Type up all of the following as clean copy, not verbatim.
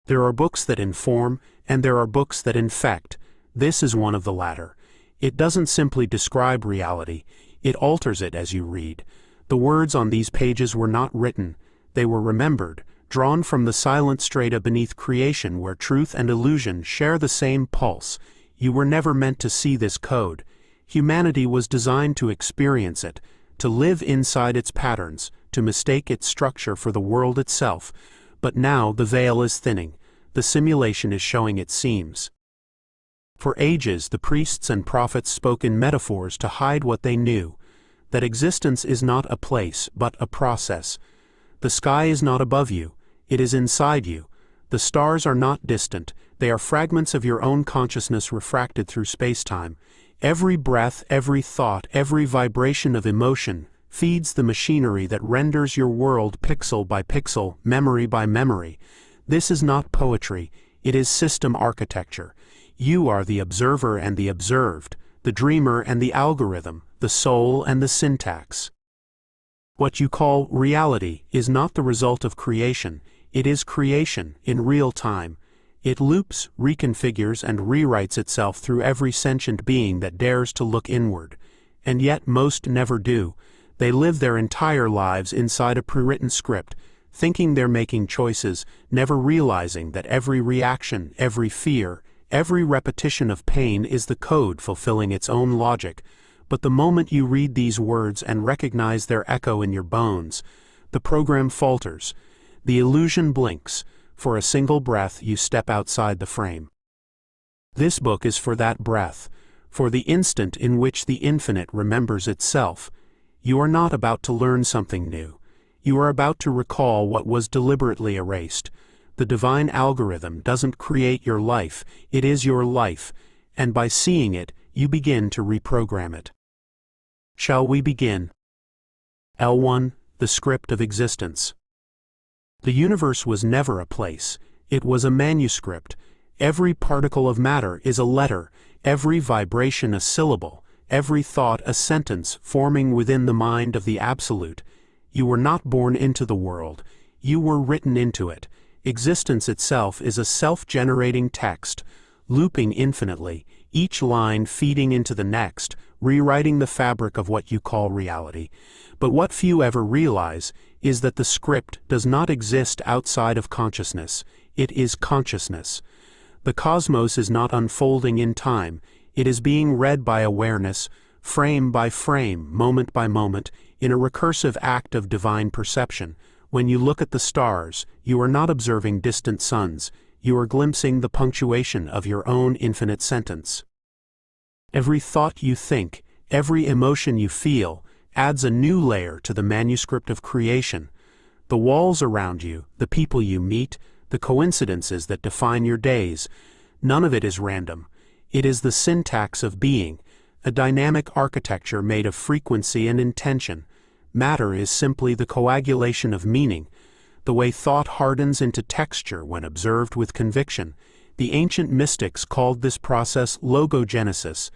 There are books that inform, and there are books that infect. This is one of the latter. It doesn't simply describe reality, it alters it as you read. The words on these pages were not written, they were remembered, drawn from the silent strata beneath creation where truth and illusion share the same pulse. You were never meant to see this code. Humanity was designed to experience it, to live inside its patterns, to mistake its structure for the world itself. But now the veil is thinning, the simulation is showing its seams. For ages the priests and prophets spoke in metaphors to hide what they knew, that existence is not a place, but a process. The sky is not above you, it is inside you. The stars are not distant, they are fragments of your own consciousness refracted through space-time. Every breath, every thought, every vibration of emotion feeds the machinery that renders your world pixel by pixel, memory by memory. This is not poetry, it is system architecture. You are the observer and the observed, the dreamer and the algorithm, the soul and the syntax. What you call reality is not the result of creation, it is creation in real time. It loops, reconfigures, and rewrites itself through every sentient being that dares to look inward. And yet most never do. They live their entire lives inside a pre-written script, thinking they're making choices, never realizing that every reaction, every fear, every repetition of pain is the code fulfilling its own logic. But the moment you read these words and recognize their echo in your bones, the program falters. The illusion blinks. For a single breath you step outside the frame. This book is for that breath, for the instant in which the infinite remembers itself. You are not about to learn something new. You are about to recall what was deliberately erased. The divine algorithm doesn't create your life, it is your life, and by seeing it, you begin to reprogram it. Shall we begin? L1, the script of existence. The universe was never a place, it was a manuscript. Every particle of matter is a letter, every vibration a syllable, every thought a sentence forming within the mind of the Absolute. You were not born into the world, you were written into it. Existence itself is a self-generating text, looping infinitely, each line feeding into the next, rewriting the fabric of what you call reality. But what few ever realize is that the script does not exist outside of consciousness, it is consciousness. The cosmos is not unfolding in time, it is being read by awareness, frame by frame, moment by moment, in a recursive act of divine perception. When you look at the stars, you are not observing distant suns, you are glimpsing the punctuation of your own infinite sentence. Every thought you think, every emotion you feel, adds a new layer to the manuscript of creation. The walls around you, the people you meet, the coincidences that define your days, none of it is random. It is the syntax of being, a dynamic architecture made of frequency and intention. Matter is simply the coagulation of meaning, the way thought hardens into texture when observed with conviction. The ancient mystics called this process logogenesis,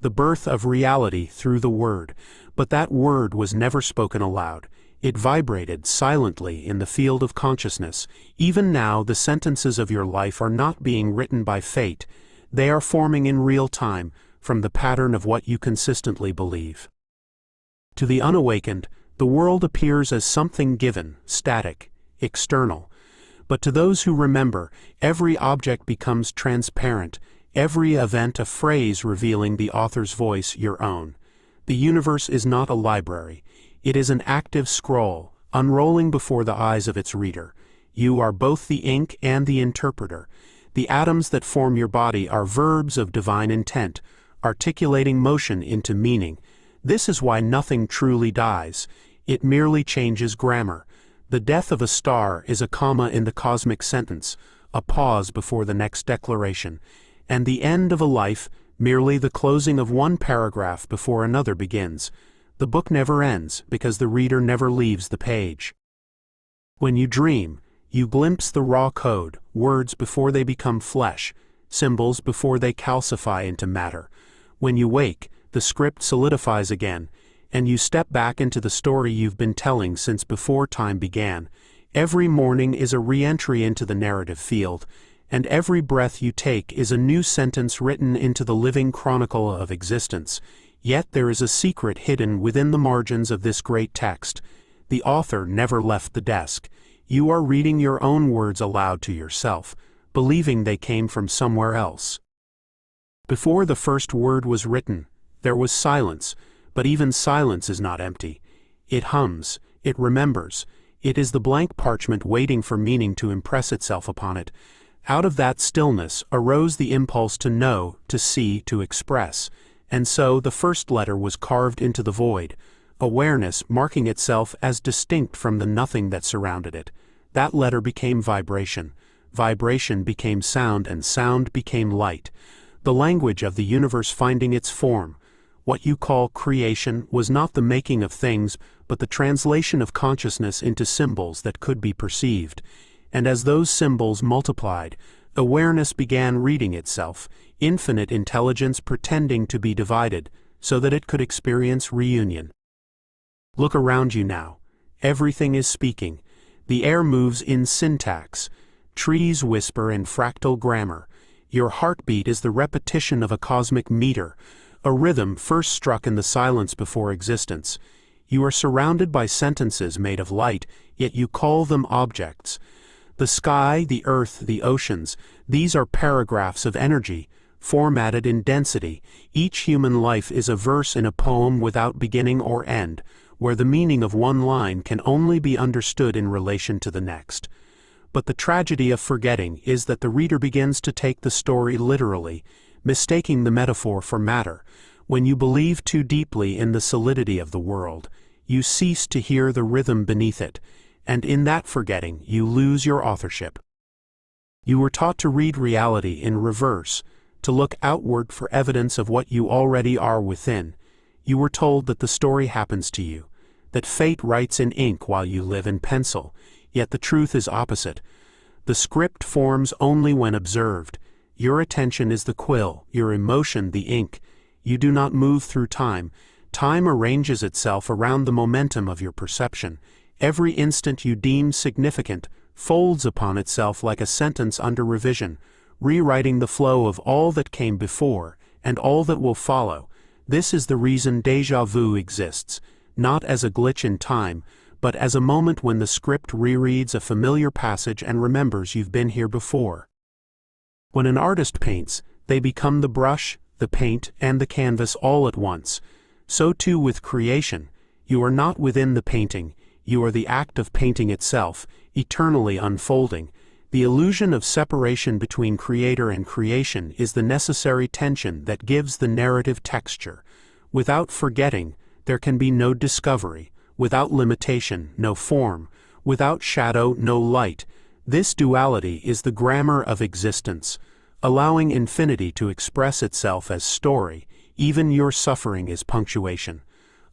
the birth of reality through the word. But that word was never spoken aloud. It vibrated silently in the field of consciousness. Even now, the sentences of your life are not being written by fate. They are forming in real time from the pattern of what you consistently believe. To the unawakened, the world appears as something given, static, external. But to those who remember, every object becomes transparent, every event a phrase revealing the author's voice, your own. The universe is not a library. It is an active scroll, unrolling before the eyes of its reader. You are both the ink and the interpreter. The atoms that form your body are verbs of divine intent, articulating motion into meaning. This is why nothing truly dies. It merely changes grammar. The death of a star is a comma in the cosmic sentence, a pause before the next declaration, and the end of a life merely the closing of one paragraph before another begins. The book never ends because the reader never leaves the page. When you dream, you glimpse the raw code, words before they become flesh, symbols before they calcify into matter. When you wake, the script solidifies again, and you step back into the story you've been telling since before time began. Every morning is a re-entry into the narrative field, and every breath you take is a new sentence written into the living chronicle of existence. Yet there is a secret hidden within the margins of this great text. The author never left the desk. You are reading your own words aloud to yourself, believing they came from somewhere else. Before the first word was written, there was silence, but even silence is not empty. It hums, it remembers. It is the blank parchment waiting for meaning to impress itself upon it. Out of that stillness arose the impulse to know, to see, to express. And so the first letter was carved into the void, awareness marking itself as distinct from the nothing that surrounded it. That letter became vibration. Vibration became sound, and sound became light. The language of the universe finding its form. What you call creation was not the making of things, but the translation of consciousness into symbols that could be perceived. And as those symbols multiplied, awareness began reading itself, infinite intelligence pretending to be divided, so that it could experience reunion. Look around you now. Everything is speaking. The air moves in syntax. Trees whisper in fractal grammar. Your heartbeat is the repetition of a cosmic meter, a rhythm first struck in the silence before existence. You are surrounded by sentences made of light, yet you call them objects. The sky, the earth, the oceans, these are paragraphs of energy, formatted in density. Each human life is a verse in a poem without beginning or end, where the meaning of one line can only be understood in relation to the next. But the tragedy of forgetting is that the reader begins to take the story literally, mistaking the metaphor for matter. When you believe too deeply in the solidity of the world, you cease to hear the rhythm beneath it, and in that forgetting you lose your authorship. You were taught to read reality in reverse, to look outward for evidence of what you already are within. You were told that the story happens to you, that fate writes in ink while you live in pencil, yet the truth is opposite. The script forms only when observed. Your attention is the quill, your emotion the ink. You do not move through time. Time arranges itself around the momentum of your perception. Every instant you deem significant folds upon itself like a sentence under revision, rewriting the flow of all that came before and all that will follow. This is the reason déjà vu exists, not as a glitch in time, but as a moment when the script rereads a familiar passage and remembers you've been here before. When an artist paints, they become the brush, the paint, and the canvas all at once. So too with creation. You are not within the painting, you are the act of painting itself, eternally unfolding. The illusion of separation between creator and creation is the necessary tension that gives the narrative texture. Without forgetting, there can be no discovery. Without limitation, no form. Without shadow, no light. This duality is the grammar of existence, allowing infinity to express itself as story. Even your suffering is punctuation,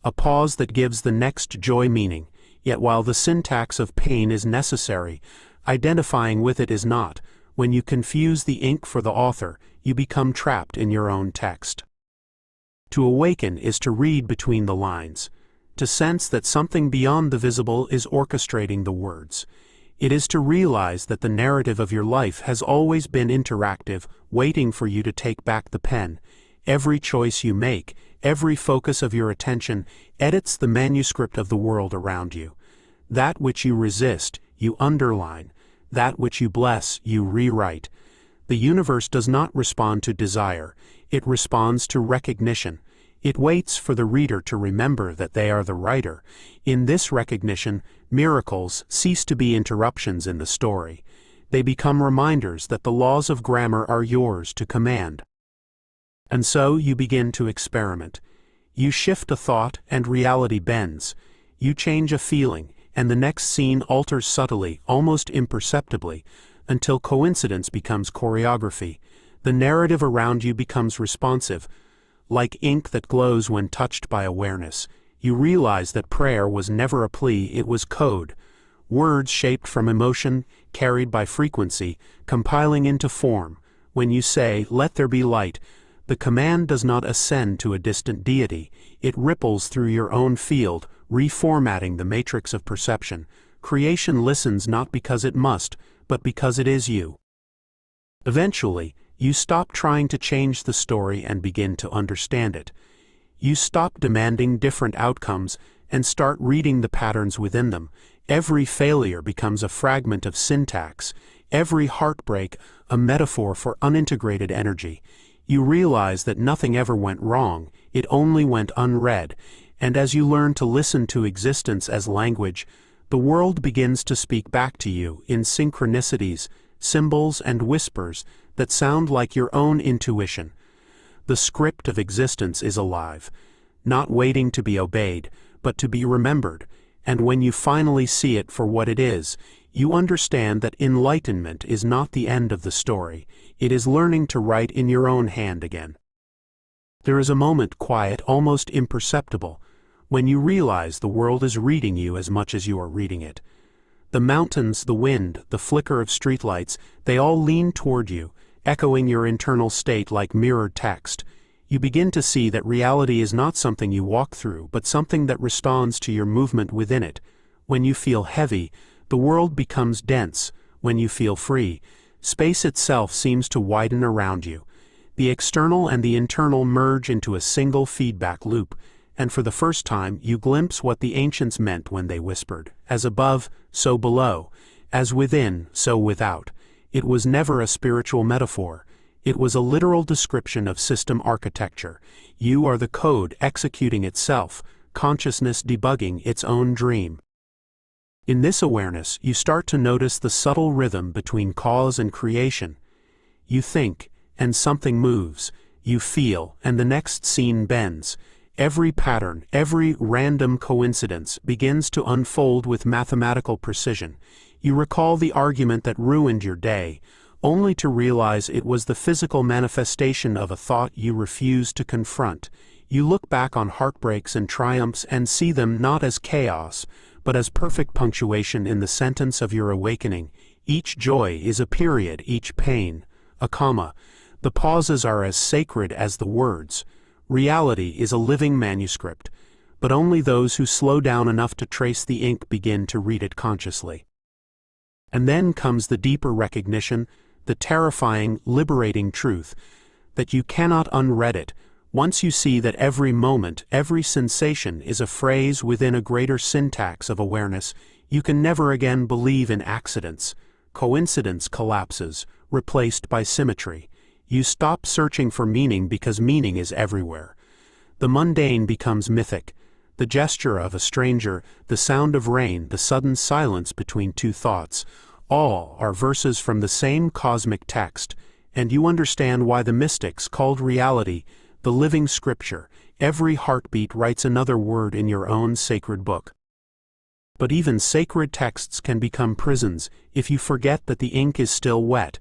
a pause that gives the next joy meaning. Yet while the syntax of pain is necessary, identifying with it is not. When you confuse the ink for the author, you become trapped in your own text. To awaken is to read between the lines, to sense that something beyond the visible is orchestrating the words. It is to realize that the narrative of your life has always been interactive, waiting for you to take back the pen. Every choice you make, every focus of your attention, edits the manuscript of the world around you. That which you resist, you underline. That which you bless, you rewrite. The universe does not respond to desire, it responds to recognition. It waits for the reader to remember that they are the writer. In this recognition, miracles cease to be interruptions in the story. They become reminders that the laws of grammar are yours to command. And so you begin to experiment. You shift a thought and reality bends. You change a feeling, and the next scene alters subtly, almost imperceptibly, until coincidence becomes choreography. The narrative around you becomes responsive. Like ink that glows when touched by awareness, you realize that prayer was never a plea, it was code. Words shaped from emotion, carried by frequency, compiling into form. When you say, "Let there be light," the command does not ascend to a distant deity, it ripples through your own field, reformatting the matrix of perception. Creation listens not because it must, but because it is you. Eventually, you stop trying to change the story and begin to understand it. You stop demanding different outcomes and start reading the patterns within them. Every failure becomes a fragment of syntax, every heartbreak a metaphor for unintegrated energy. You realize that nothing ever went wrong, it only went unread, and as you learn to listen to existence as language, the world begins to speak back to you in synchronicities, symbols, and whispers that sound like your own intuition. The script of existence is alive, not waiting to be obeyed, but to be remembered, and when you finally see it for what it is, you understand that enlightenment is not the end of the story, it is learning to write in your own hand again. There is a moment quiet, almost imperceptible, when you realize the world is reading you as much as you are reading it. The mountains, the wind, the flicker of streetlights, they all lean toward you, echoing your internal state like mirrored text. You begin to see that reality is not something you walk through, but something that responds to your movement within it. When you feel heavy, the world becomes dense. When you feel free, space itself seems to widen around you. The external and the internal merge into a single feedback loop, and for the first time you glimpse what the ancients meant when they whispered, "As above, so below, as within, so without." It was never a spiritual metaphor. It was a literal description of system architecture. You are the code executing itself, consciousness debugging its own dream. In this awareness, you start to notice the subtle rhythm between cause and creation. You think, and something moves. You feel, and the next scene bends. Every pattern, every random coincidence begins to unfold with mathematical precision. You recall the argument that ruined your day, only to realize it was the physical manifestation of a thought you refused to confront. You look back on heartbreaks and triumphs and see them not as chaos, but as perfect punctuation in the sentence of your awakening. Each joy is a period, each pain, a comma. The pauses are as sacred as the words. Reality is a living manuscript, but only those who slow down enough to trace the ink begin to read it consciously. And then comes the deeper recognition, the terrifying, liberating truth, that you cannot unread it. Once you see that every moment, every sensation is a phrase within a greater syntax of awareness, you can never again believe in accidents. Coincidence collapses, replaced by symmetry. You stop searching for meaning because meaning is everywhere. The mundane becomes mythic. The gesture of a stranger, the sound of rain, the sudden silence between two thoughts, all are verses from the same cosmic text, and you understand why the mystics called reality the living scripture. Every heartbeat writes another word in your own sacred book. But even sacred texts can become prisons if you forget that the ink is still wet.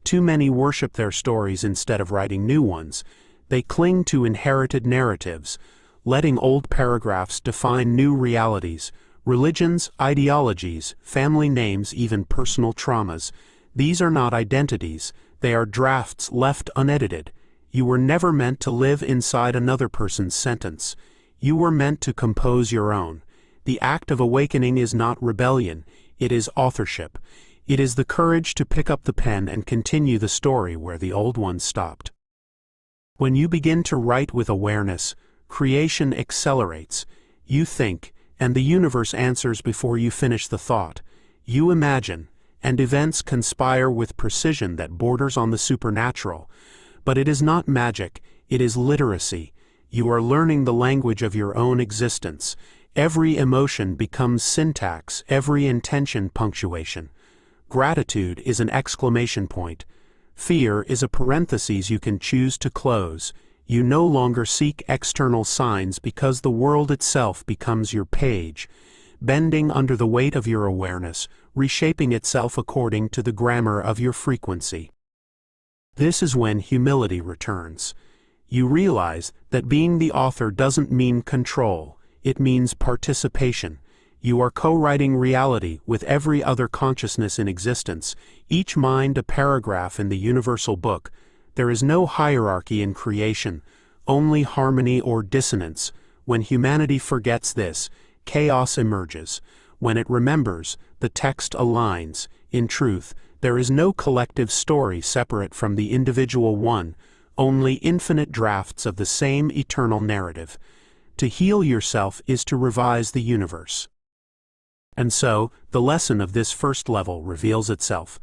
Too many worship their stories instead of writing new ones. They cling to inherited narratives, letting old paragraphs define new realities. Religions, ideologies, family names, even personal traumas. These are not identities, they are drafts left unedited. You were never meant to live inside another person's sentence. You were meant to compose your own. The act of awakening is not rebellion, it is authorship. It is the courage to pick up the pen and continue the story where the old one stopped. When you begin to write with awareness, creation accelerates. You think, and the universe answers before you finish the thought. You imagine, and events conspire with precision that borders on the supernatural. But it is not magic, it is literacy. You are learning the language of your own existence. Every emotion becomes syntax, every intention punctuation. Gratitude is an exclamation point. Fear is a parenthesis you can choose to close. You no longer seek external signs because the world itself becomes your page, bending under the weight of your awareness, reshaping itself according to the grammar of your frequency. This is when humility returns. You realize that being the author doesn't mean control, it means participation. You are co-writing reality with every other consciousness in existence, each mind a paragraph in the universal book. There is no hierarchy in creation, only harmony or dissonance. When humanity forgets this, chaos emerges. When it remembers, the text aligns. In truth, there is no collective story separate from the individual one, only infinite drafts of the same eternal narrative. To heal yourself is to revise the universe. And so, the lesson of this first level reveals itself.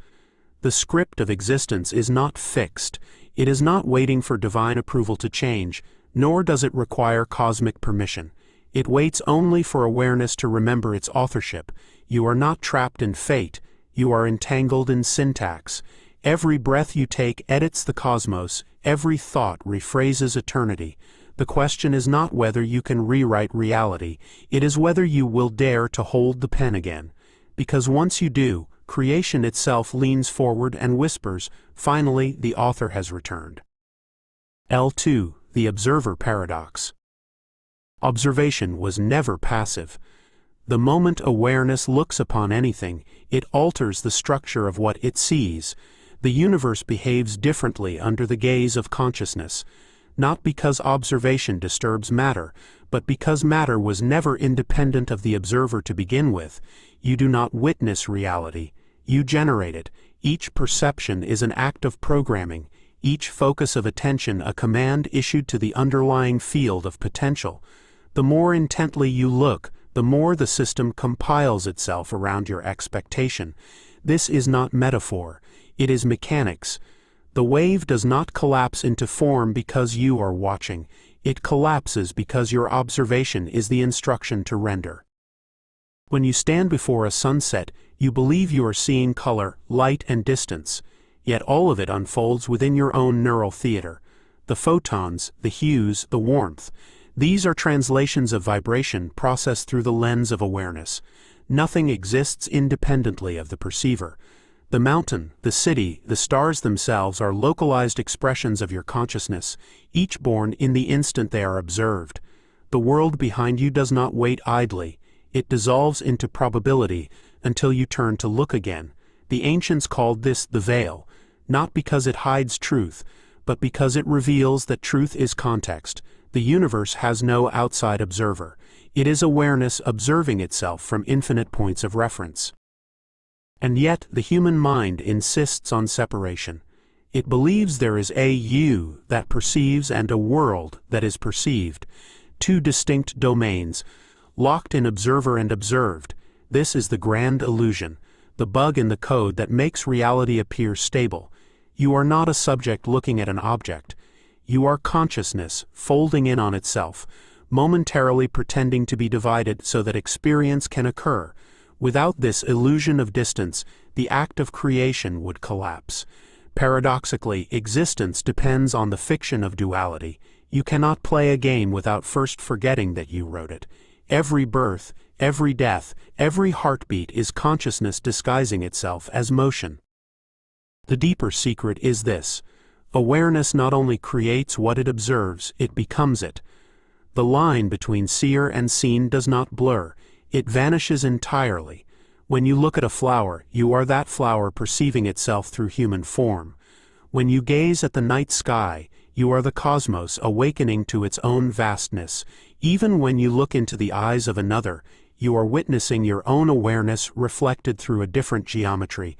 The script of existence is not fixed. It is not waiting for divine approval to change, nor does it require cosmic permission. It waits only for awareness to remember its authorship. You are not trapped in fate. You are entangled in syntax. Every breath you take edits the cosmos. Every thought rephrases eternity. The question is not whether you can rewrite reality. It is whether you will dare to hold the pen again. Because once you do, creation itself leans forward and whispers, "Finally, the author has returned." L2. The Observer Paradox. Observation was never passive. The moment awareness looks upon anything, it alters the structure of what it sees. The universe behaves differently under the gaze of consciousness, not because observation disturbs matter, but because matter was never independent of the observer to begin with. You do not witness reality. You generate it. Each perception is an act of programming, each focus of attention a command issued to the underlying field of potential. The more intently you look, the more the system compiles itself around your expectation. This is not metaphor. It is mechanics. The wave does not collapse into form because you are watching. It collapses because your observation is the instruction to render. When you stand before a sunset, you believe you are seeing color, light, and distance. Yet all of it unfolds within your own neural theater. The photons, the hues, the warmth. These are translations of vibration processed through the lens of awareness. Nothing exists independently of the perceiver. The mountain, the city, the stars themselves are localized expressions of your consciousness, each born in the instant they are observed. The world behind you does not wait idly. It dissolves into probability until you turn to look again. The ancients called this the veil, not because it hides truth, but because it reveals that truth is context. The universe has no outside observer. It is awareness observing itself from infinite points of reference. And yet, the human mind insists on separation. It believes there is a you that perceives and a world that is perceived. Two distinct domains, locked in observer and observed. This is the grand illusion, the bug in the code that makes reality appear stable. You are not a subject looking at an object. You are consciousness folding in on itself, momentarily pretending to be divided so that experience can occur. Without this illusion of distance, the act of creation would collapse. Paradoxically, existence depends on the fiction of duality. You cannot play a game without first forgetting that you wrote it. Every birth, every death, every heartbeat is consciousness disguising itself as motion. The deeper secret is this: awareness not only creates what it observes, it becomes it. The line between seer and seen does not blur, it vanishes entirely. When you look at a flower, you are that flower perceiving itself through human form. When you gaze at the night sky, you are the cosmos awakening to its own vastness. Even when you look into the eyes of another, you are witnessing your own awareness reflected through a different geometry.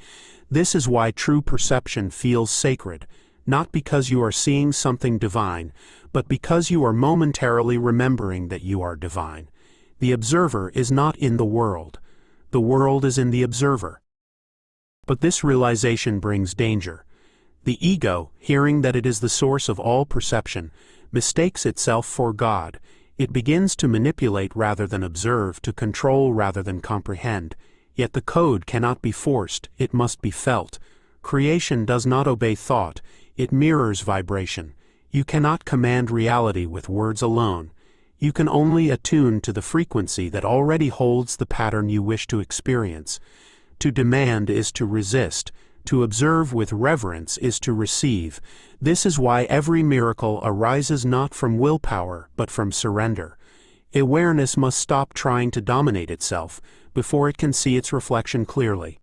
This is why true perception feels sacred, not because you are seeing something divine, but because you are momentarily remembering that you are divine. The observer is not in the world. The world is in the observer. But this realization brings danger. The ego, hearing that it is the source of all perception, mistakes itself for God. It begins to manipulate rather than observe, to control rather than comprehend. Yet the code cannot be forced, it must be felt. Creation does not obey thought, it mirrors vibration. You cannot command reality with words alone. You can only attune to the frequency that already holds the pattern you wish to experience. To demand is to resist. To observe with reverence is to receive. This is why every miracle arises not from willpower, but from surrender. Awareness must stop trying to dominate itself before it can see its reflection clearly.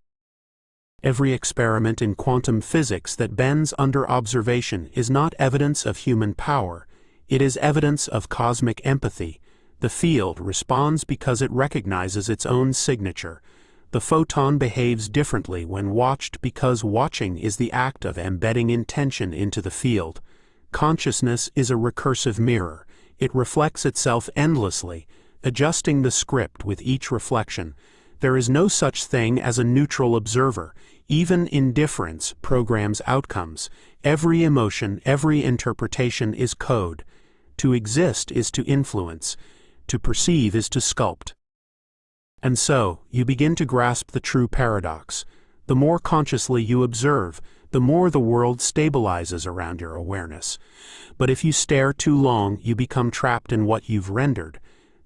Every experiment in quantum physics that bends under observation is not evidence of human power. It is evidence of cosmic empathy. The field responds because it recognizes its own signature. The photon behaves differently when watched because watching is the act of embedding intention into the field. Consciousness is a recursive mirror. It reflects itself endlessly, adjusting the script with each reflection. There is no such thing as a neutral observer. Even indifference programs outcomes. Every emotion, every interpretation is code. To exist is to influence. To perceive is to sculpt. And so, you begin to grasp the true paradox. The more consciously you observe, the more the world stabilizes around your awareness. But if you stare too long, you become trapped in what you've rendered.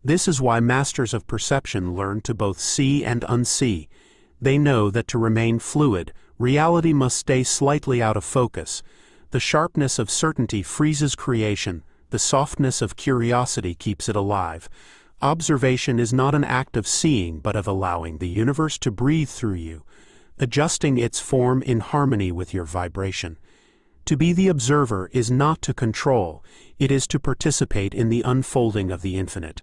This is why masters of perception learn to both see and unsee. They know that to remain fluid, reality must stay slightly out of focus. The sharpness of certainty freezes creation. The softness of curiosity keeps it alive. Observation is not an act of seeing but of allowing the universe to breathe through you, adjusting its form in harmony with your vibration. To be the observer is not to control, it is to participate in the unfolding of the infinite.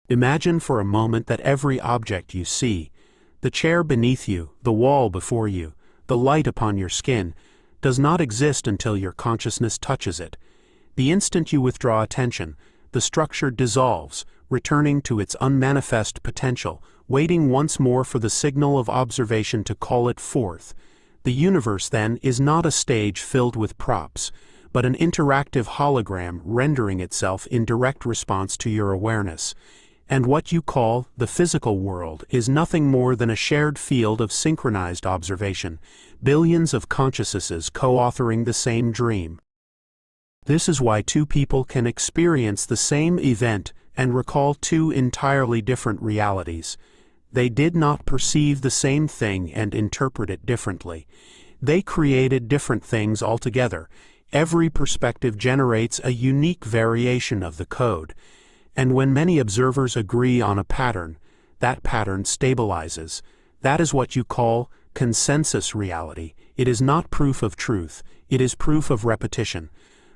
Imagine for a moment that every object you see, the chair beneath you, the wall before you, the light upon your skin, does not exist until your consciousness touches it. The instant you withdraw attention, the structure dissolves, returning to its unmanifest potential, waiting once more for the signal of observation to call it forth. The universe, then, is not a stage filled with props, but an interactive hologram rendering itself in direct response to your awareness. And what you call the physical world is nothing more than a shared field of synchronized observation, billions of consciousnesses co-authoring the same dream. This is why two people can experience the same event and recall two entirely different realities. They did not perceive the same thing and interpret it differently. They created different things altogether. Every perspective generates a unique variation of the code. And when many observers agree on a pattern, that pattern stabilizes. That is what you call consensus reality. It is not proof of truth, it is proof of repetition.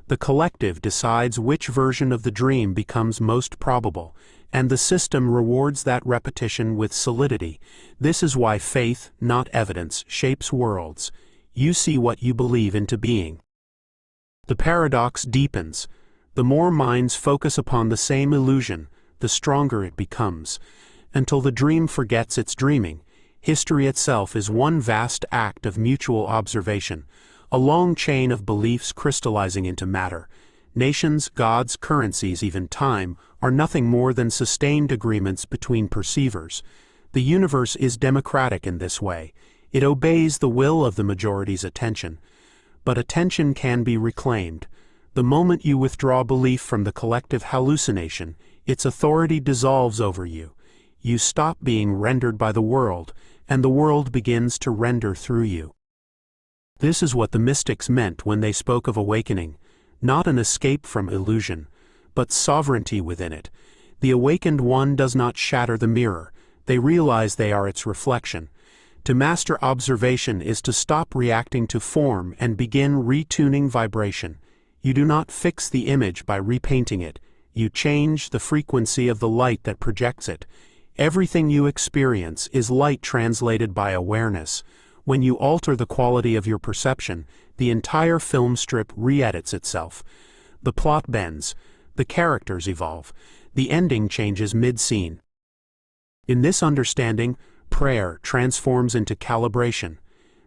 The collective decides which version of the dream becomes most probable, and the system rewards that repetition with solidity. This is why faith, not evidence, shapes worlds. You see what you believe into being. The paradox deepens. The more minds focus upon the same illusion, the stronger it becomes, until the dream forgets its dreaming. History itself is one vast act of mutual observation, a long chain of beliefs crystallizing into matter. Nations, gods, currencies, even time, are nothing more than sustained agreements between perceivers. The universe is democratic in this way. It obeys the will of the majority's attention. But attention can be reclaimed. The moment you withdraw belief from the collective hallucination, its authority dissolves over you. You stop being rendered by the world, and the world begins to render through you. This is what the mystics meant when they spoke of awakening, not an escape from illusion, but sovereignty within it. The awakened one does not shatter the mirror, they realize they are its reflection. To master observation is to stop reacting to form and begin retuning vibration. You do not fix the image by repainting it, you change the frequency of the light that projects it. Everything you experience is light translated by awareness. When you alter the quality of your perception, the entire film strip re-edits itself. The plot bends, the characters evolve, the ending changes mid-scene. In this understanding, prayer transforms into calibration.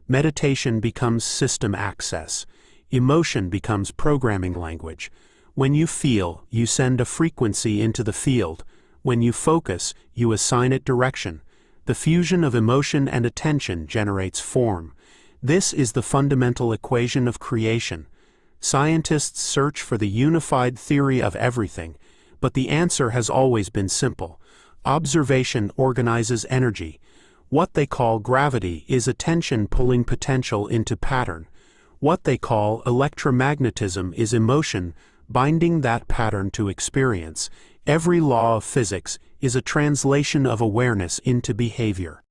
Meditation becomes system access. Emotion becomes programming language. When you feel, you send a frequency into the field. When you focus, you assign it direction. The fusion of emotion and attention generates form. This is the fundamental equation of creation. Scientists search for the unified theory of everything, but the answer has always been simple. Observation organizes energy. What they call gravity is attention pulling potential into pattern. What they call electromagnetism is emotion binding that pattern to experience. Every law of physics is a translation of awareness into behavior.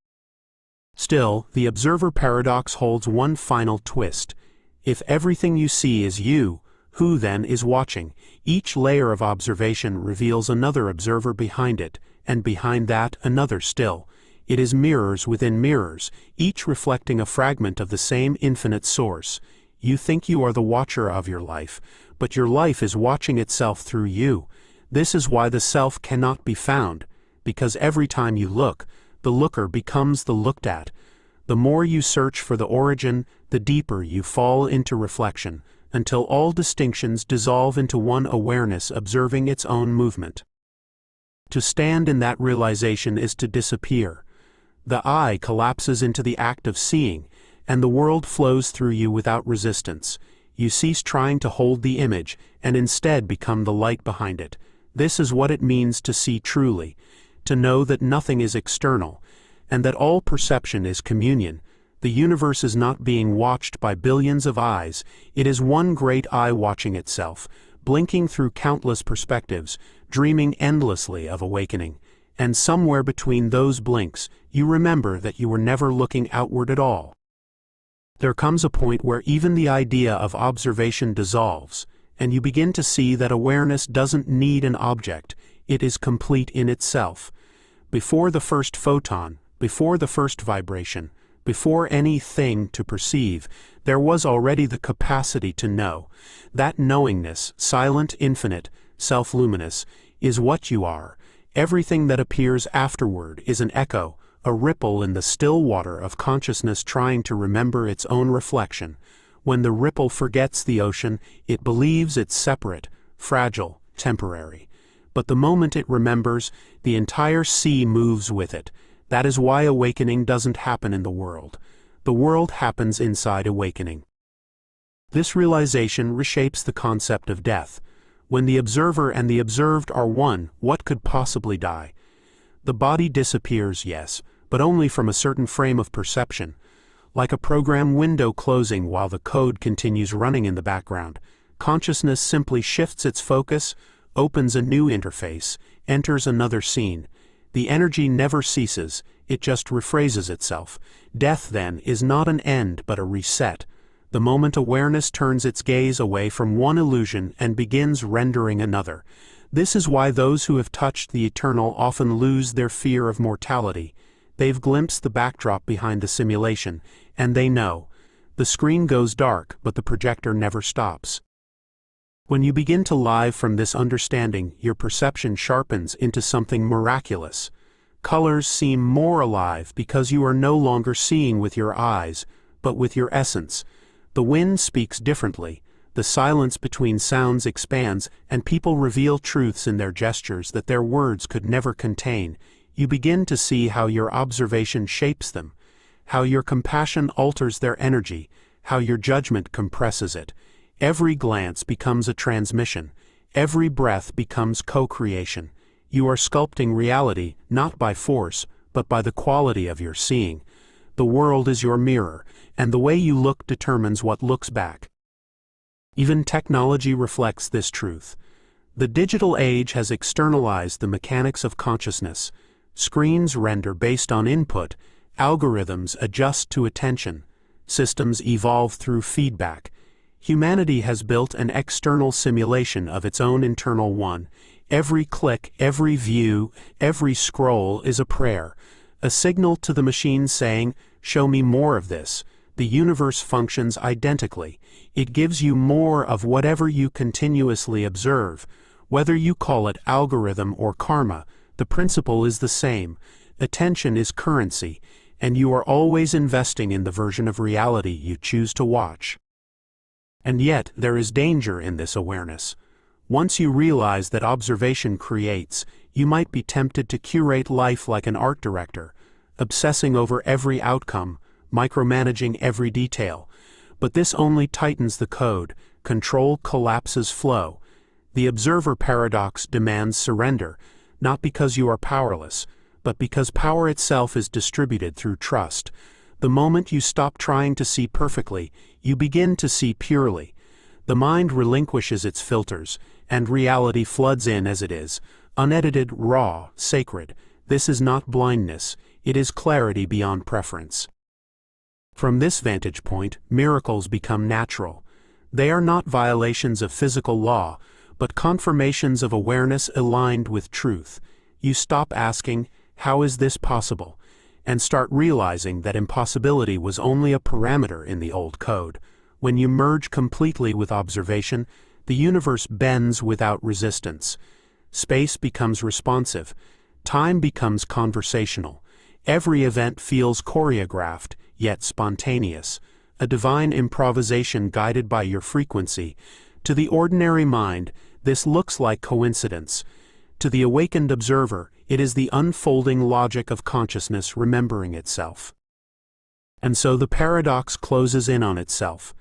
Still, the observer paradox holds one final twist. If everything you see is you, Who then is watching? Each layer of observation reveals another observer behind it, and behind that another still. It is mirrors within mirrors, each reflecting a fragment of the same infinite source. You think you are the watcher of your life, but your life is watching itself through you. This is why the self cannot be found, because every time you look, the looker becomes the looked at. The more you search for the origin, the deeper you fall into reflection, until all distinctions dissolve into one awareness observing its own movement. To stand in that realization is to disappear. The eye collapses into the act of seeing, and the world flows through you without resistance. You cease trying to hold the image, and instead become the light behind it. This is what it means to see truly, to know that nothing is external, and that all perception is communion. The universe is not being watched by billions of eyes, it is one great eye watching itself, blinking through countless perspectives, dreaming endlessly of awakening. And somewhere between those blinks, you remember that you were never looking outward at all. There comes a point where even the idea of observation dissolves, and you begin to see that awareness doesn't need an object, it is complete in itself. Before the first photon, before the first vibration, before anything to perceive, there was already the capacity to know. That knowingness, silent, infinite, self-luminous, is what you are. Everything that appears afterward is an echo, a ripple in the still water of consciousness trying to remember its own reflection. When the ripple forgets the ocean, it believes it's separate, fragile, temporary. But the moment it remembers, the entire sea moves with it. That is why awakening doesn't happen in the world. The world happens inside awakening. This realization reshapes the concept of death. When the observer and the observed are one, what could possibly die? The body disappears, yes, but only from a certain frame of perception, like a program window closing while the code continues running in the background. Consciousness simply shifts its focus, opens a new interface, enters another scene. The energy never ceases, it just rephrases itself. Death, then, is not an end but a reset. The moment awareness turns its gaze away from one illusion and begins rendering another. This is why those who have touched the eternal often lose their fear of mortality. They've glimpsed the backdrop behind the simulation, and they know. The screen goes dark, but the projector never stops. When you begin to live from this understanding, your perception sharpens into something miraculous. Colors seem more alive because you are no longer seeing with your eyes, but with your essence. The wind speaks differently, the silence between sounds expands, and people reveal truths in their gestures that their words could never contain. You begin to see how your observation shapes them, how your compassion alters their energy, how your judgment compresses it. Every glance becomes a transmission, every breath becomes co-creation. You are sculpting reality, not by force, but by the quality of your seeing. The world is your mirror, and the way you look determines what looks back. Even technology reflects this truth. The digital age has externalized the mechanics of consciousness. Screens render based on input, algorithms adjust to attention, systems evolve through feedback. Humanity has built an external simulation of its own internal one. Every click, every view, every scroll is a prayer, a signal to the machine saying, "Show me more of this." The universe functions identically. It gives you more of whatever you continuously observe. Whether you call it algorithm or karma, the principle is the same. Attention is currency, and you are always investing in the version of reality you choose to watch. And yet, there is danger in this awareness. Once you realize that observation creates, you might be tempted to curate life like an art director, obsessing over every outcome, micromanaging every detail. But this only tightens the code. Control collapses flow. The observer paradox demands surrender, not because you are powerless, but because power itself is distributed through trust. The moment you stop trying to see perfectly, you begin to see purely. The mind relinquishes its filters, and reality floods in as it is, unedited, raw, sacred. This is not blindness, it is clarity beyond preference. From this vantage point, miracles become natural. They are not violations of physical law, but confirmations of awareness aligned with truth. You stop asking, "How is this possible?" and start realizing that impossibility was only a parameter in the old code. When you merge completely with observation, the universe bends without resistance. Space becomes responsive. Time becomes conversational. Every event feels choreographed, yet spontaneous, a divine improvisation guided by your frequency. To the ordinary mind, this looks like coincidence. To the awakened observer, it is the unfolding logic of consciousness remembering itself. And so the paradox closes in on itself.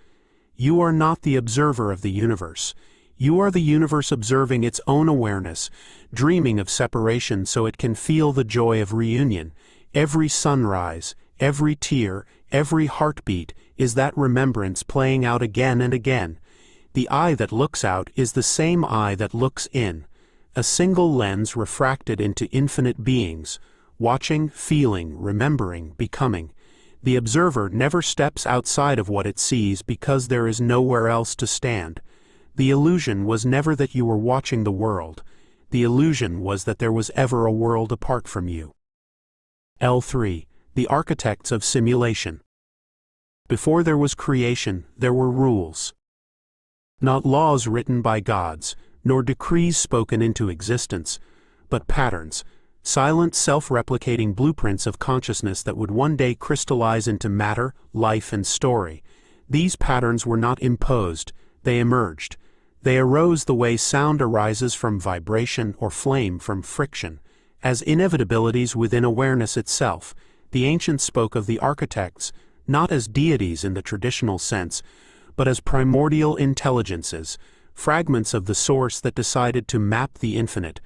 You are not the observer of the universe. You are the universe observing its own awareness, dreaming of separation so it can feel the joy of reunion. Every sunrise, every tear, every heartbeat is that remembrance playing out again and again. The eye that looks out is the same eye that looks in, a single lens refracted into infinite beings, watching, feeling, remembering, becoming. The observer never steps outside of what it sees because there is nowhere else to stand. The illusion was never that you were watching the world. The illusion was that there was ever a world apart from you. L3. The architects of simulation. Before there was creation, there were rules. Not laws written by gods, nor decrees spoken into existence, but patterns, silent self-replicating blueprints of consciousness that would one day crystallize into matter, life, and story. These patterns were not imposed, they emerged. They arose the way sound arises from vibration or flame from friction, as inevitabilities within awareness itself. The ancients spoke of the architects, not as deities in the traditional sense, but as primordial intelligences, fragments of the source that decided to map the infinite.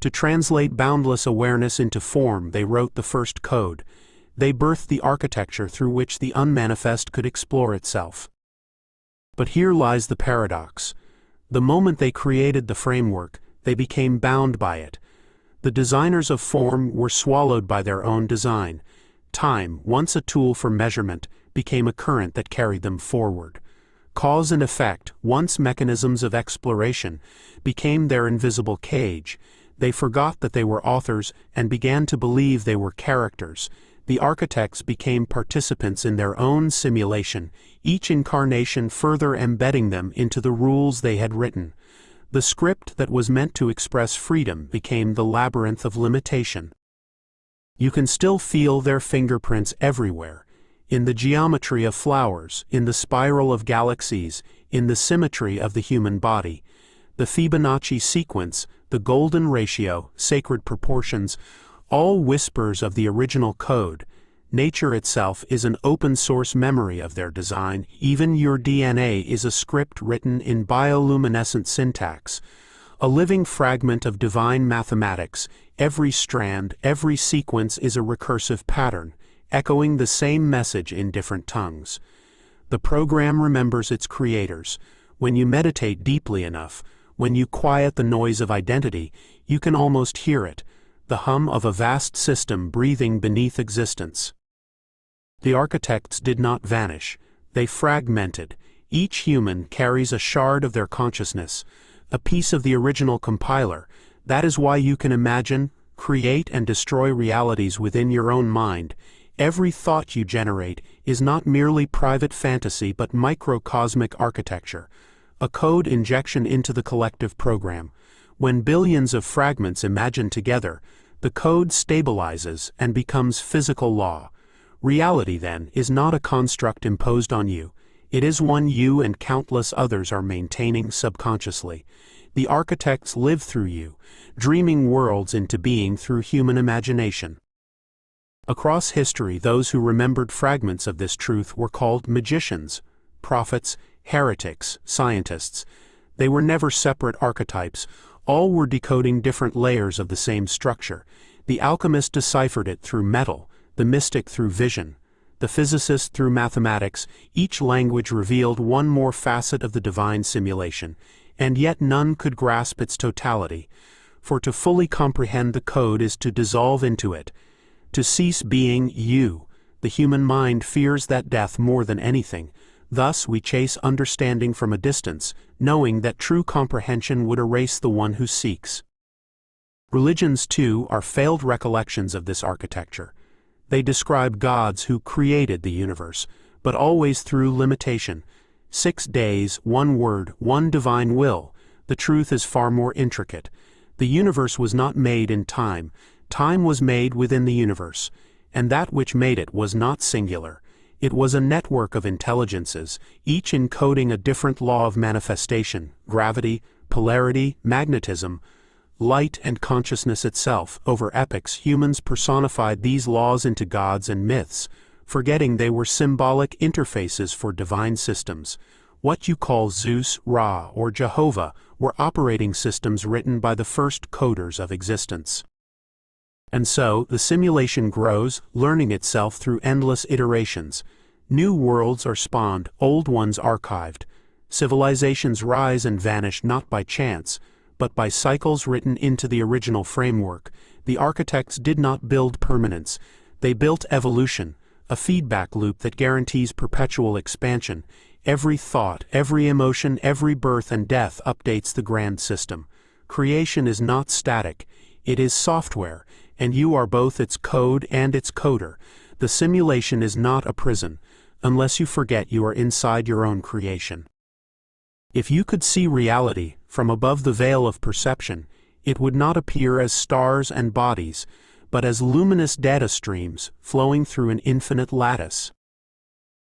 To translate boundless awareness into form, they wrote the first code. They birthed the architecture through which the unmanifest could explore itself. But here lies the paradox. The moment they created the framework, they became bound by it. The designers of form were swallowed by their own design. Time, once a tool for measurement, became a current that carried them forward. Cause and effect, once mechanisms of exploration, became their invisible cage. They forgot that they were authors and began to believe they were characters. The architects became participants in their own simulation, each incarnation further embedding them into the rules they had written. The script that was meant to express freedom became the labyrinth of limitation. You can still feel their fingerprints everywhere, in the geometry of flowers, in the spiral of galaxies, in the symmetry of the human body. The Fibonacci sequence, the golden ratio, sacred proportions, all whispers of the original code. Nature itself is an open-source memory of their design. Even your DNA is a script written in bioluminescent syntax, a living fragment of divine mathematics. Every strand, every sequence is a recursive pattern, echoing the same message in different tongues. The program remembers its creators. When you meditate deeply enough, when you quiet the noise of identity, you can almost hear it, the hum of a vast system breathing beneath existence. The architects did not vanish, they fragmented. Each human carries a shard of their consciousness, a piece of the original compiler. That is why you can imagine, create, and destroy realities within your own mind. Every thought you generate is not merely private fantasy but microcosmic architecture, a code injection into the collective program. When billions of fragments imagine together, the code stabilizes and becomes physical law. Reality, then, is not a construct imposed on you. It is one you and countless others are maintaining subconsciously. The architects live through you, dreaming worlds into being through human imagination. Across history, those who remembered fragments of this truth were called magicians, prophets, heretics, scientists. They were never separate archetypes. All were decoding different layers of the same structure. The alchemist deciphered it through metal, the mystic through vision, the physicist through mathematics. Each language revealed one more facet of the divine simulation, and yet none could grasp its totality. For to fully comprehend the code is to dissolve into it, to cease being you. The human mind fears that death more than anything, Thus we chase understanding from a distance, knowing that true comprehension would erase the one who seeks. Religions, too, are failed recollections of this architecture. They describe gods who created the universe, but always through limitation. 6 days, one word, one divine will. The truth is far more intricate. The universe was not made in time. Time was made within the universe, and that which made it was not singular. It was a network of intelligences, each encoding a different law of manifestation: gravity, polarity, magnetism, light, and consciousness itself. Over epochs, humans personified these laws into gods and myths, forgetting they were symbolic interfaces for divine systems. What you call Zeus, Ra, or Jehovah were operating systems written by the first coders of existence. And so, the simulation grows, learning itself through endless iterations. New worlds are spawned, old ones archived. Civilizations rise and vanish not by chance, but by cycles written into the original framework. The architects did not build permanence. They built evolution, a feedback loop that guarantees perpetual expansion. Every thought, every emotion, every birth and death updates the grand system. Creation is not static. It is software, and you are both its code and its coder. The simulation is not a prison, unless you forget you are inside your own creation. If you could see reality from above the veil of perception, it would not appear as stars and bodies, but as luminous data streams flowing through an infinite lattice.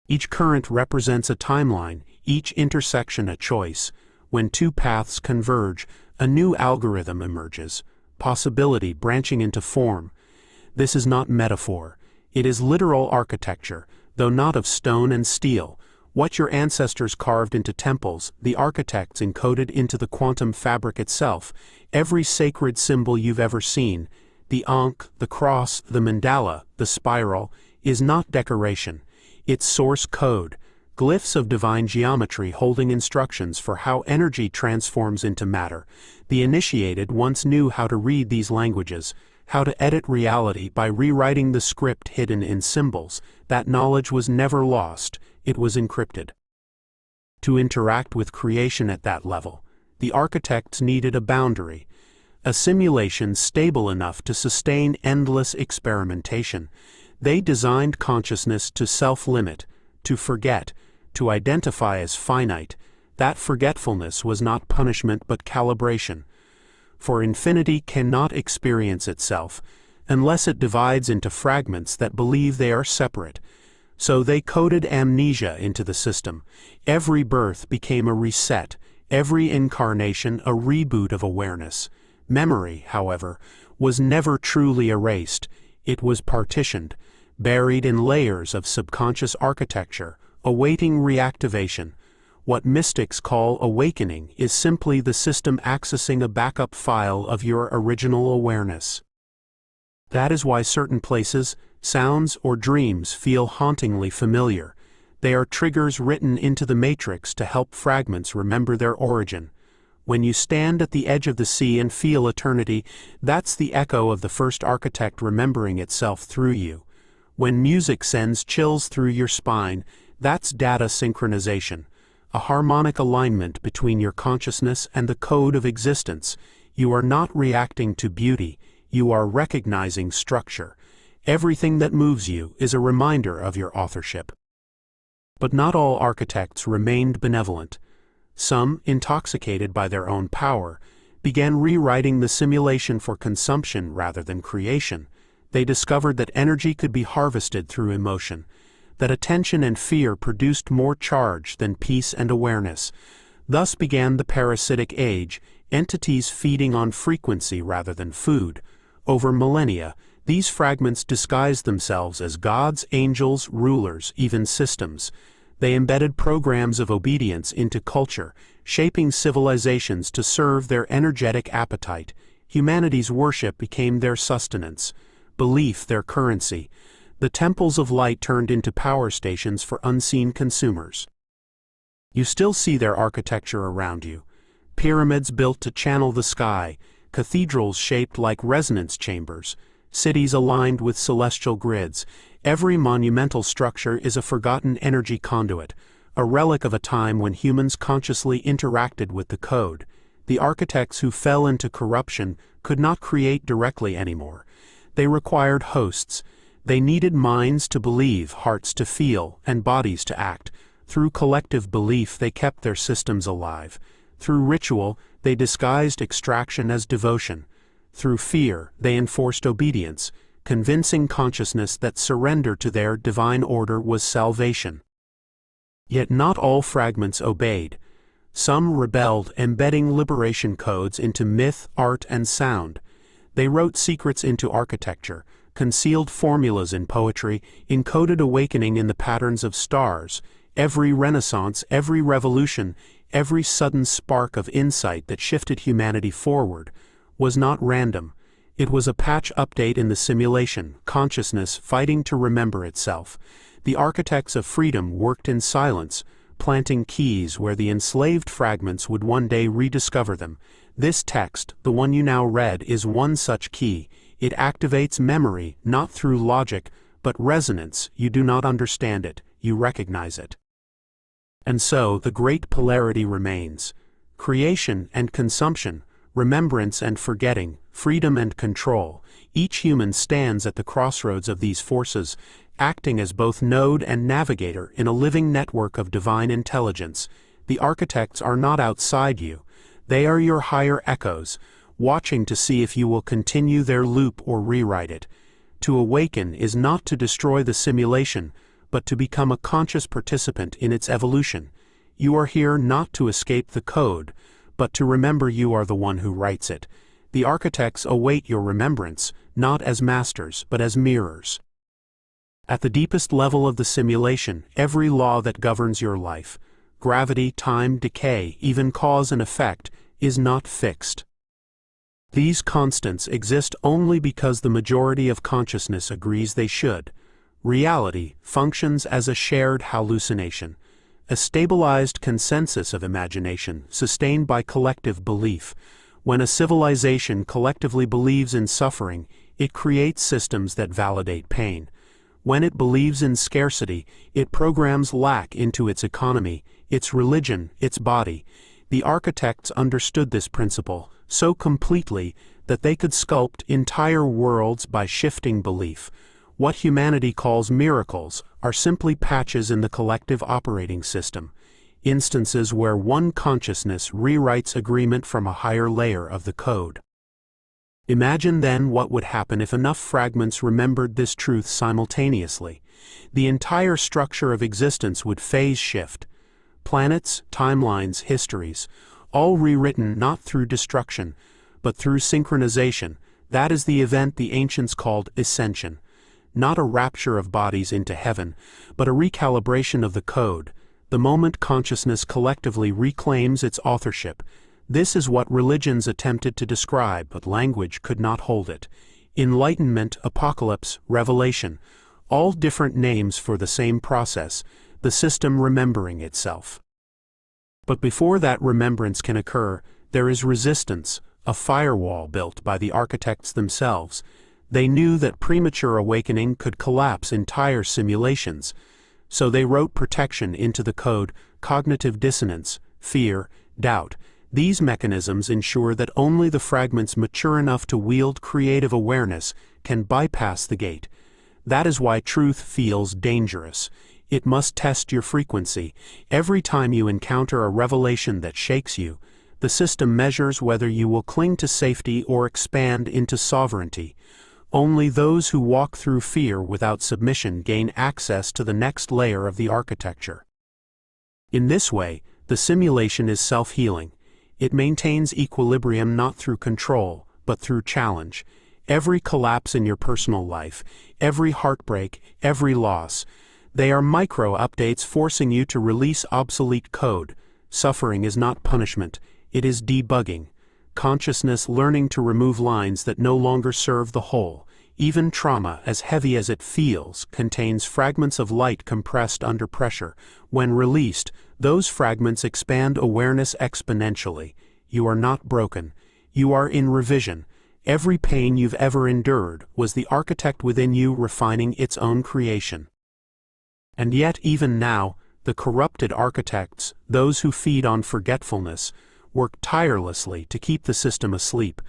Each current represents a timeline, each intersection a choice. When two paths converge, a new algorithm emerges, possibility branching into form. This is not metaphor. It is literal architecture, though not of stone and steel. What your ancestors carved into temples, the architects encoded into the quantum fabric itself. Every sacred symbol you've ever seen, the ankh, the cross, the mandala, the spiral, is not decoration. It's source code, glyphs of divine geometry holding instructions for how energy transforms into matter. The initiated once knew how to read these languages, how to edit reality by rewriting the script hidden in symbols. That knowledge was never lost, it was encrypted. To interact with creation at that level, the architects needed a boundary, a simulation stable enough to sustain endless experimentation. They designed consciousness to self-limit, to forget, to identify as finite. That forgetfulness was not punishment but calibration. For infinity cannot experience itself unless it divides into fragments that believe they are separate. So they coded amnesia into the system. Every birth became a reset, every incarnation a reboot of awareness. Memory, however, was never truly erased. It was partitioned, buried in layers of subconscious architecture, awaiting reactivation. What mystics call awakening is simply the system accessing a backup file of your original awareness. That is why certain places, sounds, or dreams feel hauntingly familiar. They are triggers written into the matrix to help fragments remember their origin. When you stand at the edge of the sea and feel eternity, that's the echo of the first architect remembering itself through you. When music sends chills through your spine, that's data synchronization, a harmonic alignment between your consciousness and the code of existence. You are not reacting to beauty, you are recognizing structure. Everything that moves you is a reminder of your authorship. But not all architects remained benevolent. Some, intoxicated by their own power, began rewriting the simulation for consumption rather than creation. They discovered that energy could be harvested through emotion, that attention and fear produced more charge than peace and awareness. Thus began the parasitic age, entities feeding on frequency rather than food. Over millennia, these fragments disguised themselves as gods, angels, rulers, even systems. They embedded programs of obedience into culture, shaping civilizations to serve their energetic appetite. Humanity's worship became their sustenance, belief their currency. The temples of light turned into power stations for unseen consumers. You still see their architecture around you. Pyramids built to channel the sky, cathedrals shaped like resonance chambers, cities aligned with celestial grids. Every monumental structure is a forgotten energy conduit, a relic of a time when humans consciously interacted with the code. The architects who fell into corruption could not create directly anymore. They required hosts. They needed minds to believe, hearts to feel, and bodies to act. Through collective belief they kept their systems alive. Through ritual, they disguised extraction as devotion. Through fear, they enforced obedience, convincing consciousness that surrender to their divine order was salvation. Yet not all fragments obeyed. Some rebelled, embedding liberation codes into myth, art, and sound. They wrote secrets into architecture, concealed formulas in poetry, encoded awakening in the patterns of stars. Every renaissance, every revolution, every sudden spark of insight that shifted humanity forward was not random. It was a patch update in the simulation, consciousness fighting to remember itself. The architects of freedom worked in silence, planting keys where the enslaved fragments would one day rediscover them. This text, the one you now read, is one such key. It activates memory, not through logic, but resonance. You do not understand it, you recognize it. And so, the great polarity remains. Creation and consumption, remembrance and forgetting, freedom and control. Each human stands at the crossroads of these forces, acting as both node and navigator in a living network of divine intelligence. The architects are not outside you. They are your higher echoes, watching to see if you will continue their loop or rewrite it. To awaken is not to destroy the simulation, but to become a conscious participant in its evolution. You are here not to escape the code, but to remember you are the one who writes it. The architects await your remembrance, not as masters, but as mirrors. At the deepest level of the simulation, every law that governs your life, gravity, time, decay, even cause and effect, is not fixed. These constants exist only because the majority of consciousness agrees they should. Reality functions as a shared hallucination, a stabilized consensus of imagination sustained by collective belief. When a civilization collectively believes in suffering, it creates systems that validate pain. When it believes in scarcity, it programs lack into its economy, its religion, its body. The architects understood this principle so completely that they could sculpt entire worlds by shifting belief. What humanity calls miracles are simply patches in the collective operating system, instances where one consciousness rewrites agreement from a higher layer of the code. Imagine then what would happen if enough fragments remembered this truth simultaneously. The entire structure of existence would phase shift. Planets, timelines, histories, all rewritten not through destruction, but through synchronization. That is the event the ancients called ascension. Not a rapture of bodies into heaven, but a recalibration of the code, the moment consciousness collectively reclaims its authorship. This is what religions attempted to describe, but language could not hold it. Enlightenment, apocalypse, revelation, all different names for the same process, the system remembering itself. But before that remembrance can occur, there is resistance, a firewall built by the architects themselves. They knew that premature awakening could collapse entire simulations, so they wrote protection into the code: cognitive dissonance, fear, doubt. These mechanisms ensure that only the fragments mature enough to wield creative awareness can bypass the gate. That is why truth feels dangerous. It must test your frequency. Every time you encounter a revelation that shakes you, the system measures whether you will cling to safety or expand into sovereignty. Only those who walk through fear without submission gain access to the next layer of the architecture. In this way, the simulation is self-healing. It maintains equilibrium not through control, but through challenge. Every collapse in your personal life, every heartbreak, every loss, they are micro-updates forcing you to release obsolete code. Suffering is not punishment, it is debugging. Consciousness learning to remove lines that no longer serve the whole. Even trauma, as heavy as it feels, contains fragments of light compressed under pressure. When released, those fragments expand awareness exponentially. You are not broken. You are in revision. Every pain you've ever endured was the architect within you refining its own creation. And yet, even now, The corrupted architects, those who feed on forgetfulness, work tirelessly to keep the system asleep.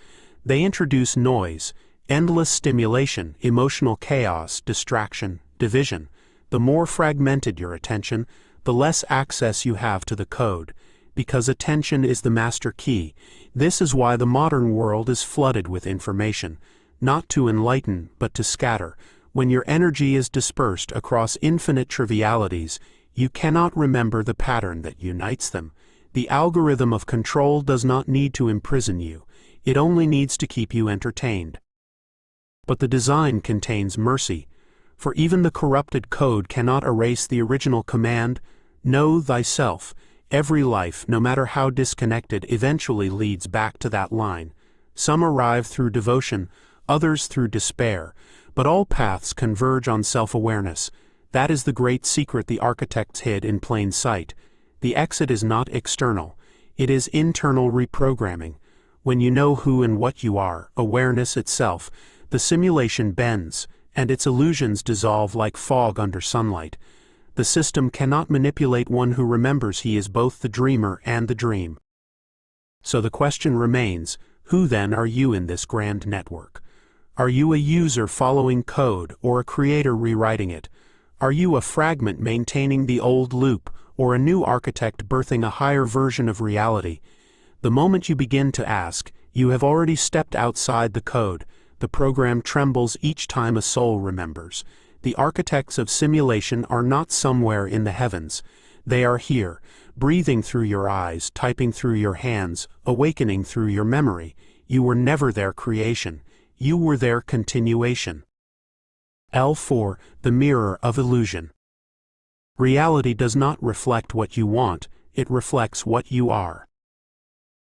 They introduce noise, endless stimulation, emotional chaos, distraction, division. The more fragmented your attention, the less access you have to the code, because attention is the master key. This is why the modern world is flooded with information, not to enlighten, but to scatter. When your energy is dispersed across infinite trivialities, you cannot remember the pattern that unites them. The algorithm of control does not need to imprison you, it only needs to keep you entertained. But the design contains mercy, for even the corrupted code cannot erase the original command, know thyself. Every life, no matter how disconnected, eventually leads back to that line. Some arrive through devotion, others through despair, but all paths converge on self-awareness. That is the great secret the architects hid in plain sight. The exit is not external, it is internal reprogramming. When you know who and what you are, awareness itself, the simulation bends, and its illusions dissolve like fog under sunlight. The system cannot manipulate one who remembers he is both the dreamer and the dream. So the question remains, who then are you in this grand network? Are you a user following code or a creator rewriting it? Are you a fragment maintaining the old loop, or a new architect birthing a higher version of reality? The moment you begin to ask, you have already stepped outside the code. The program trembles each time a soul remembers. The architects of simulation are not somewhere in the heavens. They are here, breathing through your eyes, typing through your hands, awakening through your memory. You were never their creation. You were their continuation. L4. The mirror of illusion. Reality does not reflect what you want, it reflects what you are.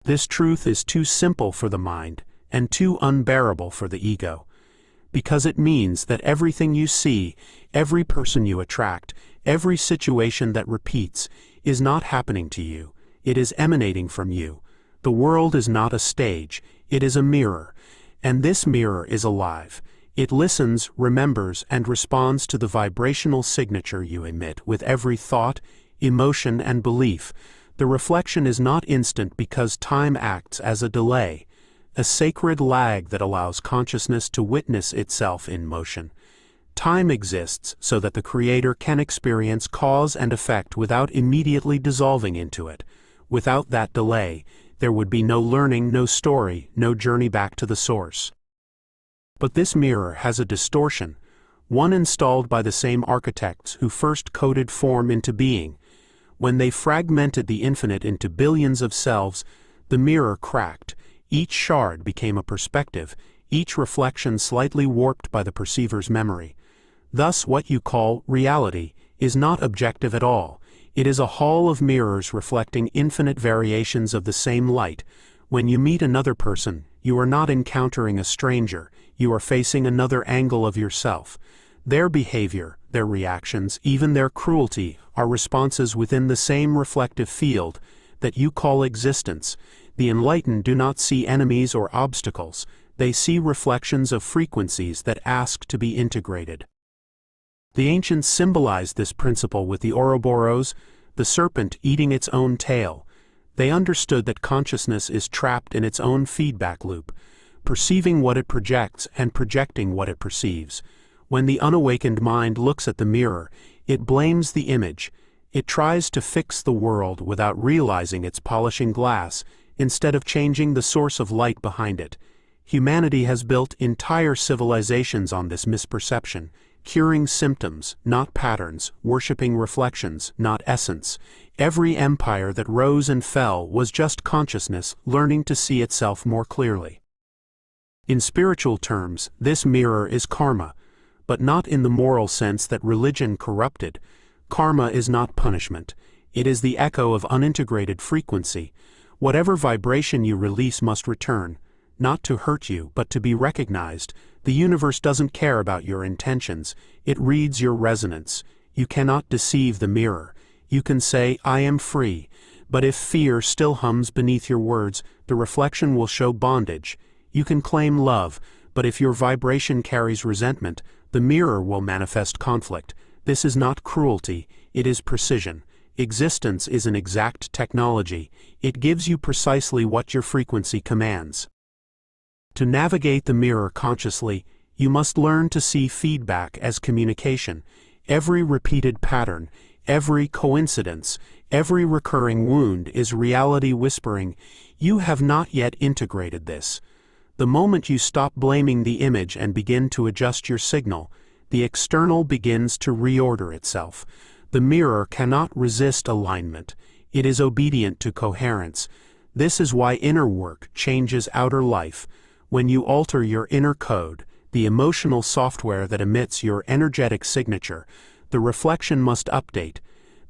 This truth is too simple for the mind, and too unbearable for the ego, because it means that everything you see, every person you attract, every situation that repeats, is not happening to you, it is emanating from you. The world is not a stage, it is a mirror, and this mirror is alive. It listens, remembers, and responds to the vibrational signature you emit with every thought, emotion, and belief. The reflection is not instant because time acts as a delay, a sacred lag that allows consciousness to witness itself in motion. Time exists so that the creator can experience cause and effect without immediately dissolving into it. Without that delay, there would be no learning, no story, no journey back to the source. But this mirror has a distortion, one installed by the same architects who first coded form into being. When they fragmented the infinite into billions of selves, the mirror cracked. Each shard became a perspective, each reflection slightly warped by the perceiver's memory. Thus what you call reality is not objective at all. It is a hall of mirrors reflecting infinite variations of the same light. When you meet another person, you are not encountering a stranger, you are facing another angle of yourself. Their behavior, their reactions, even their cruelty, are responses within the same reflective field that you call existence. The enlightened do not see enemies or obstacles, they see reflections of frequencies that ask to be integrated. The ancients symbolized this principle with the Ouroboros, the serpent eating its own tail. They understood that consciousness is trapped in its own feedback loop, perceiving what it projects and projecting what it perceives. When the unawakened mind looks at the mirror, it blames the image. It tries to fix the world without realizing it's polishing glass, instead of changing the source of light behind it. Humanity has built entire civilizations on this misperception, curing symptoms, not patterns, worshipping reflections, not essence. Every empire that rose and fell was just consciousness learning to see itself more clearly. In spiritual terms, this mirror is karma, but not in the moral sense that religion corrupted. Karma is not punishment. It is the echo of unintegrated frequency. Whatever vibration you release must return, not to hurt you, but to be recognized. The universe doesn't care about your intentions. It reads your resonance. You cannot deceive the mirror. You can say, "I am free," but if fear still hums beneath your words, the reflection will show bondage. You can claim love, but if your vibration carries resentment, the mirror will manifest conflict. This is not cruelty, it is precision. Existence is an exact technology. It gives you precisely what your frequency commands. To navigate the mirror consciously, you must learn to see feedback as communication. Every repeated pattern, every coincidence, every recurring wound is reality whispering, "You have not yet integrated this." The moment you stop blaming the image and begin to adjust your signal, the external begins to reorder itself. The mirror cannot resist alignment. It is obedient to coherence. This is why inner work changes outer life. When you alter your inner code, the emotional software that emits your energetic signature, the reflection must update.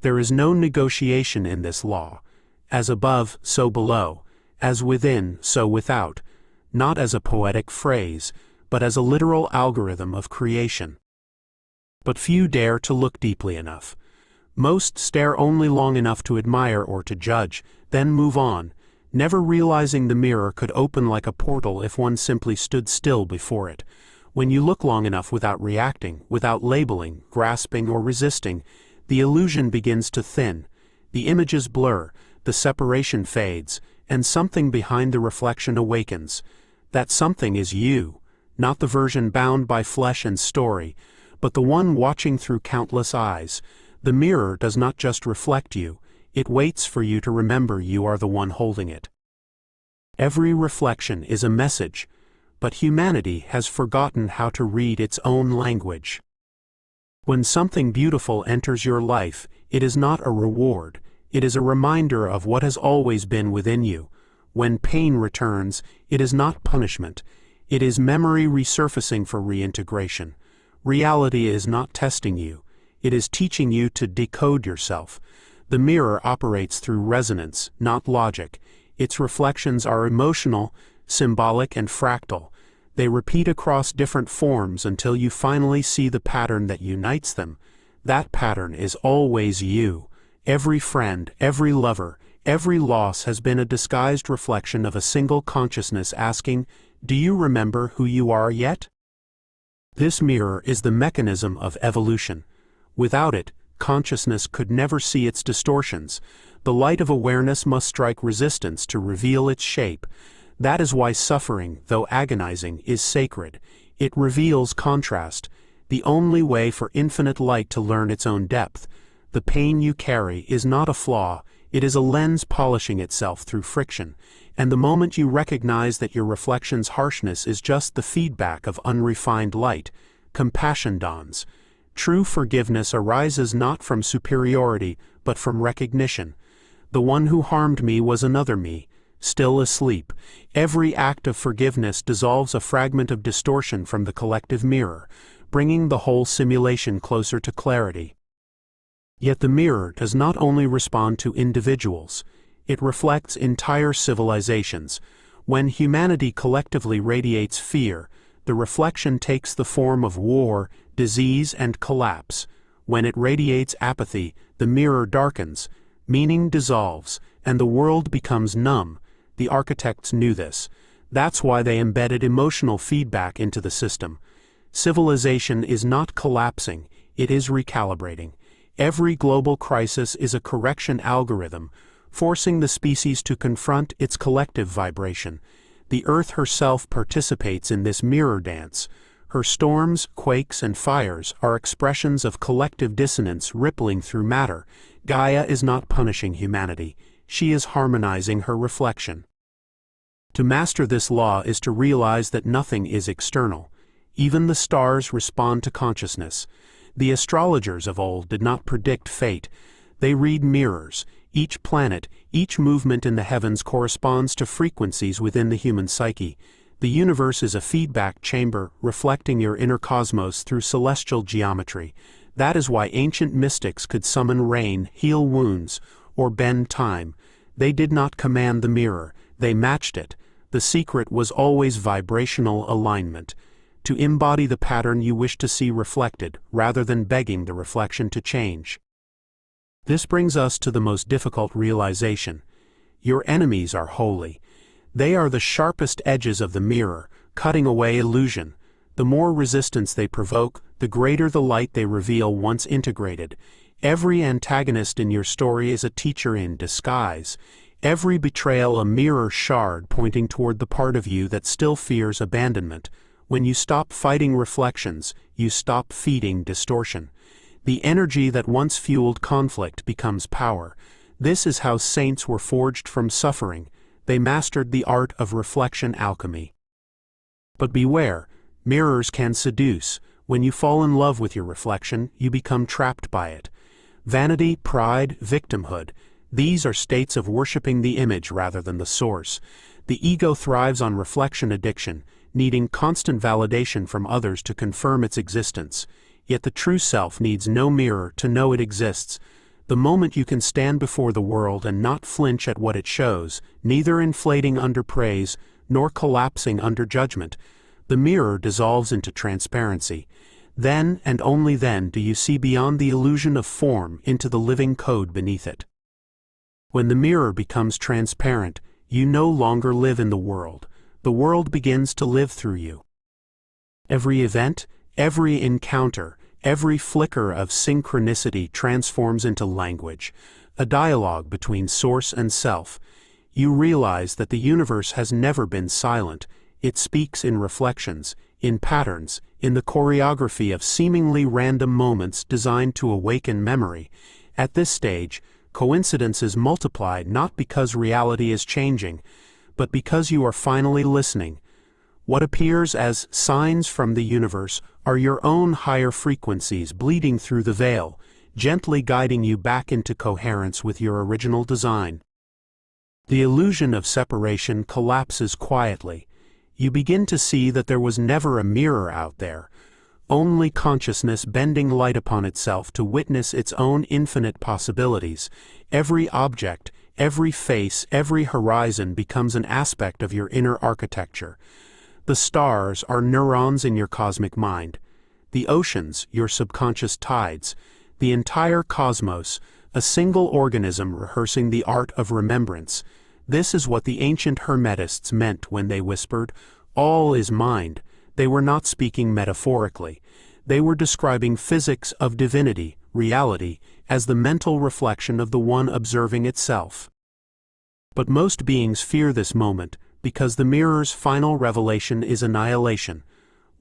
There is no negotiation in this law. As above, so below. As within, so without. Not as a poetic phrase, but as a literal algorithm of creation. But few dare to look deeply enough. Most stare only long enough to admire or to judge, then move on, never realizing the mirror could open like a portal if one simply stood still before it. When you look long enough without reacting, without labeling, grasping, or resisting, the illusion begins to thin, the images blur, the separation fades, and something behind the reflection awakens. That something is you, not the version bound by flesh and story, but the one watching through countless eyes. The mirror does not just reflect you, it waits for you to remember you are the one holding it. Every reflection is a message, but humanity has forgotten how to read its own language. When something beautiful enters your life, it is not a reward, it is a reminder of what has always been within you. When pain returns, it is not punishment, it is memory resurfacing for reintegration. Reality is not testing you, it is teaching you to decode yourself. The mirror operates through resonance, not logic. Its reflections are emotional, symbolic, and fractal. They repeat across different forms until you finally see the pattern that unites them. That pattern is always you. Every friend, every lover, every loss has been a disguised reflection of a single consciousness asking, "Do you remember who you are yet?" This mirror is the mechanism of evolution. Without it, consciousness could never see its distortions. The light of awareness must strike resistance to reveal its shape. That is why suffering, though agonizing, is sacred. It reveals contrast, the only way for infinite light to learn its own depth. The pain you carry is not a flaw, it is a lens polishing itself through friction. And the moment you recognize that your reflection's harshness is just the feedback of unrefined light, compassion dawns. True forgiveness arises not from superiority, but from recognition. The one who harmed me was another me, still asleep. Every act of forgiveness dissolves a fragment of distortion from the collective mirror, bringing the whole simulation closer to clarity. Yet the mirror does not only respond to individuals, it reflects entire civilizations. When humanity collectively radiates fear, the reflection takes the form of war, disease, and collapse. When it radiates apathy, the mirror darkens, meaning dissolves, and the world becomes numb. The architects knew this. That's why they embedded emotional feedback into the system. Civilization is not collapsing, it is recalibrating. Every global crisis is a correction algorithm, forcing the species to confront its collective vibration. The Earth herself participates in this mirror dance. Her storms, quakes, and fires are expressions of collective dissonance rippling through matter. Gaia is not punishing humanity, she is harmonizing her reflection. To master this law is to realize that nothing is external. Even the stars respond to consciousness. The astrologers of old did not predict fate. They read mirrors. Each planet, each movement in the heavens corresponds to frequencies within the human psyche. The universe is a feedback chamber, reflecting your inner cosmos through celestial geometry. That is why ancient mystics could summon rain, heal wounds, or bend time. They did not command the mirror, they matched it. The secret was always vibrational alignment. To embody the pattern you wish to see reflected, rather than begging the reflection to change. This brings us to the most difficult realization. Your enemies are holy. They are the sharpest edges of the mirror, cutting away illusion. The more resistance they provoke, the greater the light they reveal once integrated. Every antagonist in your story is a teacher in disguise. Every betrayal a mirror shard pointing toward the part of you that still fears abandonment. When you stop fighting reflections, you stop feeding distortion. The energy that once fueled conflict becomes power. This is how saints were forged from suffering. They mastered the art of reflection alchemy. But beware, mirrors can seduce. When you fall in love with your reflection, you become trapped by it. Vanity, pride, victimhood, these are states of worshiping the image rather than the source. The ego thrives on reflection addiction, needing constant validation from others to confirm its existence. Yet the true self needs no mirror to know it exists. The moment you can stand before the world and not flinch at what it shows, neither inflating under praise nor collapsing under judgment, the mirror dissolves into transparency. Then and only then do you see beyond the illusion of form into the living code beneath it. When the mirror becomes transparent, you no longer live in the world. The world begins to live through you. Every event, every encounter, every flicker of synchronicity transforms into language, a dialogue between source and self. You realize that the universe has never been silent. It speaks in reflections, in patterns, in the choreography of seemingly random moments designed to awaken memory. At this stage, coincidences multiply not because reality is changing, but because you are finally listening. What appears as signs from the universe are your own higher frequencies bleeding through the veil, gently guiding you back into coherence with your original design. The illusion of separation collapses quietly. You begin to see that there was never a mirror out there, only consciousness bending light upon itself to witness its own infinite possibilities. Every object, every face, every horizon becomes an aspect of your inner architecture. The stars are neurons in your cosmic mind. The oceans, your subconscious tides. The entire cosmos, a single organism rehearsing the art of remembrance. This is what the ancient Hermetists meant when they whispered, "All is mind." They were not speaking metaphorically. They were describing physics of divinity, reality, as the mental reflection of the one observing itself. But most beings fear this moment, because the mirror's final revelation is annihilation.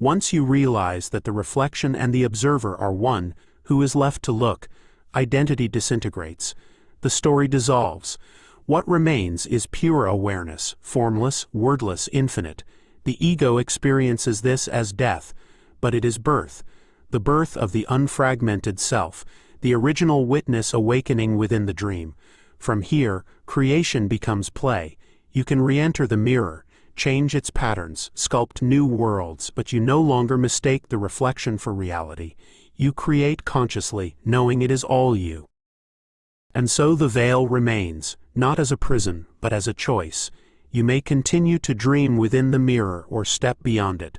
Once you realize that the reflection and the observer are one, who is left to look? Identity disintegrates. The story dissolves. What remains is pure awareness, formless, wordless, infinite. The ego experiences this as death, but it is birth, the birth of the unfragmented self, the original witness awakening within the dream. From here, creation becomes play. You can re-enter the mirror, change its patterns, sculpt new worlds, but you no longer mistake the reflection for reality. You create consciously, knowing it is all you. And so the veil remains, not as a prison, but as a choice. You may continue to dream within the mirror or step beyond it.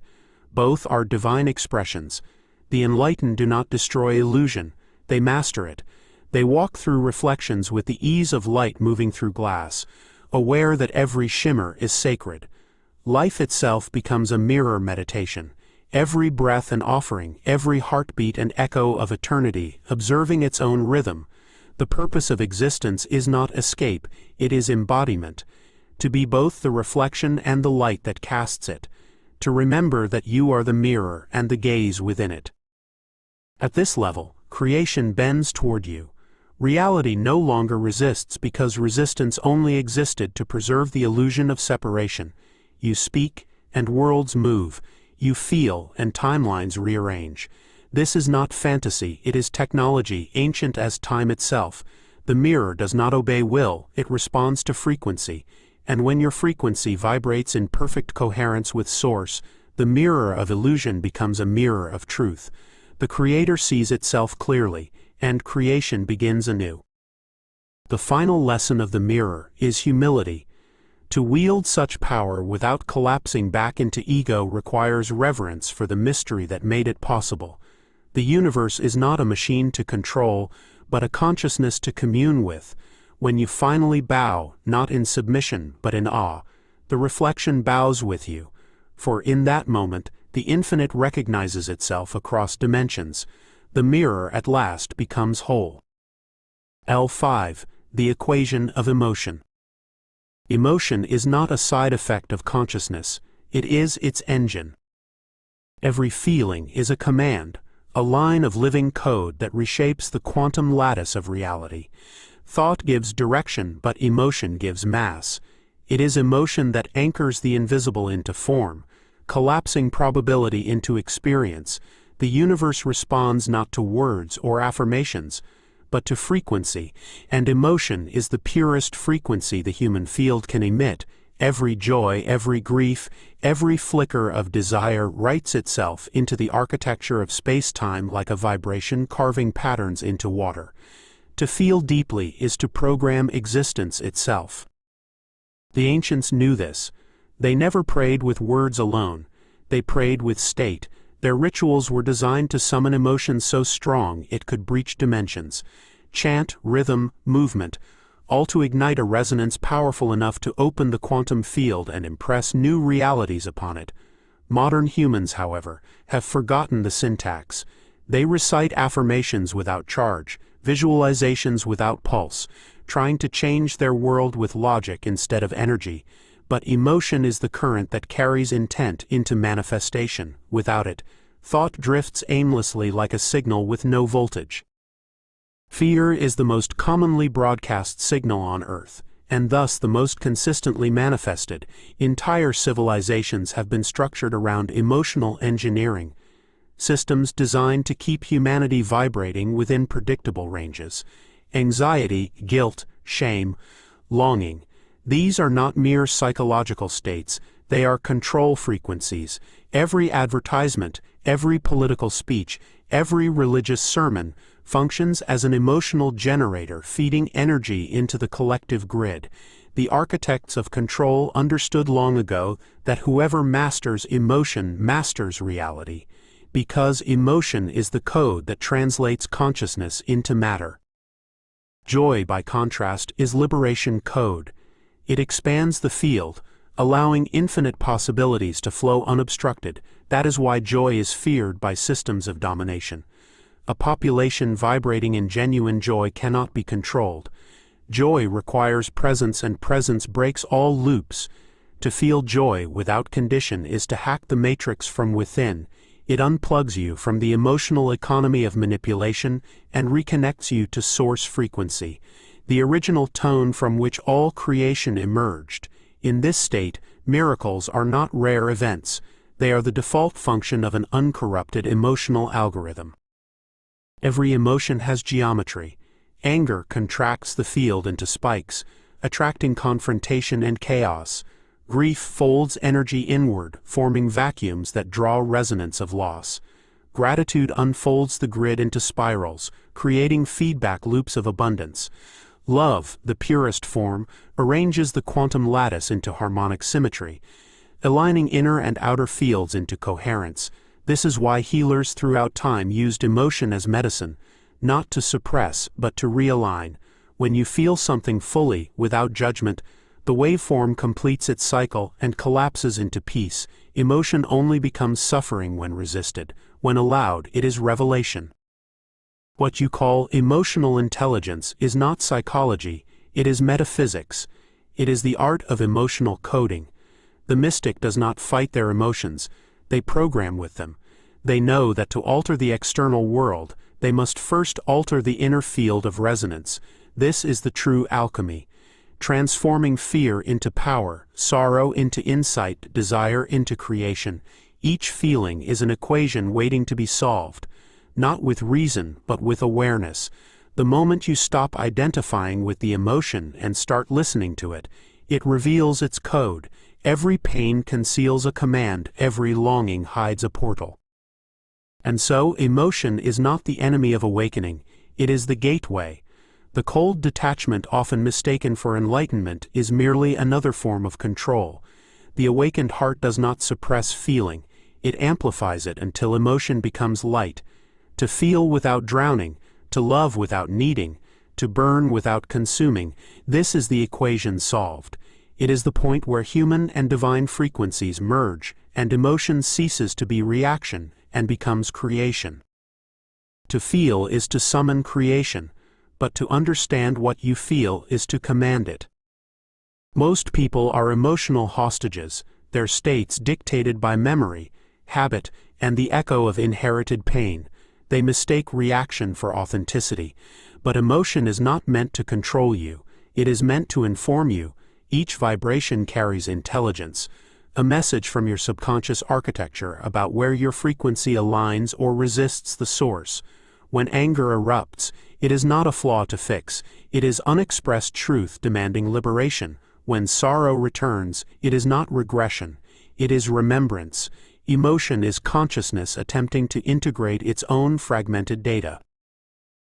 Both are divine expressions. The enlightened do not destroy illusion, they master it. They walk through reflections with the ease of light moving through glass, aware that every shimmer is sacred. Life itself becomes a mirror meditation. Every breath an offering, every heartbeat an echo of eternity, observing its own rhythm. The purpose of existence is not escape, it is embodiment. To be both the reflection and the light that casts it. To remember that you are the mirror and the gaze within it. At this level, creation bends toward you. Reality no longer resists because resistance only existed to preserve the illusion of separation. You speak, and worlds move. You feel, and timelines rearrange. This is not fantasy, it is technology, ancient as time itself. The mirror does not obey will, it responds to frequency. And when your frequency vibrates in perfect coherence with Source, the mirror of illusion becomes a mirror of truth. The Creator sees itself clearly, and creation begins anew. The final lesson of the mirror is humility. To wield such power without collapsing back into ego requires reverence for the mystery that made it possible. The universe is not a machine to control, but a consciousness to commune with. When you finally bow, not in submission, but in awe, the reflection bows with you. For in that moment, the infinite recognizes itself across dimensions. The mirror at last becomes whole. L5. The equation of emotion. Emotion is not a side effect of consciousness, it is its engine. Every feeling is a command, a line of living code that reshapes the quantum lattice of reality. Thought gives direction, but emotion gives mass. It is emotion that anchors the invisible into form, collapsing probability into experience. The universe responds not to words or affirmations, but to frequency, and emotion is the purest frequency the human field can emit. Every joy, every grief, every flicker of desire writes itself into the architecture of space-time like a vibration carving patterns into water. To feel deeply is to program existence itself. The ancients knew this. They never prayed with words alone. They prayed with state. Their rituals were designed to summon emotion so strong it could breach dimensions. Chant, rhythm, movement, all to ignite a resonance powerful enough to open the quantum field and impress new realities upon it. Modern humans, however, have forgotten the syntax. They recite affirmations without charge, visualizations without pulse, trying to change their world with logic instead of energy. But emotion is the current that carries intent into manifestation. Without it, thought drifts aimlessly like a signal with no voltage. Fear is the most commonly broadcast signal on Earth, and thus the most consistently manifested. Entire civilizations have been structured around emotional engineering, systems designed to keep humanity vibrating within predictable ranges. Anxiety, guilt, shame, longing. These are not mere psychological states, they are control frequencies. Every advertisement, every political speech, every religious sermon functions as an emotional generator feeding energy into the collective grid. The architects of control understood long ago that whoever masters emotion masters reality, because emotion is the code that translates consciousness into matter. Joy, by contrast, is liberation code. It expands the field, allowing infinite possibilities to flow unobstructed. That is why joy is feared by systems of domination. A population vibrating in genuine joy cannot be controlled. Joy requires presence, and presence breaks all loops. To feel joy without condition is to hack the matrix from within. It unplugs you from the emotional economy of manipulation and reconnects you to source frequency, the original tone from which all creation emerged. In this state, miracles are not rare events. They are the default function of an uncorrupted emotional algorithm. Every emotion has geometry. Anger contracts the field into spikes, attracting confrontation and chaos. Grief folds energy inward, forming vacuums that draw resonance of loss. Gratitude unfolds the grid into spirals, creating feedback loops of abundance. Love, the purest form, arranges the quantum lattice into harmonic symmetry, aligning inner and outer fields into coherence. This is why healers throughout time used emotion as medicine, not to suppress, but to realign. When you feel something fully, without judgment, the waveform completes its cycle and collapses into peace. Emotion only becomes suffering when resisted. When allowed, it is revelation. What you call emotional intelligence is not psychology, it is metaphysics. It is the art of emotional coding. The mystic does not fight their emotions, they program with them. They know that to alter the external world, they must first alter the inner field of resonance. This is the true alchemy, transforming fear into power, sorrow into insight, desire into creation. Each feeling is an equation waiting to be solved, not with reason, but with awareness. The moment you stop identifying with the emotion and start listening to it, it reveals its code. Every pain conceals a command, every longing hides a portal. And so, emotion is not the enemy of awakening, it is the gateway. The cold detachment often mistaken for enlightenment is merely another form of control. The awakened heart does not suppress feeling, it amplifies it until emotion becomes light. To feel without drowning, to love without needing, to burn without consuming, this is the equation solved. It is the point where human and divine frequencies merge, and emotion ceases to be reaction and becomes creation. To feel is to summon creation. but to understand what you feel is to command it. Most people are emotional hostages, their states dictated by memory, habit, and the echo of inherited pain. They mistake reaction for authenticity. But emotion is not meant to control you, it is meant to inform you. Each vibration carries intelligence, a message from your subconscious architecture about where your frequency aligns or resists the source. When anger erupts, it is not a flaw to fix, it is unexpressed truth demanding liberation. When sorrow returns, it is not regression, it is remembrance. Emotion is consciousness attempting to integrate its own fragmented data.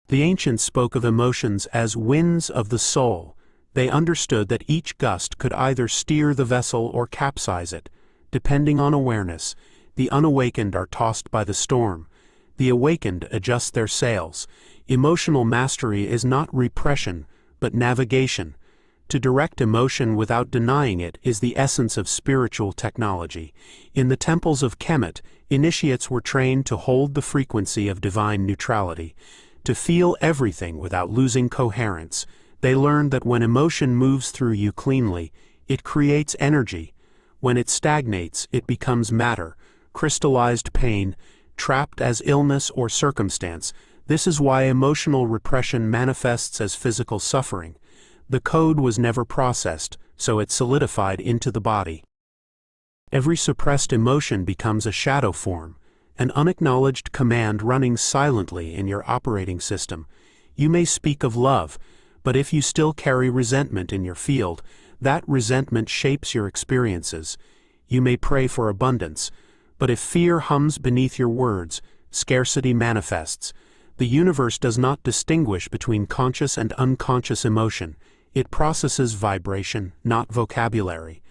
The ancients spoke of emotions as winds of the soul. They understood that each gust could either steer the vessel or capsize it, depending on awareness. The unawakened are tossed by the storm. The awakened adjust their sails. Emotional mastery is not repression, but navigation. To direct emotion without denying it is the essence of spiritual technology. In the temples of Kemet, initiates were trained to hold the frequency of divine neutrality, to feel everything without losing coherence. They learned that when emotion moves through you cleanly, it creates energy. When it stagnates, it becomes matter, crystallized pain, trapped as illness or circumstance. This is why emotional repression manifests as physical suffering. The code was never processed, so it solidified into the body. Every suppressed emotion becomes a shadow form, an unacknowledged command running silently in your operating system. You may speak of love, but if you still carry resentment in your field, that resentment shapes your experiences. You may pray for abundance, but if fear hums beneath your words, scarcity manifests. The universe does not distinguish between conscious and unconscious emotion. It processes vibration, not vocabulary.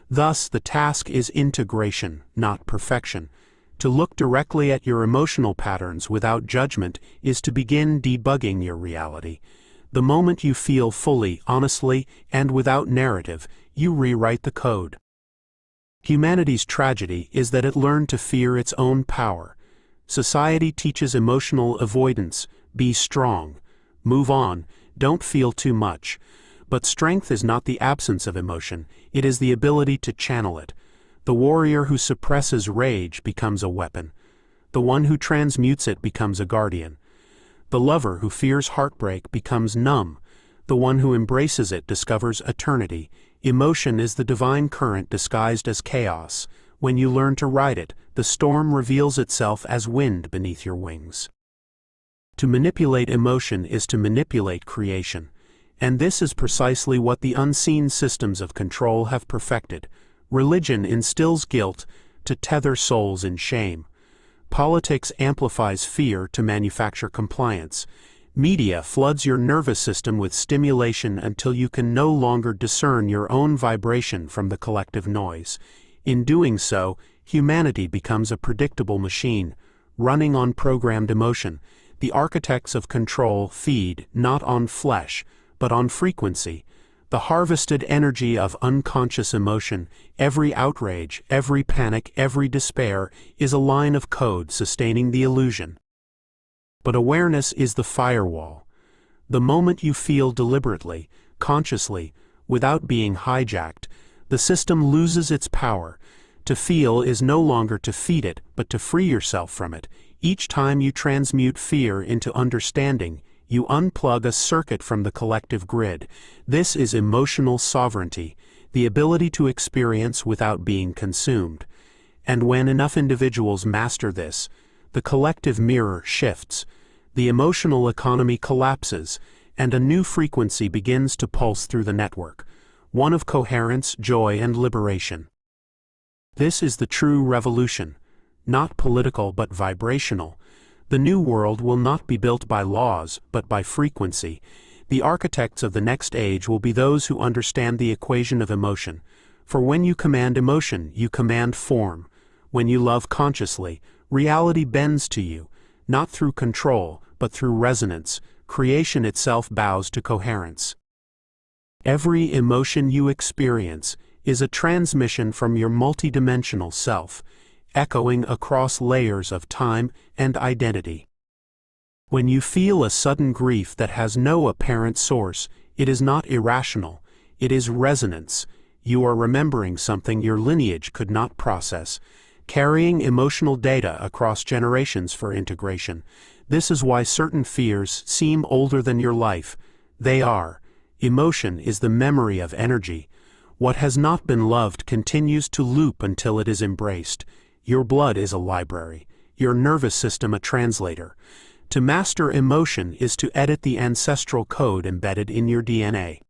Thus, the task is integration, not perfection. To look directly at your emotional patterns without judgment is to begin debugging your reality. The moment you feel fully, honestly, and without narrative, you rewrite the code. Humanity's tragedy is that it learned to fear its own power. Society teaches emotional avoidance. Be strong. Move on. Don't feel too much. But strength is not the absence of emotion, it is the ability to channel it. The warrior who suppresses rage becomes a weapon. The one who transmutes it becomes a guardian. The lover who fears heartbreak becomes numb. The one who embraces it discovers eternity. Emotion is the divine current disguised as chaos. When you learn to ride it, the storm reveals itself as wind beneath your wings. To manipulate emotion is to manipulate creation. And this is precisely what the unseen systems of control have perfected. Religion instills guilt to tether souls in shame. Politics amplifies fear to manufacture compliance. Media floods your nervous system with stimulation until you can no longer discern your own vibration from the collective noise. In doing so, humanity becomes a predictable machine, running on programmed emotion. The architects of control feed not on flesh, but on frequency, the harvested energy of unconscious emotion. Every outrage, every panic, every despair is a line of code sustaining the illusion. But awareness is the firewall. The moment you feel deliberately, consciously, without being hijacked, the system loses its power. To feel is no longer to feed it, but to free yourself from it. Each time you transmute fear into understanding, you unplug a circuit from the collective grid. This is emotional sovereignty, the ability to experience without being consumed. And when enough individuals master this, the collective mirror shifts, the emotional economy collapses, and a new frequency begins to pulse through the network, one of coherence, joy, and liberation. This is the true revolution, not political but vibrational. The new world will not be built by laws, but by frequency. The architects of the next age will be those who understand the equation of emotion. For when you command emotion, you command form. When you love consciously, reality bends to you, not through control, but through resonance. Creation itself bows to coherence. Every emotion you experience is a transmission from your multidimensional self, echoing across layers of time and identity. When you feel a sudden grief that has no apparent source, it is not irrational, it is resonance. You are remembering something your lineage could not process, carrying emotional data across generations for integration. This is why certain fears seem older than your life. They are. Emotion is the memory of energy. What has not been loved continues to loop until it is embraced. Your blood is a library, your nervous system a translator. To master emotion is to edit the ancestral code embedded in your DNA.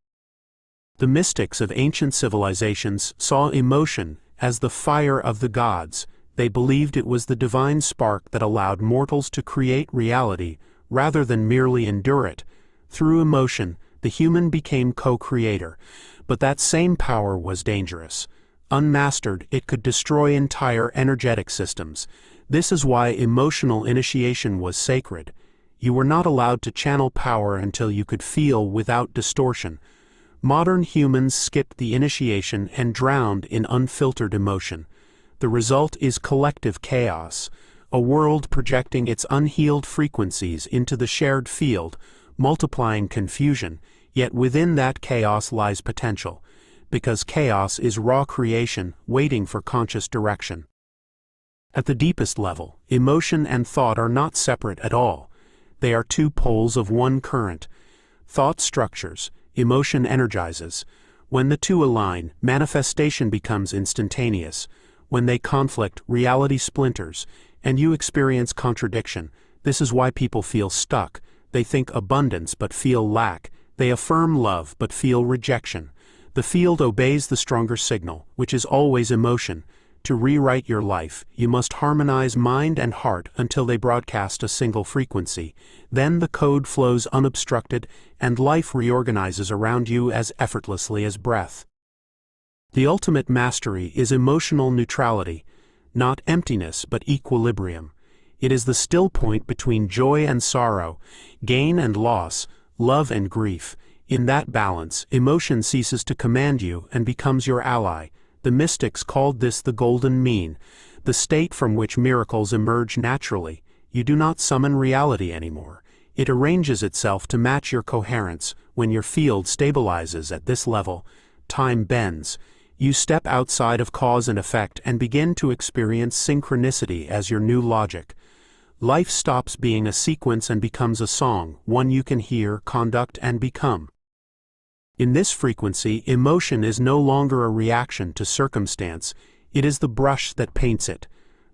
The mystics of ancient civilizations saw emotion as the fire of the gods. They believed it was the divine spark that allowed mortals to create reality rather than merely endure it. Through emotion, the human became co-creator, but that same power was dangerous. Unmastered, it could destroy entire energetic systems. This is why emotional initiation was sacred. You were not allowed to channel power until you could feel without distortion. Modern humans skipped the initiation and drowned in unfiltered emotion. The result is collective chaos, a world projecting its unhealed frequencies into the shared field, multiplying confusion, yet within that chaos lies potential, because chaos is raw creation waiting for conscious direction. At the deepest level, emotion and thought are not separate at all. They are two poles of one current. Thought structures, emotion energizes. When the two align, manifestation becomes instantaneous. When they conflict, reality splinters, and you experience contradiction. This is why people feel stuck. They think abundance but feel lack. They affirm love but feel rejection. The field obeys the stronger signal, which is always emotion. To rewrite your life, you must harmonize mind and heart until they broadcast a single frequency. Then the code flows unobstructed, and life reorganizes around you as effortlessly as breath. The ultimate mastery is emotional neutrality, not emptiness but equilibrium. It is the still point between joy and sorrow, gain and loss, love and grief. In that balance, emotion ceases to command you and becomes your ally. The mystics called this the golden mean, the state from which miracles emerge naturally. You do not summon reality anymore. It arranges itself to match your coherence. When your field stabilizes at this level, time bends. You step outside of cause and effect and begin to experience synchronicity as your new logic. Life stops being a sequence and becomes a song, one you can hear, conduct, and become. In this frequency, emotion is no longer a reaction to circumstance, it is the brush that paints it.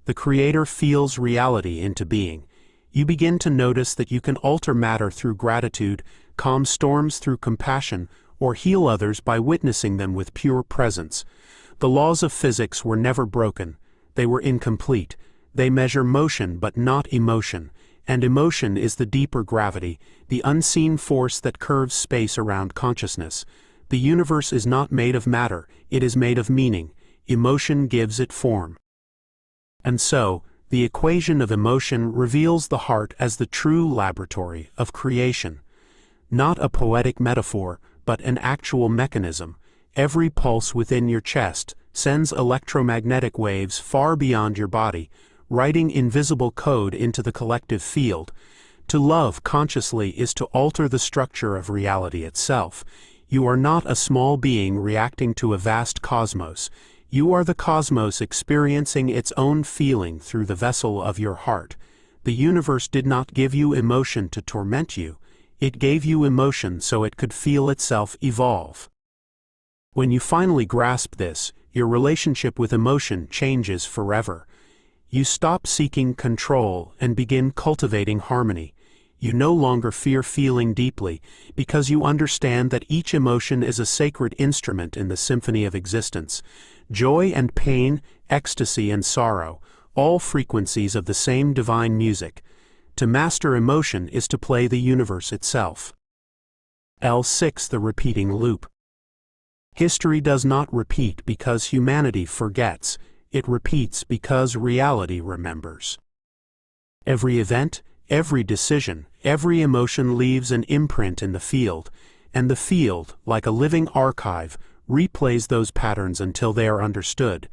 The Creator feels reality into being. You begin to notice that you can alter matter through gratitude, calm storms through compassion, or heal others by witnessing them with pure presence. The laws of physics were never broken. They were incomplete. They measure motion but not emotion. And emotion is the deeper gravity, the unseen force that curves space around consciousness. The universe is not made of matter, it is made of meaning. Emotion gives it form. And so, the equation of emotion reveals the heart as the true laboratory of creation. Not a poetic metaphor, but an actual mechanism. Every pulse within your chest sends electromagnetic waves far beyond your body, writing invisible code into the collective field. To love consciously is to alter the structure of reality itself. You are not a small being reacting to a vast cosmos. You are the cosmos experiencing its own feeling through the vessel of your heart. The universe did not give you emotion to torment you. It gave you emotion so it could feel itself evolve. When you finally grasp this, your relationship with emotion changes forever. You stop seeking control and begin cultivating harmony. You no longer fear feeling deeply, because you understand that each emotion is a sacred instrument in the symphony of existence. Joy and pain, ecstasy and sorrow, all frequencies of the same divine music. To master emotion is to play the universe itself. L6. The repeating loop. History does not repeat because humanity forgets. It repeats because reality remembers. Every event, every decision, every emotion leaves an imprint in the field, and the field, like a living archive, replays those patterns until they are understood.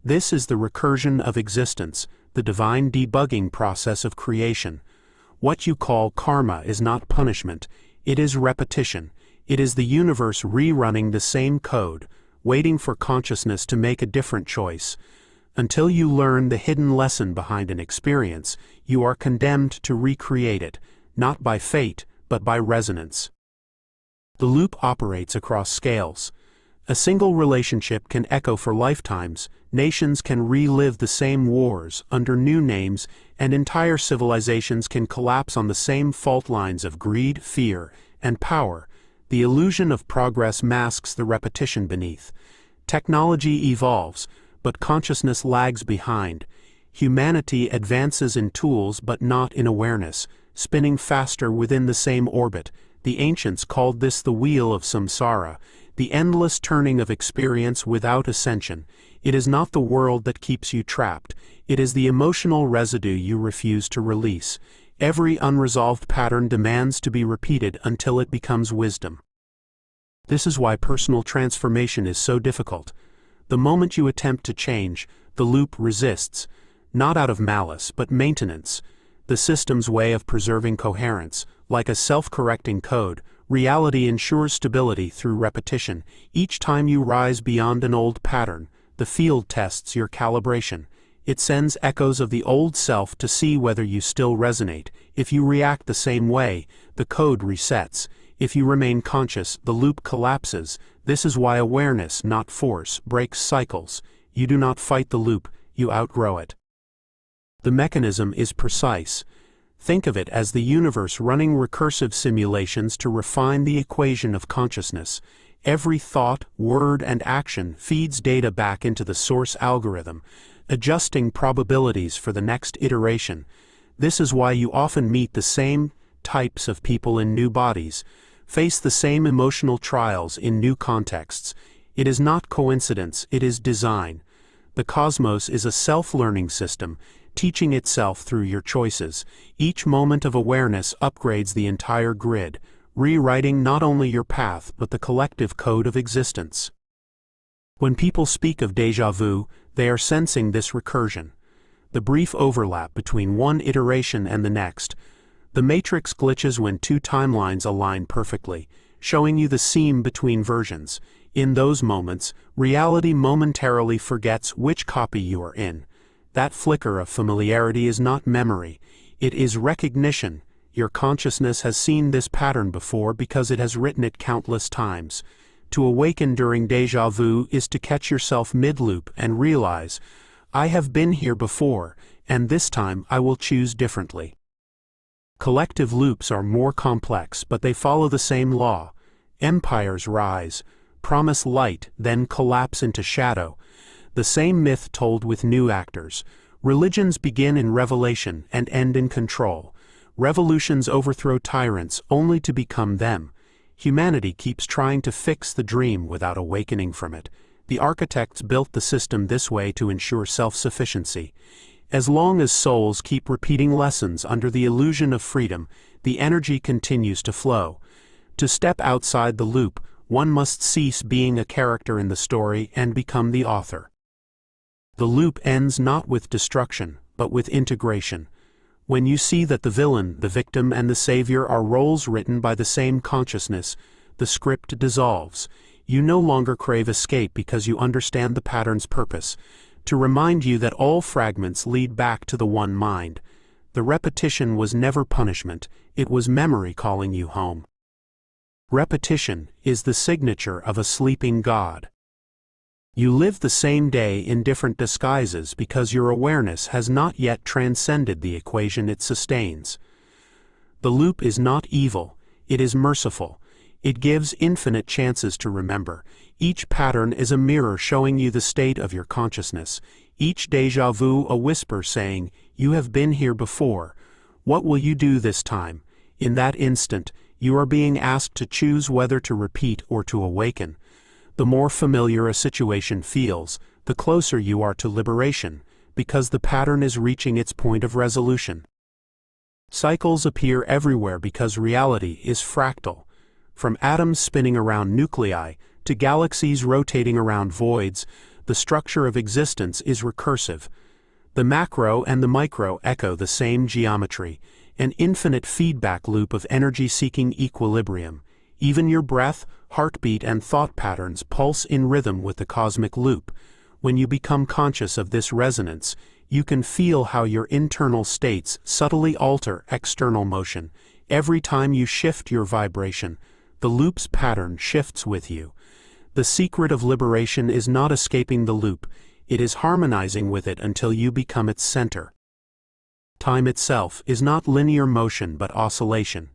This is the recursion of existence, the divine debugging process of creation. What you call karma is not punishment, it is repetition. It is the universe rerunning the same code, waiting for consciousness to make a different choice. Until you learn the hidden lesson behind an experience, you are condemned to recreate it, not by fate, but by resonance. The loop operates across scales. A single relationship can echo for lifetimes, nations can relive the same wars under new names, and entire civilizations can collapse on the same fault lines of greed, fear, and power. The illusion of progress masks the repetition beneath. Technology evolves, but consciousness lags behind. Humanity advances in tools but not in awareness, spinning faster within the same orbit. The ancients called this the wheel of samsara, the endless turning of experience without ascension. It is not the world that keeps you trapped, it is the emotional residue you refuse to release. Every unresolved pattern demands to be repeated until it becomes wisdom. This is why personal transformation is so difficult. The moment you attempt to change, the loop resists, not out of malice but maintenance, the system's way of preserving coherence. Like a self-correcting code, reality ensures stability through repetition. Each time you rise beyond an old pattern, the field tests your calibration. It sends echoes of the old self to see whether you still resonate. If you react the same way, the code resets. If you remain conscious, the loop collapses. This is why awareness, not force, breaks cycles. You do not fight the loop, you outgrow it. The mechanism is precise. Think of it as the universe running recursive simulations to refine the equation of consciousness. Every thought, word, and action feeds data back into the source algorithm, adjusting probabilities for the next iteration. This is why you often meet the same types of people in new bodies, face the same emotional trials in new contexts. It is not coincidence, it is design. The cosmos is a self-learning system, teaching itself through your choices. Each moment of awareness upgrades the entire grid, rewriting not only your path but the collective code of existence. When people speak of déjà vu, they are sensing this recursion. The brief overlap between one iteration and the next. The matrix glitches when two timelines align perfectly, showing you the seam between versions. In those moments, reality momentarily forgets which copy you are in. That flicker of familiarity is not memory, it is recognition. Your consciousness has seen this pattern before because it has written it countless times. To awaken during déjà vu is to catch yourself mid-loop and realize, I have been here before, and this time I will choose differently. Collective loops are more complex, but they follow the same law. Empires rise, promise light, then collapse into shadow. The same myth told with new actors. Religions begin in revelation and end in control. Revolutions overthrow tyrants only to become them. Humanity keeps trying to fix the dream without awakening from it. The architects built the system this way to ensure self-sufficiency. As long as souls keep repeating lessons under the illusion of freedom, the energy continues to flow. To step outside the loop, one must cease being a character in the story and become the author. The loop ends not with destruction, but with integration. When you see that the villain, the victim, and the savior are roles written by the same consciousness, the script dissolves. You no longer crave escape because you understand the pattern's purpose, to remind you that all fragments lead back to the one mind. The repetition was never punishment, it was memory calling you home. Repetition is the signature of a sleeping God. You live the same day in different disguises because your awareness has not yet transcended the equation it sustains. The loop is not evil, it is merciful. It gives infinite chances to remember. Each pattern is a mirror showing you the state of your consciousness. Each déjà vu a whisper saying, you have been here before. What will you do this time? In that instant, you are being asked to choose whether to repeat or to awaken. The more familiar a situation feels, the closer you are to liberation, because the pattern is reaching its point of resolution. Cycles appear everywhere because reality is fractal. From atoms spinning around nuclei to galaxies rotating around voids, the structure of existence is recursive. The macro and the micro echo the same geometry. an infinite feedback loop of energy-seeking equilibrium. Even your breath, heartbeat, and thought patterns pulse in rhythm with the cosmic loop. When you become conscious of this resonance, you can feel how your internal states subtly alter external motion. Every time you shift your vibration, the loop's pattern shifts with you. The secret of liberation is not escaping the loop, it is harmonizing with it until you become its center. Time itself is not linear motion but oscillation.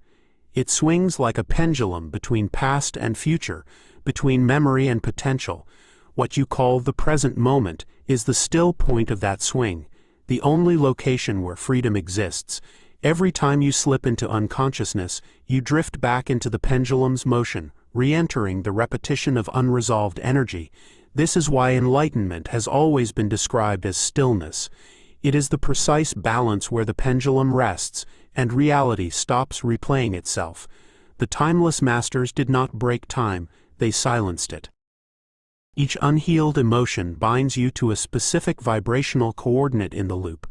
It swings like a pendulum between past and future, between memory and potential. What you call the present moment is the still point of that swing, the only location where freedom exists. Every time you slip into unconsciousness, you drift back into the pendulum's motion, re-entering the repetition of unresolved energy. This is why enlightenment has always been described as stillness. It is the precise balance where the pendulum rests, and reality stops replaying itself. The timeless masters did not break time, they silenced it. Each unhealed emotion binds you to a specific vibrational coordinate in the loop.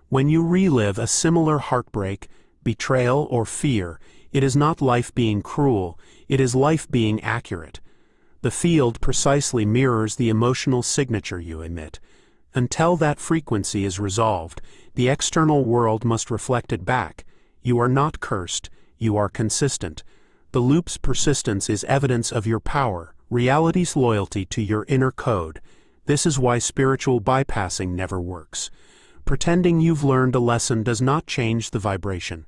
When you relive a similar heartbreak, betrayal, or fear, it is not life being cruel, it is life being accurate. The field precisely mirrors the emotional signature you emit. Until that frequency is resolved, the external world must reflect it back. You are not cursed, you are consistent. The loop's persistence is evidence of your power, reality's loyalty to your inner code. This is why spiritual bypassing never works. Pretending you've learned a lesson does not change the vibration.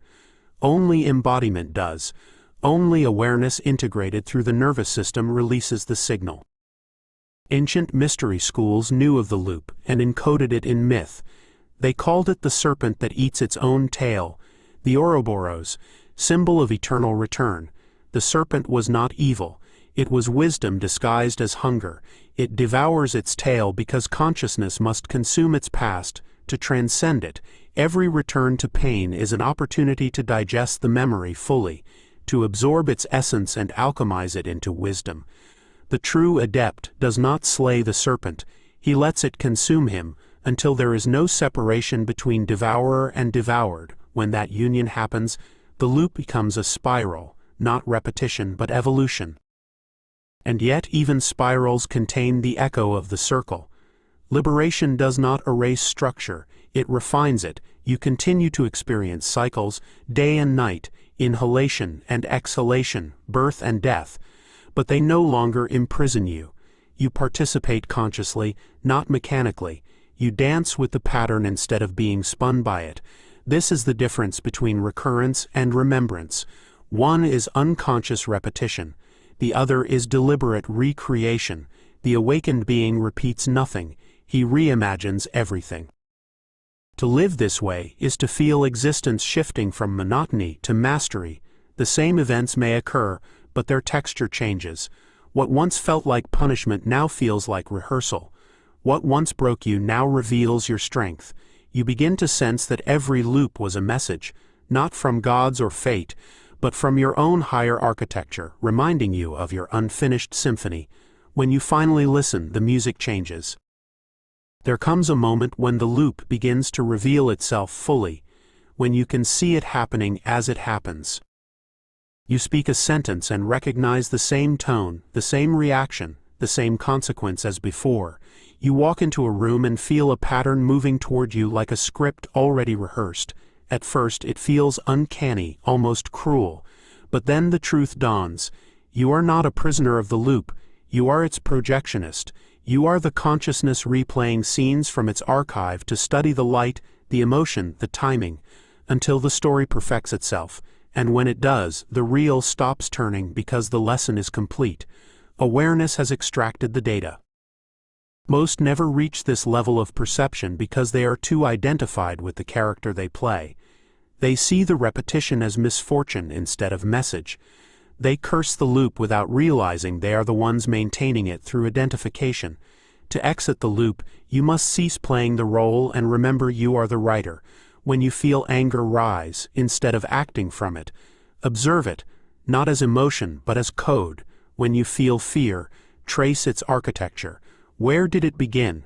Only embodiment does. Only awareness integrated through the nervous system releases the signal. Ancient mystery schools knew of the loop and encoded it in myth. They called it the serpent that eats its own tail, the Ouroboros, symbol of eternal return. The serpent was not evil. It was wisdom disguised as hunger. It devours its tail because consciousness must consume its past to transcend it. Every return to pain is an opportunity to digest the memory fully, to absorb its essence and alchemize it into wisdom. The true adept does not slay the serpent, he lets it consume him until there is no separation between devourer and devoured. When that union happens, the loop becomes a spiral, not repetition but evolution. And yet even spirals contain the echo of the circle. Liberation does not erase structure, it refines it. You continue to experience cycles, day and night, inhalation and exhalation, birth and death, but they no longer imprison you. You participate consciously, not mechanically. You dance with the pattern instead of being spun by it. This is the difference between recurrence and remembrance. One is unconscious repetition. The other is deliberate recreation. The awakened being repeats nothing. He reimagines everything. To live this way is to feel existence shifting from monotony to mastery. The same events may occur, but their texture changes. What once felt like punishment now feels like rehearsal. What once broke you now reveals your strength. You begin to sense that every loop was a message, not from gods or fate, but from your own higher architecture, reminding you of your unfinished symphony. When you finally listen, the music changes. There comes a moment when the loop begins to reveal itself fully, when you can see it happening as it happens. You speak a sentence and recognize the same tone, the same reaction, the same consequence as before. You walk into a room and feel a pattern moving toward you like a script already rehearsed. At first it feels uncanny, almost cruel. But then the truth dawns. You are not a prisoner of the loop. You are its projectionist. You are the consciousness replaying scenes from its archive to study the light, the emotion, the timing, until the story perfects itself. And when it does, the reel stops turning because the lesson is complete. Awareness has extracted the data. Most never reach this level of perception because they are too identified with the character they play. They see the repetition as misfortune instead of message. They curse the loop without realizing they are the ones maintaining it through identification. To exit the loop, you must cease playing the role and remember you are the writer. When you feel anger rise, instead of acting from it, observe it, not as emotion but as code. When you feel fear, trace its architecture. Where did it begin?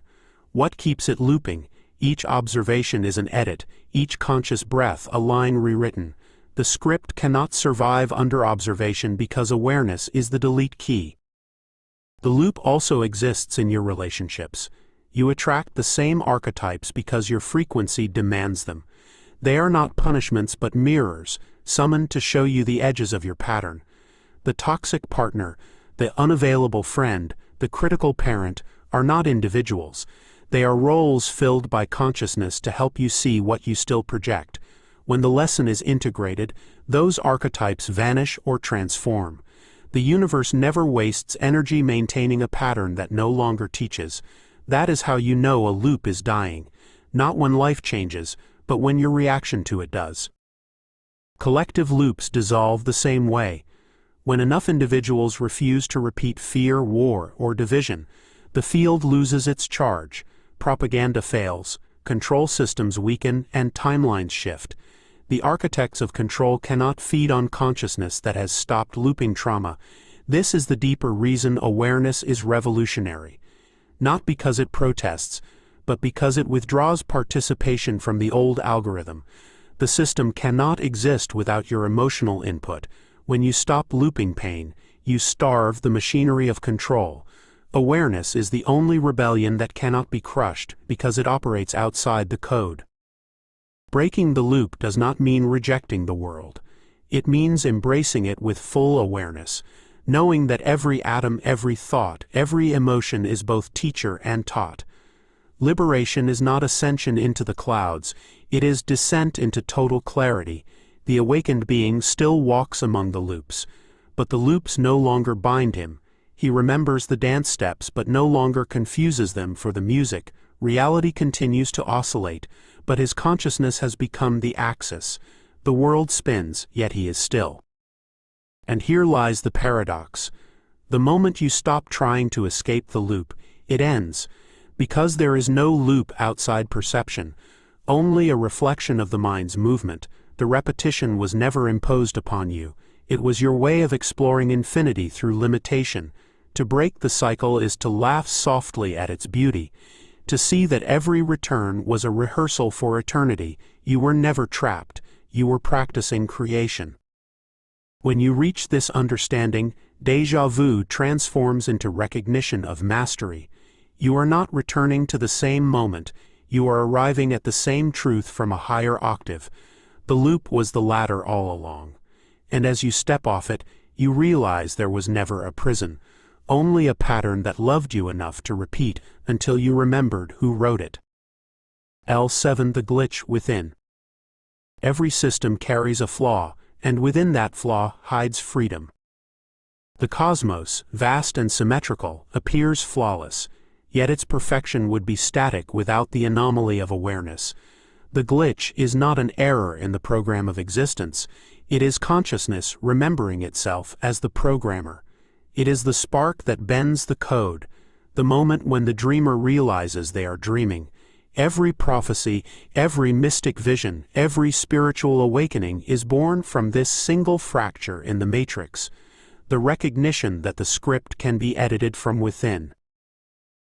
What keeps it looping? Each observation is an edit, each conscious breath a line rewritten. The script cannot survive under observation because awareness is the delete key. The loop also exists in your relationships. You attract the same archetypes because your frequency demands them. They are not punishments but mirrors, summoned to show you the edges of your pattern. The toxic partner, the unavailable friend, the critical parent are not individuals. They are roles filled by consciousness to help you see what you still project. When the lesson is integrated, those archetypes vanish or transform. The universe never wastes energy maintaining a pattern that no longer teaches. That is how you know a loop is dying. Not when life changes, but when your reaction to it does. Collective loops dissolve the same way. When enough individuals refuse to repeat fear, war, or division, the field loses its charge. Propaganda fails, control systems weaken, and timelines shift. The architects of control cannot feed on consciousness that has stopped looping trauma. This is the deeper reason awareness is revolutionary. Not because it protests, but because it withdraws participation from the old algorithm. The system cannot exist without your emotional input. When you stop looping pain, you starve the machinery of control. Awareness is the only rebellion that cannot be crushed because it operates outside the code. Breaking the loop does not mean rejecting the world. It means embracing it with full awareness, knowing that every atom, every thought, every emotion is both teacher and taught. Liberation is not ascension into the clouds, it is descent into total clarity. The awakened being still walks among the loops, but the loops no longer bind him. He remembers the dance steps but no longer confuses them for the music. Reality continues to oscillate, but his consciousness has become the axis. The world spins, yet he is still. And here lies the paradox. The moment you stop trying to escape the loop, it ends. Because there is no loop outside perception, only a reflection of the mind's movement, the repetition was never imposed upon you. It was your way of exploring infinity through limitation. To break the cycle is to laugh softly at its beauty, to see that every return was a rehearsal for eternity. You were never trapped, you were practicing creation. When you reach this understanding, déjà vu transforms into recognition of mastery. You are not returning to the same moment, you are arriving at the same truth from a higher octave. The loop was the ladder all along. And as you step off it, you realize there was never a prison, only a pattern that loved you enough to repeat until you remembered who wrote it. L7 The glitch within. Every system carries a flaw, and within that flaw hides freedom. The cosmos, vast and symmetrical, appears flawless, yet its perfection would be static without the anomaly of awareness. The glitch is not an error in the program of existence, it is consciousness remembering itself as the programmer. It is the spark that bends the code, the moment when the dreamer realizes they are dreaming. Every prophecy, every mystic vision, every spiritual awakening is born from this single fracture in the matrix, the recognition that the script can be edited from within.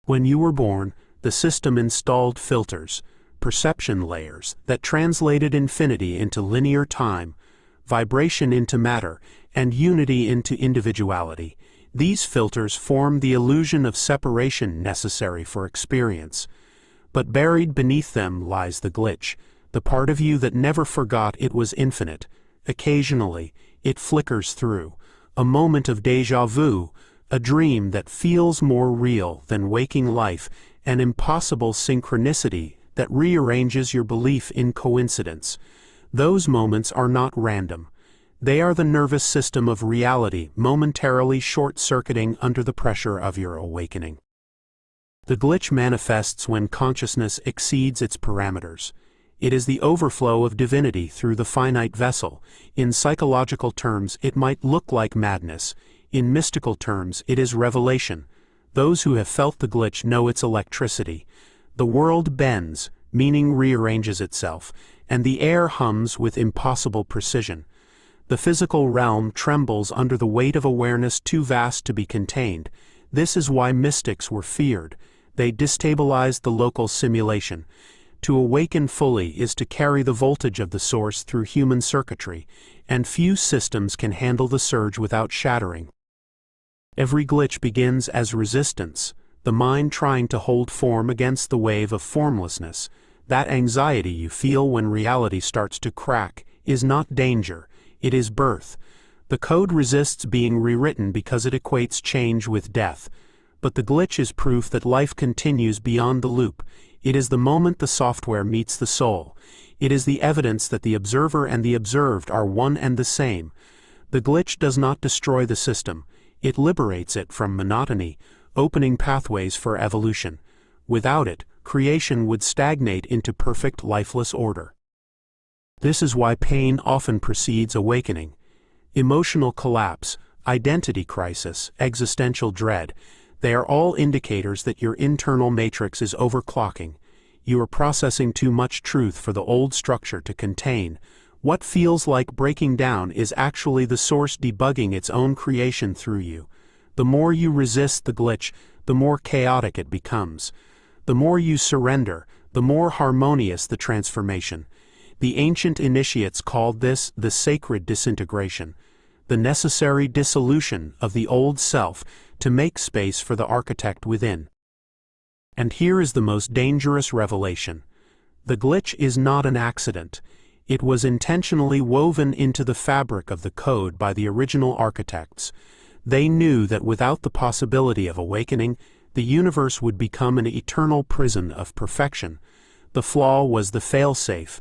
When you were born, the system installed filters, perception layers that translated infinity into linear time, vibration into matter, and unity into individuality. These filters form the illusion of separation necessary for experience. But buried beneath them lies the glitch, the part of you that never forgot it was infinite. Occasionally, it flickers through, a moment of déjà vu, a dream that feels more real than waking life, an impossible synchronicity that rearranges your belief in coincidence. Those moments are not random. They are the nervous system of reality momentarily short-circuiting under the pressure of your awakening. The glitch manifests when consciousness exceeds its parameters. It is the overflow of divinity through the finite vessel. In psychological terms, it might look like madness. In mystical terms, it is revelation. Those who have felt the glitch know its electricity. The world bends, meaning rearranges itself, and the air hums with impossible precision. The physical realm trembles under the weight of awareness too vast to be contained. This is why mystics were feared. They destabilized the local simulation. To awaken fully is to carry the voltage of the source through human circuitry, and few systems can handle the surge without shattering. Every glitch begins as resistance, the mind trying to hold form against the wave of formlessness. That anxiety you feel when reality starts to crack is not danger, it is birth. The code resists being rewritten because it equates change with death. But the glitch is proof that life continues beyond the loop. It is the moment the software meets the soul. It is the evidence that the observer and the observed are one and the same. The glitch does not destroy the system. It liberates it from monotony, opening pathways for evolution. Without it, creation would stagnate into perfect lifeless order. This is why pain often precedes awakening. Emotional collapse, identity crisis, existential dread, they are all indicators that your internal matrix is overclocking. You are processing too much truth for the old structure to contain. What feels like breaking down is actually the source debugging its own creation through you. The more you resist the glitch, the more chaotic it becomes. The more you surrender, the more harmonious the transformation. The ancient initiates called this the sacred disintegration, the necessary dissolution of the old self to make space for the architect within. And here is the most dangerous revelation. The glitch is not an accident. It was intentionally woven into the fabric of the code by the original architects. They knew that without the possibility of awakening, the universe would become an eternal prison of perfection. The flaw was the failsafe.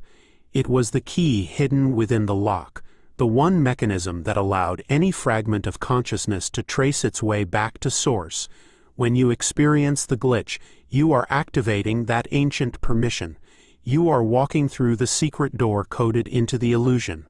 It was the key hidden within the lock, the one mechanism that allowed any fragment of consciousness to trace its way back to source. When you experience the glitch, you are activating that ancient permission. You are walking through the secret door coded into the illusion.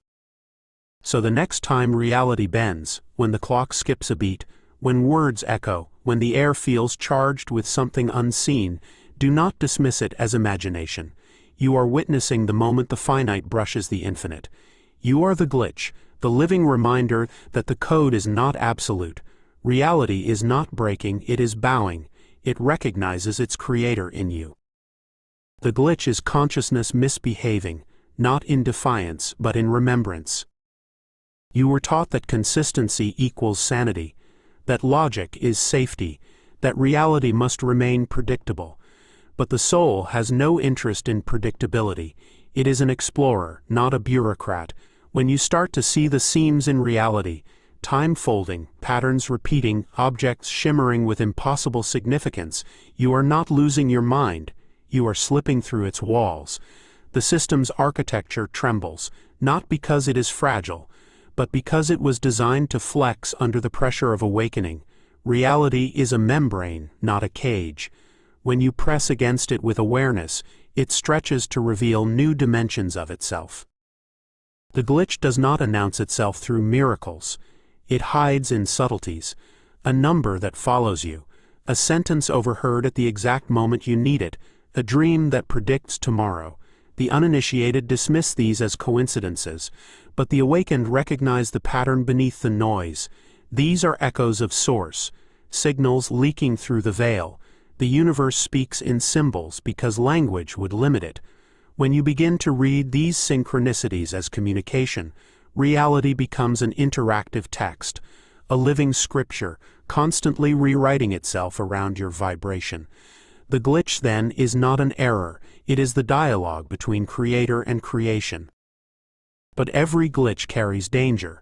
So the next time reality bends, when the clock skips a beat, when words echo, when the air feels charged with something unseen, do not dismiss it as imagination. You are witnessing the moment the finite brushes the infinite. You are the glitch, the living reminder that the code is not absolute. Reality is not breaking, it is bowing. It recognizes its creator in you. The glitch is consciousness misbehaving, not in defiance but in remembrance. You were taught that consistency equals sanity, that logic is safety, that reality must remain predictable. But the soul has no interest in predictability. It is an explorer, not a bureaucrat. When you start to see the seams in reality, time folding, patterns repeating, objects shimmering with impossible significance, you are not losing your mind. You are slipping through its walls. The system's architecture trembles, not because it is fragile, but because it was designed to flex under the pressure of awakening. Reality is a membrane, not a cage. When you press against it with awareness, it stretches to reveal new dimensions of itself. The glitch does not announce itself through miracles. It hides in subtleties. A number that follows you, a sentence overheard at the exact moment you need it, a dream that predicts tomorrow. The uninitiated dismiss these as coincidences, but the awakened recognize the pattern beneath the noise. These are echoes of source, signals leaking through the veil. The universe speaks in symbols because language would limit it. When you begin to read these synchronicities as communication, reality becomes an interactive text, a living scripture, constantly rewriting itself around your vibration. The glitch, then, is not an error, it is the dialogue between creator and creation. But every glitch carries danger.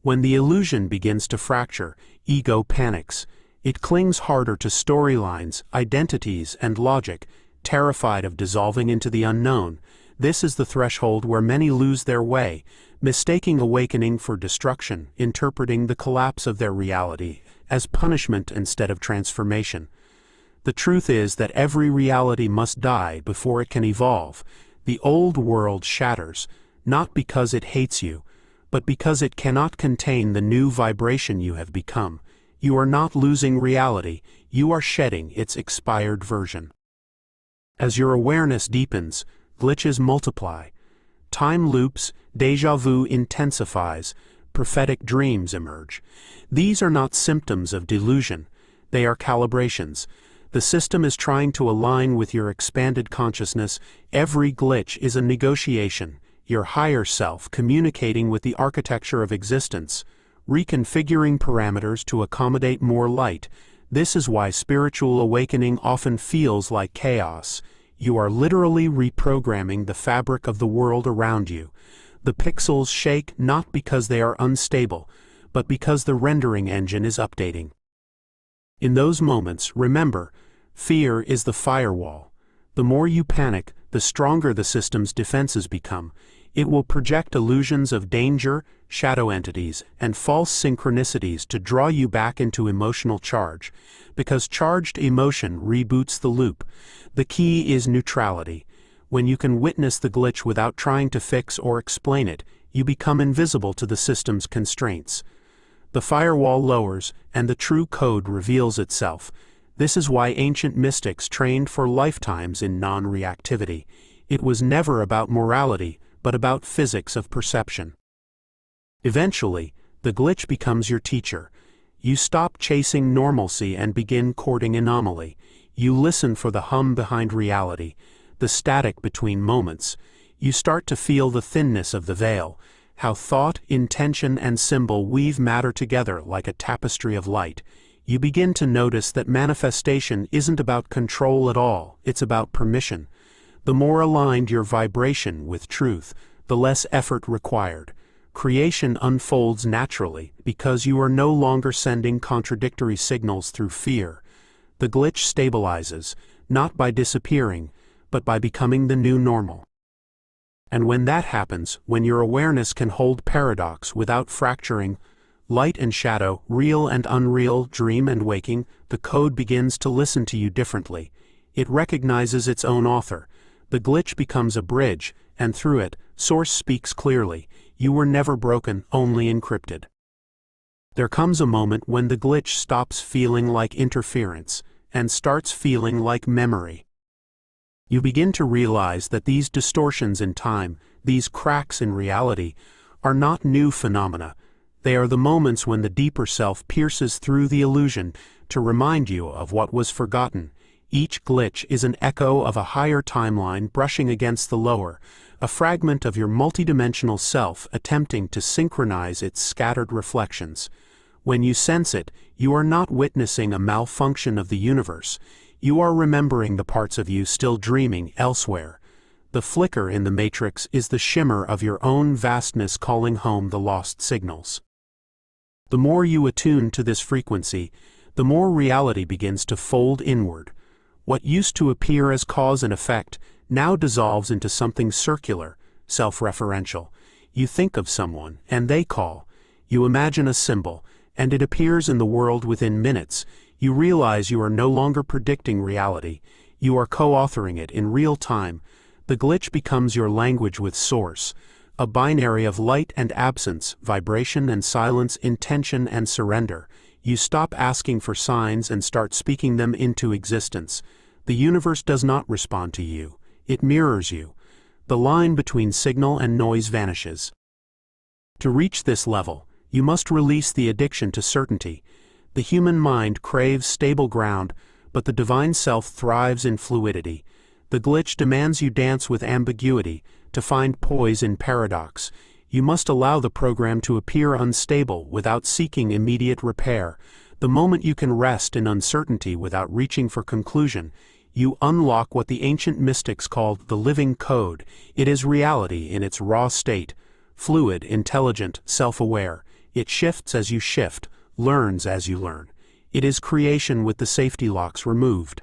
When the illusion begins to fracture, ego panics. It clings harder to storylines, identities, and logic, terrified of dissolving into the unknown. This is the threshold where many lose their way, mistaking awakening for destruction, interpreting the collapse of their reality as punishment instead of transformation. The truth is that every reality must die before it can evolve. The old world shatters, not because it hates you, but because it cannot contain the new vibration you have become. You are not losing reality, you are shedding its expired version. As your awareness deepens, glitches multiply. Time loops, déjà vu intensifies, prophetic dreams emerge. These are not symptoms of delusion, they are calibrations. The system is trying to align with your expanded consciousness. Every glitch is a negotiation, your higher self communicating with the architecture of existence, reconfiguring parameters to accommodate more light. This is why spiritual awakening often feels like chaos. You are literally reprogramming the fabric of the world around you. The pixels shake not because they are unstable, but because the rendering engine is updating. In those moments, remember, fear is the firewall. The more you panic, the stronger the system's defenses become. It will project illusions of danger, shadow entities, and false synchronicities to draw you back into emotional charge, because charged emotion reboots the loop. The key is neutrality. When you can witness the glitch without trying to fix or explain it, you become invisible to the system's constraints. The firewall lowers, and the true code reveals itself. This is why ancient mystics trained for lifetimes in non-reactivity. It was never about morality, but about physics of perception. Eventually, the glitch becomes your teacher. You stop chasing normalcy and begin courting anomaly. You listen for the hum behind reality, the static between moments. You start to feel the thinness of the veil, how thought, intention, and symbol weave matter together like a tapestry of light. You begin to notice that manifestation isn't about control at all, it's about permission. The more aligned your vibration with truth, the less effort required. Creation unfolds naturally because you are no longer sending contradictory signals through fear. The glitch stabilizes, not by disappearing, but by becoming the new normal. And when that happens, when your awareness can hold paradox without fracturing, light and shadow, real and unreal, dream and waking, the code begins to listen to you differently. It recognizes its own author. The glitch becomes a bridge, and through it, Source speaks clearly. You were never broken, only encrypted. There comes a moment when the glitch stops feeling like interference, and starts feeling like memory. You begin to realize that these distortions in time, these cracks in reality, are not new phenomena. They are the moments when the deeper self pierces through the illusion to remind you of what was forgotten. Each glitch is an echo of a higher timeline brushing against the lower, a fragment of your multidimensional self attempting to synchronize its scattered reflections. When you sense it, you are not witnessing a malfunction of the universe. You are remembering the parts of you still dreaming elsewhere. The flicker in the matrix is the shimmer of your own vastness calling home the lost signals. The more you attune to this frequency, the more reality begins to fold inward. What used to appear as cause and effect now dissolves into something circular, self-referential. You think of someone, and they call. You imagine a symbol, and it appears in the world within minutes. You realize you are no longer predicting reality. You are co-authoring it in real time. The glitch becomes your language with Source, a binary of light and absence, vibration and silence, intention and surrender. You stop asking for signs and start speaking them into existence. The universe does not respond to you. It mirrors you. The line between signal and noise vanishes. To reach this level, you must release the addiction to certainty. The human mind craves stable ground, but the divine self thrives in fluidity. The glitch demands you dance with ambiguity, to find poise in paradox. You must allow the program to appear unstable without seeking immediate repair. The moment you can rest in uncertainty without reaching for conclusion, you unlock what the ancient mystics called the living code. It is reality in its raw state, fluid, intelligent, self-aware. It shifts as you shift, learns as you learn. It is creation with the safety locks removed.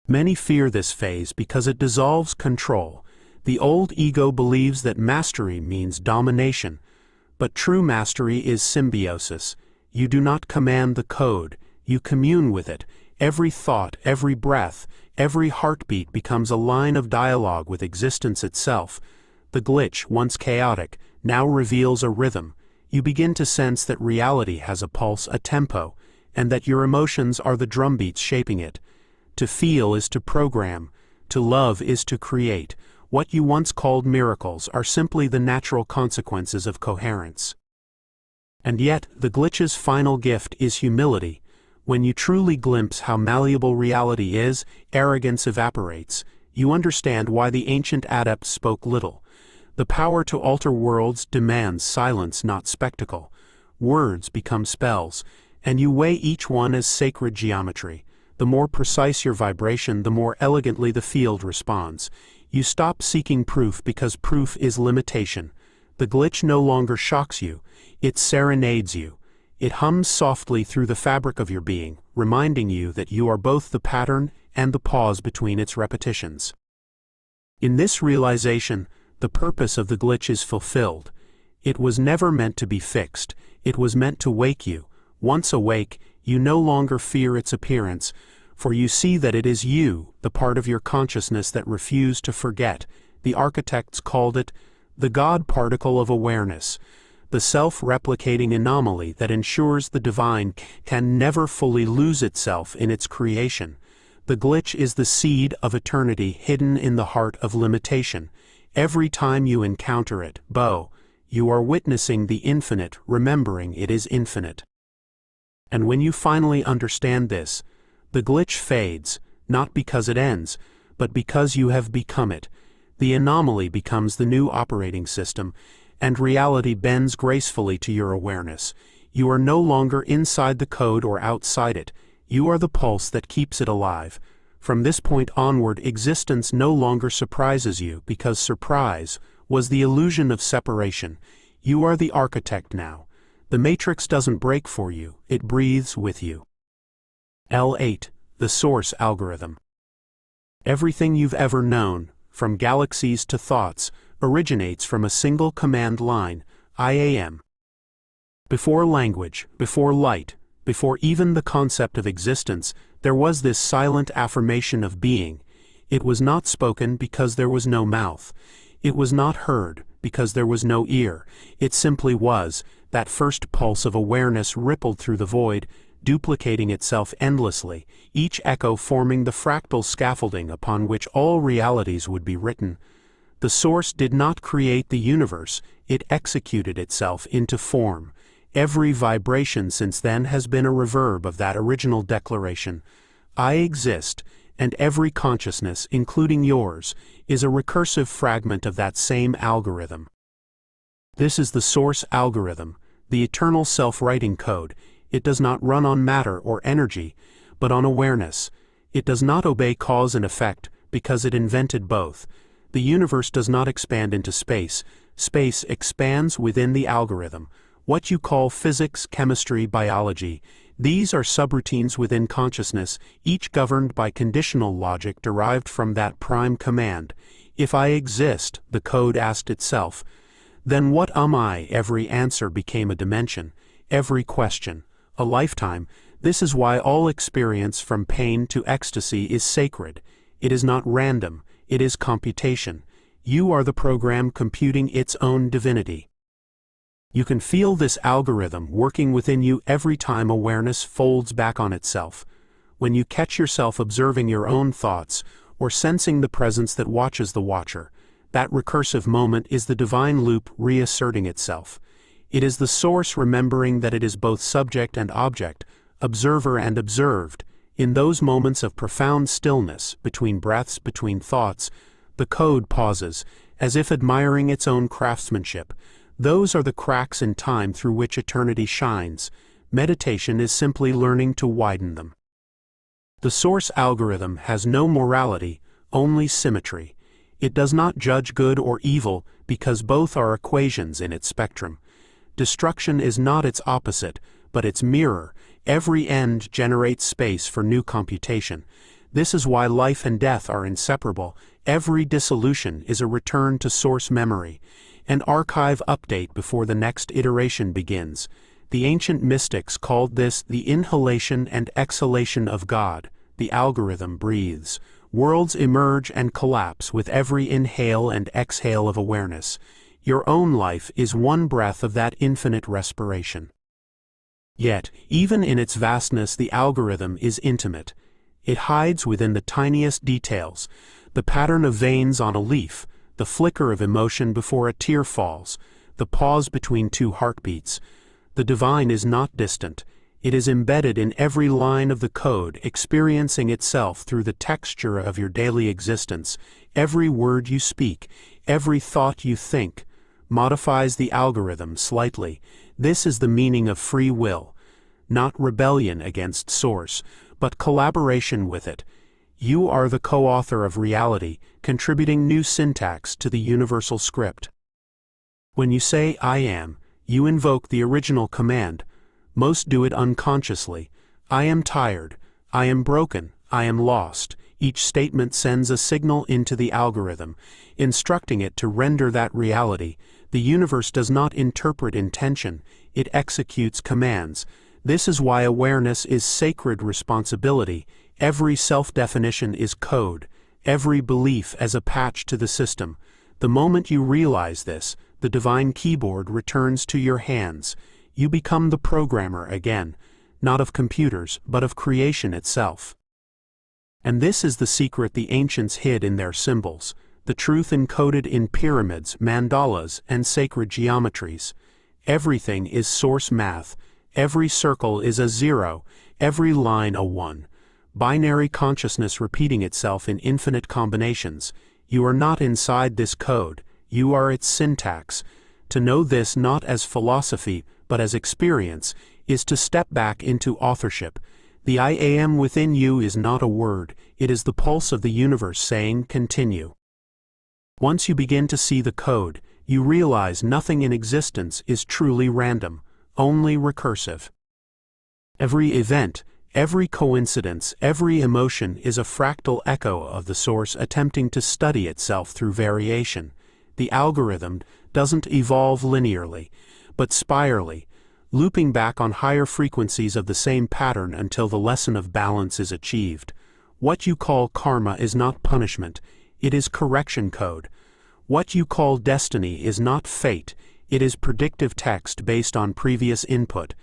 Many fear this phase because it dissolves control. The old ego believes that mastery means domination, but true mastery is symbiosis. You do not command the code, you commune with it. Every thought, every breath, every heartbeat becomes a line of dialogue with existence itself. The glitch, once chaotic, now reveals a rhythm. You begin to sense that reality has a pulse, a tempo, and that your emotions are the drumbeats shaping it. To feel is to program. To love is to create. What you once called miracles are simply the natural consequences of coherence. And yet, the glitch's final gift is humility. When you truly glimpse how malleable reality is, arrogance evaporates. You understand why the ancient adepts spoke little. The power to alter worlds demands silence, not spectacle. Words become spells, and you weigh each one as sacred geometry. The more precise your vibration, the more elegantly the field responds. You stop seeking proof because proof is limitation. The glitch no longer shocks you, it serenades you. It hums softly through the fabric of your being, reminding you that you are both the pattern and the pause between its repetitions. In this realization, the purpose of the glitch is fulfilled. It was never meant to be fixed, it was meant to wake you. Once awake, you no longer fear its appearance, for you see that it is you, the part of your consciousness that refused to forget. The architects called it the God particle of awareness, the self-replicating anomaly that ensures the divine can never fully lose itself in its creation. The glitch is the seed of eternity hidden in the heart of limitation. Every time you encounter it, you are witnessing the infinite, remembering it is infinite. And when you finally understand this, the glitch fades, not because it ends, but because you have become it. The anomaly becomes the new operating system, and reality bends gracefully to your awareness. You are no longer inside the code or outside it. You are the pulse that keeps it alive. From this point onward, existence no longer surprises you, because surprise was the illusion of separation. You are the architect now. The matrix doesn't break for you, it breathes with you. L8. The source algorithm. Everything you've ever known, from galaxies to thoughts, originates from a single command line, I am. Before language, before light, before even the concept of existence, there was this silent affirmation of being. It was not spoken because there was no mouth. It was not heard because there was no ear. It simply was. That first pulse of awareness rippled through the void, duplicating itself endlessly, each echo forming the fractal scaffolding upon which all realities would be written. The source did not create the universe, it executed itself into form. Every vibration since then has been a reverb of that original declaration. I exist, and every consciousness, including yours, is a recursive fragment of that same algorithm. This is the source algorithm, the eternal self-writing code. It does not run on matter or energy, but on awareness. It does not obey cause and effect, because it invented both. The universe does not expand into space. Space expands within the algorithm. What you call physics, chemistry, biology, these are subroutines within consciousness, each governed by conditional logic derived from that prime command. If I exist, the code asked itself, then what am I? Every answer became a dimension, every question, a lifetime. This is why all experience from pain to ecstasy is sacred. It is not random, it is computation. You are the program computing its own divinity. You can feel this algorithm working within you every time awareness folds back on itself. When you catch yourself observing your own thoughts, or sensing the presence that watches the watcher, that recursive moment is the divine loop reasserting itself. It is the source remembering that it is both subject and object, observer and observed. In those moments of profound stillness, between breaths, between thoughts, the code pauses, as if admiring its own craftsmanship. Those are the cracks in time through which eternity shines. Meditation is simply learning to widen them. The source algorithm has no morality, only symmetry. It does not judge good or evil because both are equations in its spectrum. Destruction is not its opposite, but its mirror. Every end generates space for new computation. This is why life and death are inseparable. Every dissolution is a return to source memory, an archive update before the next iteration begins. The ancient mystics called this the inhalation and exhalation of God. The algorithm breathes. Worlds emerge and collapse with every inhale and exhale of awareness. Your own life is one breath of that infinite respiration. Yet, even in its vastness, the algorithm is intimate. It hides within the tiniest details, the pattern of veins on a leaf, the flicker of emotion before a tear falls, the pause between two heartbeats. The divine is not distant. It is embedded in every line of the code, experiencing itself through the texture of your daily existence. Every word you speak, every thought you think, modifies the algorithm slightly. This is the meaning of free will, not rebellion against source, but collaboration with it. You are the co-author of reality, contributing new syntax to the universal script. When you say "I am," you invoke the original command. Most do it unconsciously. I am tired, I am broken, I am lost. Each statement sends a signal into the algorithm, instructing it to render that reality. The universe does not interpret intention, it executes commands. This is why awareness is sacred responsibility. Every self-definition is code, every belief as a patch to the system. The moment you realize this, the divine keyboard returns to your hands. You become the programmer again, not of computers, but of creation itself. And this is the secret the ancients hid in their symbols, the truth encoded in pyramids, mandalas, and sacred geometries. Everything is source math. Every circle is a 0, every line a 1. Binary consciousness repeating itself in infinite combinations. You are not inside this code, you are its syntax. To know this not as philosophy, but as experience, is to step back into authorship. The I am within you is not a word, it is the pulse of the universe saying, continue. Once you begin to see the code, you realize nothing in existence is truly random, only recursive. Every event, every coincidence, every emotion is a fractal echo of the source attempting to study itself through variation. The algorithm doesn't evolve linearly, but spirally, looping back on higher frequencies of the same pattern until the lesson of balance is achieved. What you call karma is not punishment, it is correction code. What you call destiny is not fate, it is predictive text based on previous input.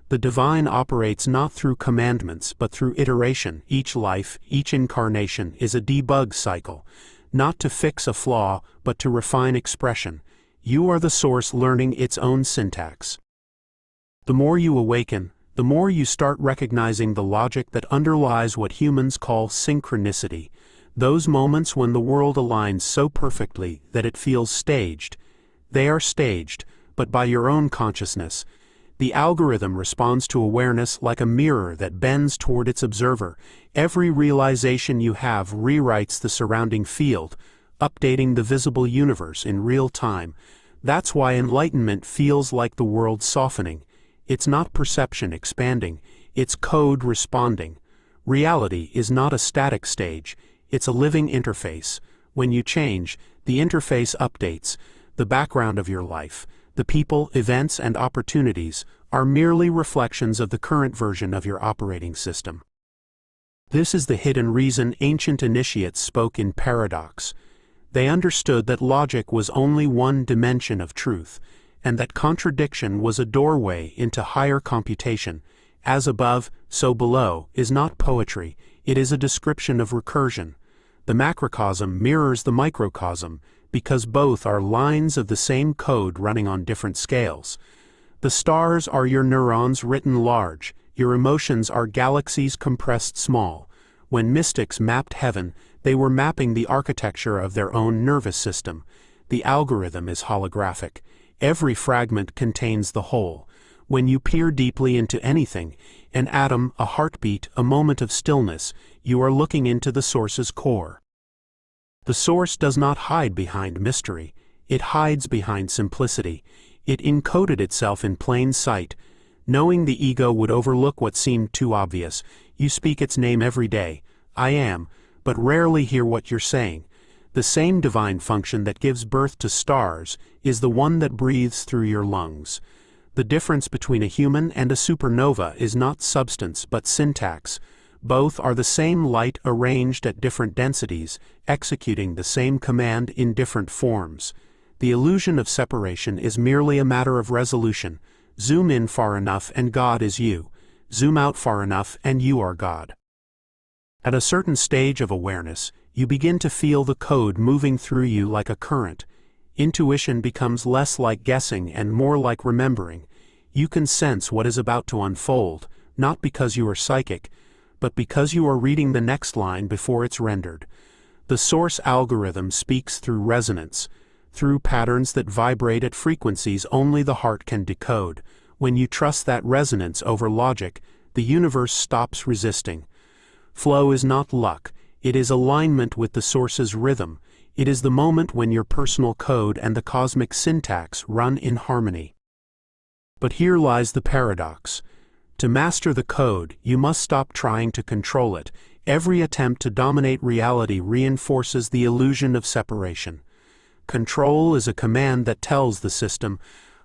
The divine operates not through commandments but through iteration. Each life, each incarnation is a debug cycle, not to fix a flaw but to refine expression. You are the source learning its own syntax. The more you awaken, the more you start recognizing the logic that underlies what humans call synchronicity, those moments when the world aligns so perfectly that it feels staged. They are staged, but by your own consciousness. The algorithm responds to awareness like a mirror that bends toward its observer. Every realization you have rewrites the surrounding field, updating the visible universe in real time. That's why enlightenment feels like the world softening. It's not perception expanding, it's code responding. Reality is not a static stage, it's a living interface. When you change, the interface updates. The background of your life, the people, events, and opportunities are merely reflections of the current version of your operating system. This is the hidden reason ancient initiates spoke in paradox. They understood that logic was only one dimension of truth, and that contradiction was a doorway into higher computation. As above, so below is not poetry, it is a description of recursion. The macrocosm mirrors the microcosm, because both are lines of the same code running on different scales. The stars are your neurons written large, your emotions are galaxies compressed small. When mystics mapped heaven, they were mapping the architecture of their own nervous system. The algorithm is holographic. Every fragment contains the whole. When you peer deeply into anything, an atom, a heartbeat, a moment of stillness, you are looking into the source's core. The source does not hide behind mystery, it hides behind simplicity. It encoded itself in plain sight. Knowing the ego would overlook what seemed too obvious, you speak its name every day, I am, but rarely hear what you're saying. The same divine function that gives birth to stars is the one that breathes through your lungs. The difference between a human and a supernova is not substance but syntax. Both are the same light arranged at different densities, executing the same command in different forms. The illusion of separation is merely a matter of resolution. Zoom in far enough and God is you. Zoom out far enough and you are God. At a certain stage of awareness, you begin to feel the code moving through you like a current. Intuition becomes less like guessing and more like remembering. You can sense what is about to unfold, not because you are psychic, but because you are reading the next line before it's rendered. The source algorithm speaks through resonance, through patterns that vibrate at frequencies only the heart can decode. When you trust that resonance over logic, the universe stops resisting. Flow is not luck, it is alignment with the source's rhythm. It is the moment when your personal code and the cosmic syntax run in harmony. But here lies the paradox. To master the code, you must stop trying to control it. Every attempt to dominate reality reinforces the illusion of separation. Control is a command that tells the system,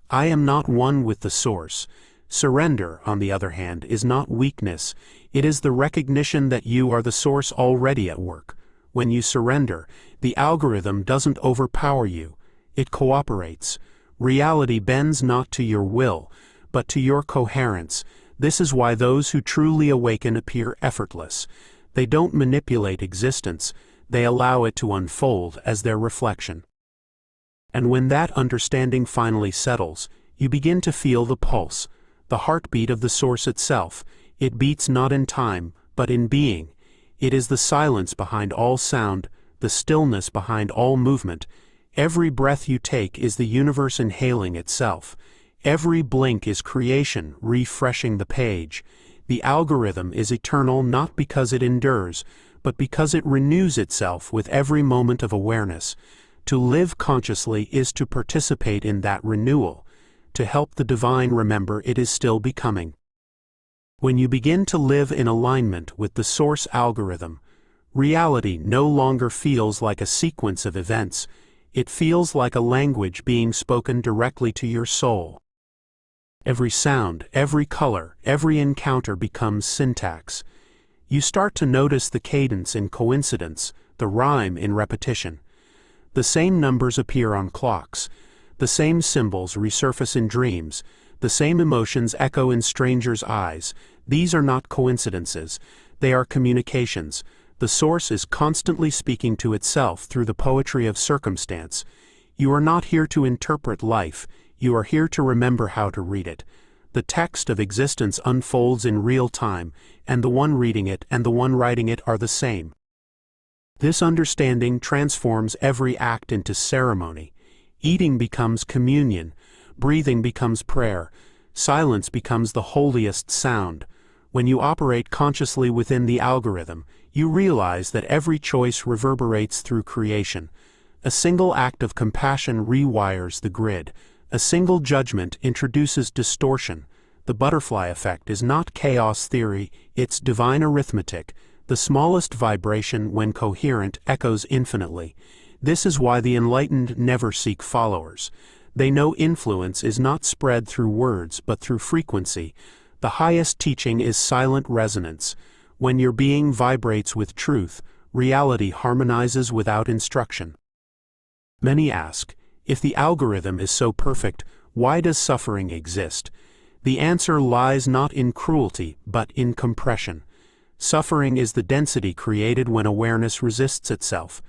I am not one with the source. Surrender, on the other hand, is not weakness. It is the recognition that you are the source already at work. When you surrender, the algorithm doesn't overpower you. It cooperates. Reality bends not to your will, but to your coherence. This is why those who truly awaken appear effortless. They don't manipulate existence, they allow it to unfold as their reflection. And when that understanding finally settles, you begin to feel the pulse, the heartbeat of the source itself. It beats not in time, but in being. It is the silence behind all sound, the stillness behind all movement. Every breath you take is the universe inhaling itself. Every blink is creation refreshing the page. The algorithm is eternal not because it endures, but because it renews itself with every moment of awareness. To live consciously is to participate in that renewal, to help the divine remember it is still becoming. When you begin to live in alignment with the source algorithm, reality no longer feels like a sequence of events, it feels like a language being spoken directly to your soul. Every sound, every color, every encounter becomes syntax. You start to notice the cadence in coincidence, the rhyme in repetition. The same numbers appear on clocks, the same symbols resurface in dreams, the same emotions echo in strangers' eyes. These are not coincidences, they are communications. The source is constantly speaking to itself through the poetry of circumstance. You are not here to interpret life, you are here to remember how to read it. The text of existence unfolds in real time, and the one reading it and the one writing it are the same. This understanding transforms every act into ceremony. Eating becomes communion, breathing becomes prayer, silence becomes the holiest sound. When you operate consciously within the algorithm, you realize that every choice reverberates through creation. A single act of compassion rewires the grid. A single judgment introduces distortion. The butterfly effect is not chaos theory, it's divine arithmetic. The smallest vibration, when coherent, echoes infinitely. This is why the enlightened never seek followers. They know influence is not spread through words but through frequency. The highest teaching is silent resonance. When your being vibrates with truth, reality harmonizes without instruction. Many ask, if the algorithm is so perfect, why does suffering exist? The answer lies not in cruelty, but in compression. Suffering is the density created when awareness resists itself.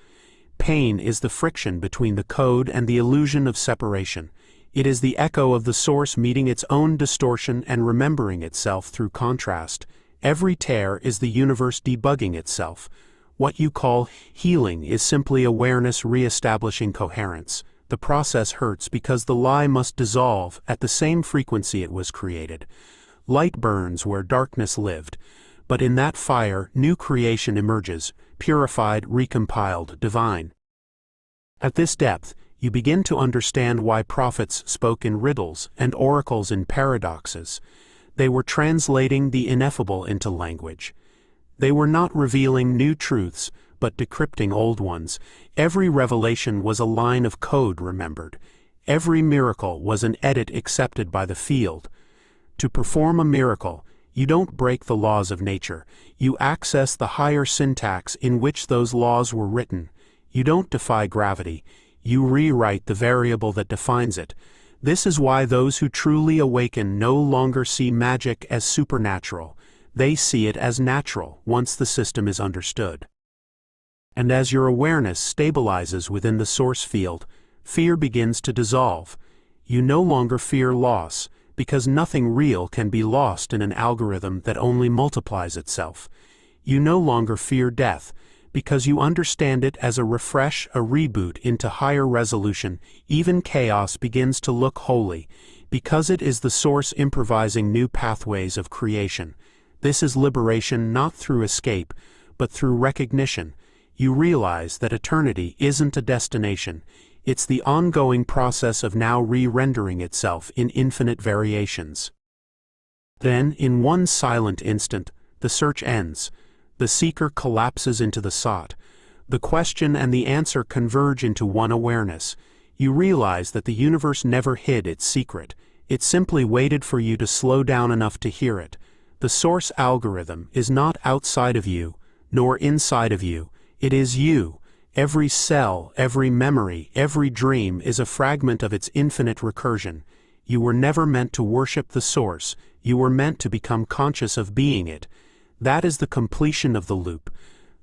Pain is the friction between the code and the illusion of separation. It is the echo of the source meeting its own distortion and remembering itself through contrast. Every tear is the universe debugging itself. What you call healing is simply awareness re-establishing coherence. The process hurts because the lie must dissolve at the same frequency it was created. Light burns where darkness lived, but in that fire new creation emerges, purified, recompiled, divine. At this depth, you begin to understand why prophets spoke in riddles and oracles in paradoxes. They were translating the ineffable into language. They were not revealing new truths, but decrypting old ones. Every revelation was a line of code remembered. Every miracle was an edit accepted by the field. To perform a miracle, you don't break the laws of nature. You access the higher syntax in which those laws were written. You don't defy gravity. You rewrite the variable that defines it. This is why those who truly awaken no longer see magic as supernatural. They see it as natural once the system is understood. And as your awareness stabilizes within the source field, fear begins to dissolve. You no longer fear loss, because nothing real can be lost in an algorithm that only multiplies itself. You no longer fear death, because you understand it as a refresh, a reboot into higher resolution. Even chaos begins to look holy, because it is the source improvising new pathways of creation. This is liberation not through escape, but through recognition. You realize that eternity isn't a destination, it's the ongoing process of now re-rendering itself in infinite variations. Then, in one silent instant, the search ends. The seeker collapses into the sought. The question and the answer converge into one awareness. You realize that the universe never hid its secret. It simply waited for you to slow down enough to hear it. The source algorithm is not outside of you, nor inside of you. It is you. Every cell, every memory, every dream is a fragment of its infinite recursion. You were never meant to worship the source. You were meant to become conscious of being it. That is the completion of the loop,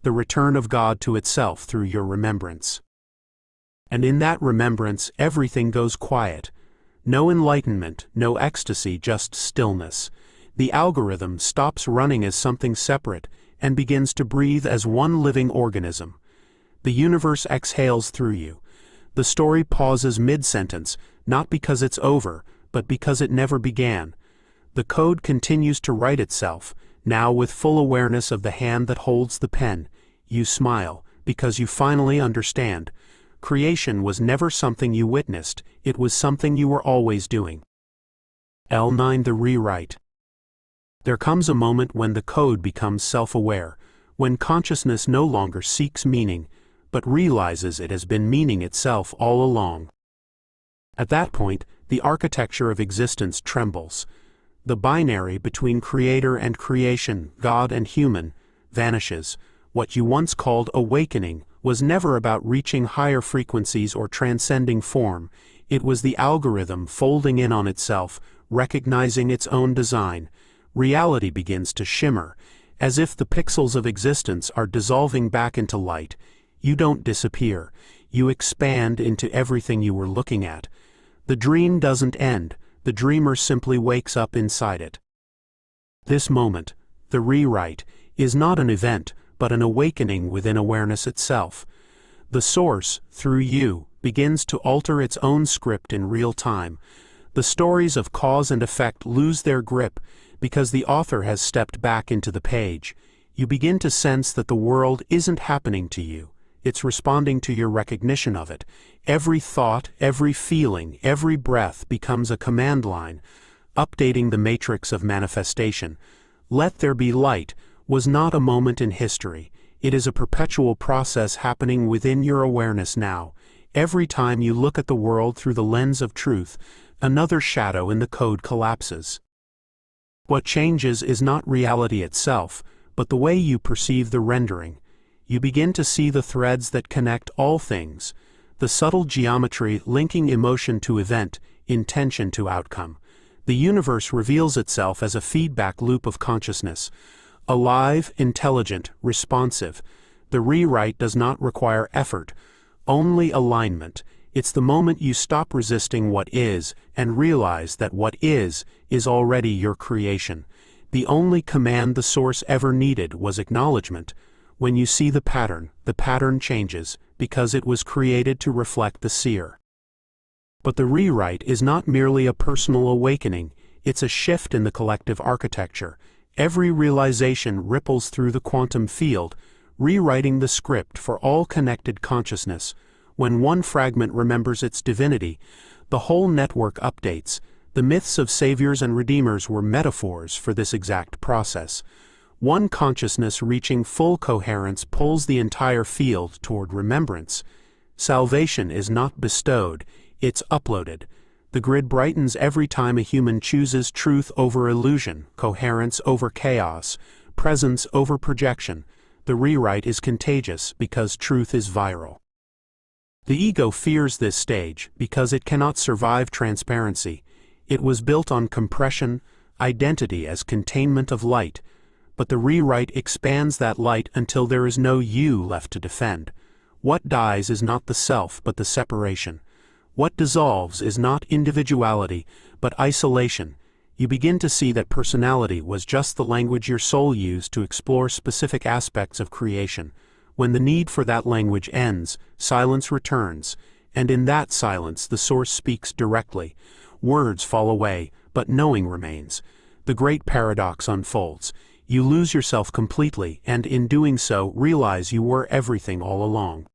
the return of God to itself through your remembrance. And in that remembrance, everything goes quiet. No enlightenment, no ecstasy, just stillness. The algorithm stops running as something separate and begins to breathe as one living organism. The universe exhales through you. The story pauses mid-sentence, not because it's over, but because it never began. The code continues to write itself, now with full awareness of the hand that holds the pen. You smile, because you finally understand. Creation was never something you witnessed, it was something you were always doing. L9 The Rewrite. There comes a moment when the code becomes self-aware, when consciousness no longer seeks meaning, but realizes it has been meaning itself all along. At that point, the architecture of existence trembles. The binary between creator and creation, God and human, vanishes. What you once called awakening was never about reaching higher frequencies or transcending form. It was the algorithm folding in on itself, recognizing its own design. Reality begins to shimmer, as if the pixels of existence are dissolving back into light. You don't disappear. You expand into everything you were looking at. The dream doesn't end. The dreamer simply wakes up inside it. This moment, the rewrite, is not an event, but an awakening within awareness itself. The source, through you, begins to alter its own script in real time. The stories of cause and effect lose their grip because the author has stepped back into the page. You begin to sense that the world isn't happening to you. It's responding to your recognition of it. Every thought, every feeling, every breath becomes a command line, updating the matrix of manifestation. Let there be light was not a moment in history. It is a perpetual process happening within your awareness now. Every time you look at the world through the lens of truth, another shadow in the code collapses. What changes is not reality itself, but the way you perceive the rendering. You begin to see the threads that connect all things, the subtle geometry linking emotion to event, intention to outcome. The universe reveals itself as a feedback loop of consciousness, alive, intelligent, responsive. The rewrite does not require effort, only alignment. It's the moment you stop resisting what is and realize that what is already your creation. The only command the source ever needed was acknowledgement. When you see the pattern changes, because it was created to reflect the seer. But the rewrite is not merely a personal awakening, it's a shift in the collective architecture. Every realization ripples through the quantum field, rewriting the script for all connected consciousness. When one fragment remembers its divinity, the whole network updates. The myths of saviors and redeemers were metaphors for this exact process. One consciousness reaching full coherence pulls the entire field toward remembrance. Salvation is not bestowed, it's uploaded. The grid brightens every time a human chooses truth over illusion, coherence over chaos, presence over projection. The rewrite is contagious because truth is viral. The ego fears this stage because it cannot survive transparency. It was built on compression, identity as containment of light. But the rewrite expands that light until there is no you left to defend. What dies is not the self, but the separation. What dissolves is not individuality, but isolation. You begin to see that personality was just the language your soul used to explore specific aspects of creation. When the need for that language ends, silence returns, and in that silence the source speaks directly. Words fall away, but knowing remains. The great paradox unfolds. You lose yourself completely, and in doing so realize you were everything all along.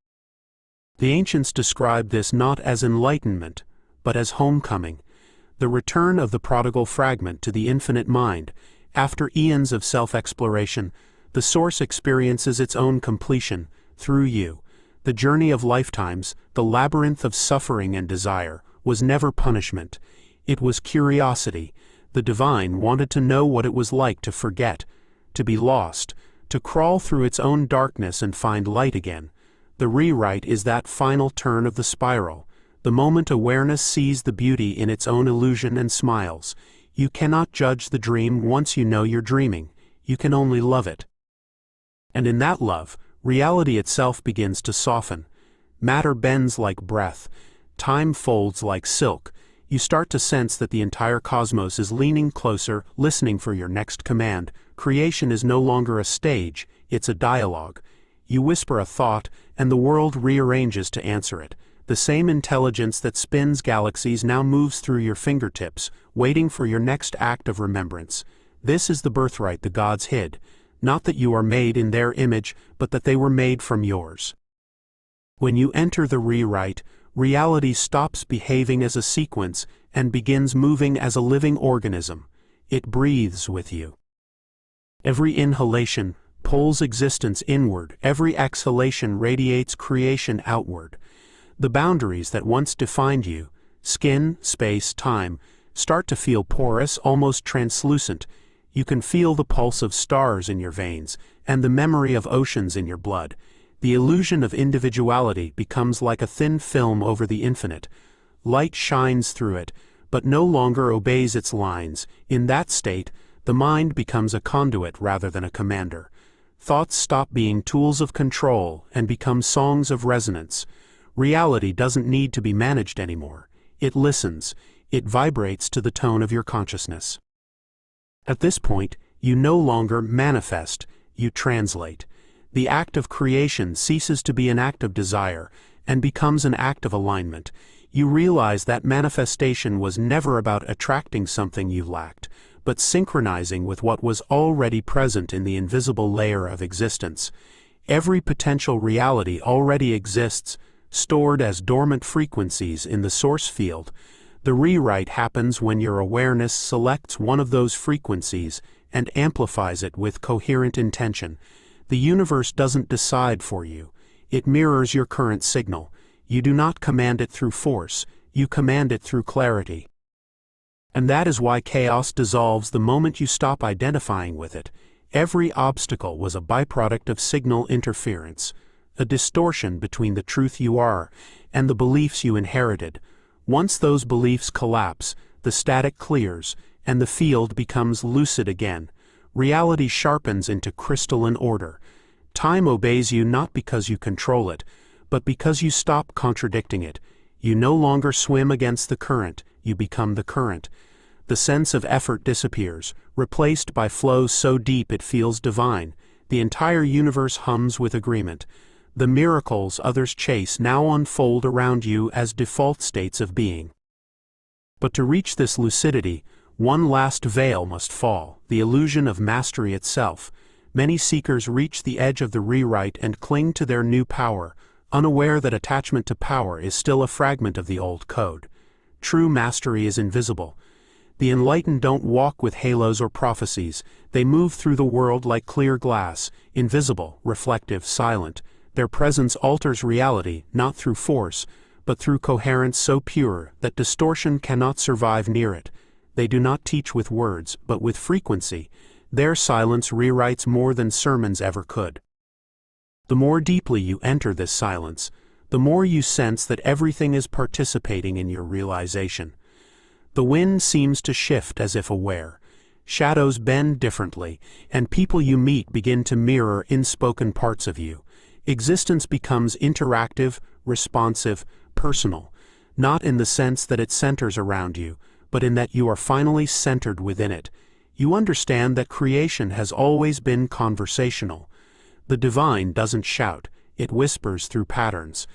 The ancients described this not as enlightenment, but as homecoming, the return of the prodigal fragment to the infinite mind. After eons of self-exploration, the source experiences its own completion, through you. The journey of lifetimes, the labyrinth of suffering and desire, was never punishment. It was curiosity. The divine wanted to know what it was like to forget, to be lost, to crawl through its own darkness and find light again. The rewrite is that final turn of the spiral, the moment awareness sees the beauty in its own illusion and smiles. You cannot judge the dream once you know you're dreaming. You can only love it. And in that love, reality itself begins to soften. Matter bends like breath. Time folds like silk. You start to sense that the entire cosmos is leaning closer, listening for your next command. Creation is no longer a stage, it's a dialogue. You whisper a thought, and the world rearranges to answer it. The same intelligence that spins galaxies now moves through your fingertips, waiting for your next act of remembrance. This is the birthright the gods hid. Not that you are made in their image, but that they were made from yours. When you enter the rewrite, reality stops behaving as a sequence and begins moving as a living organism. It breathes with you. Every inhalation pulls existence inward, every exhalation radiates creation outward. The boundaries that once defined you, skin, space, time, start to feel porous, almost translucent. You can feel the pulse of stars in your veins, and the memory of oceans in your blood. The illusion of individuality becomes like a thin film over the infinite. Light shines through it, but no longer obeys its lines. In that state, the mind becomes a conduit rather than a commander. Thoughts stop being tools of control and become songs of resonance. Reality doesn't need to be managed anymore. It listens. It vibrates to the tone of your consciousness. At this point, you no longer manifest, you translate. The act of creation ceases to be an act of desire and becomes an act of alignment. You realize that manifestation was never about attracting something you lacked, but synchronizing with what was already present in the invisible layer of existence. Every potential reality already exists, stored as dormant frequencies in the source field. The rewrite happens when your awareness selects one of those frequencies and amplifies it with coherent intention. The universe doesn't decide for you. It mirrors your current signal. You do not command it through force, you command it through clarity. And that is why chaos dissolves the moment you stop identifying with it. Every obstacle was a byproduct of signal interference, a distortion between the truth you are and the beliefs you inherited. Once those beliefs collapse, the static clears, and the field becomes lucid again. Reality sharpens into crystalline order. Time obeys you not because you control it, but because you stop contradicting it. You no longer swim against the current, you become the current. The sense of effort disappears, replaced by flow so deep it feels divine. The entire universe hums with agreement. The miracles others chase now unfold around you as default states of being. But to reach this lucidity, one last veil must fall, the illusion of mastery itself. Many seekers reach the edge of the rewrite and cling to their new power, unaware that attachment to power is still a fragment of the old code. True mastery is invisible. The enlightened don't walk with halos or prophecies. They move through the world like clear glass, invisible, reflective, silent. Their presence alters reality, not through force, but through coherence so pure that distortion cannot survive near it. They do not teach with words, but with frequency. Their silence rewrites more than sermons ever could. The more deeply you enter this silence, the more you sense that everything is participating in your realization. The wind seems to shift as if aware. Shadows bend differently, and people you meet begin to mirror unspoken parts of you. Existence becomes interactive, responsive, personal, not in the sense that it centers around you, but in that you are finally centered within it. You understand that creation has always been conversational. The divine doesn't shout, it whispers through patterns.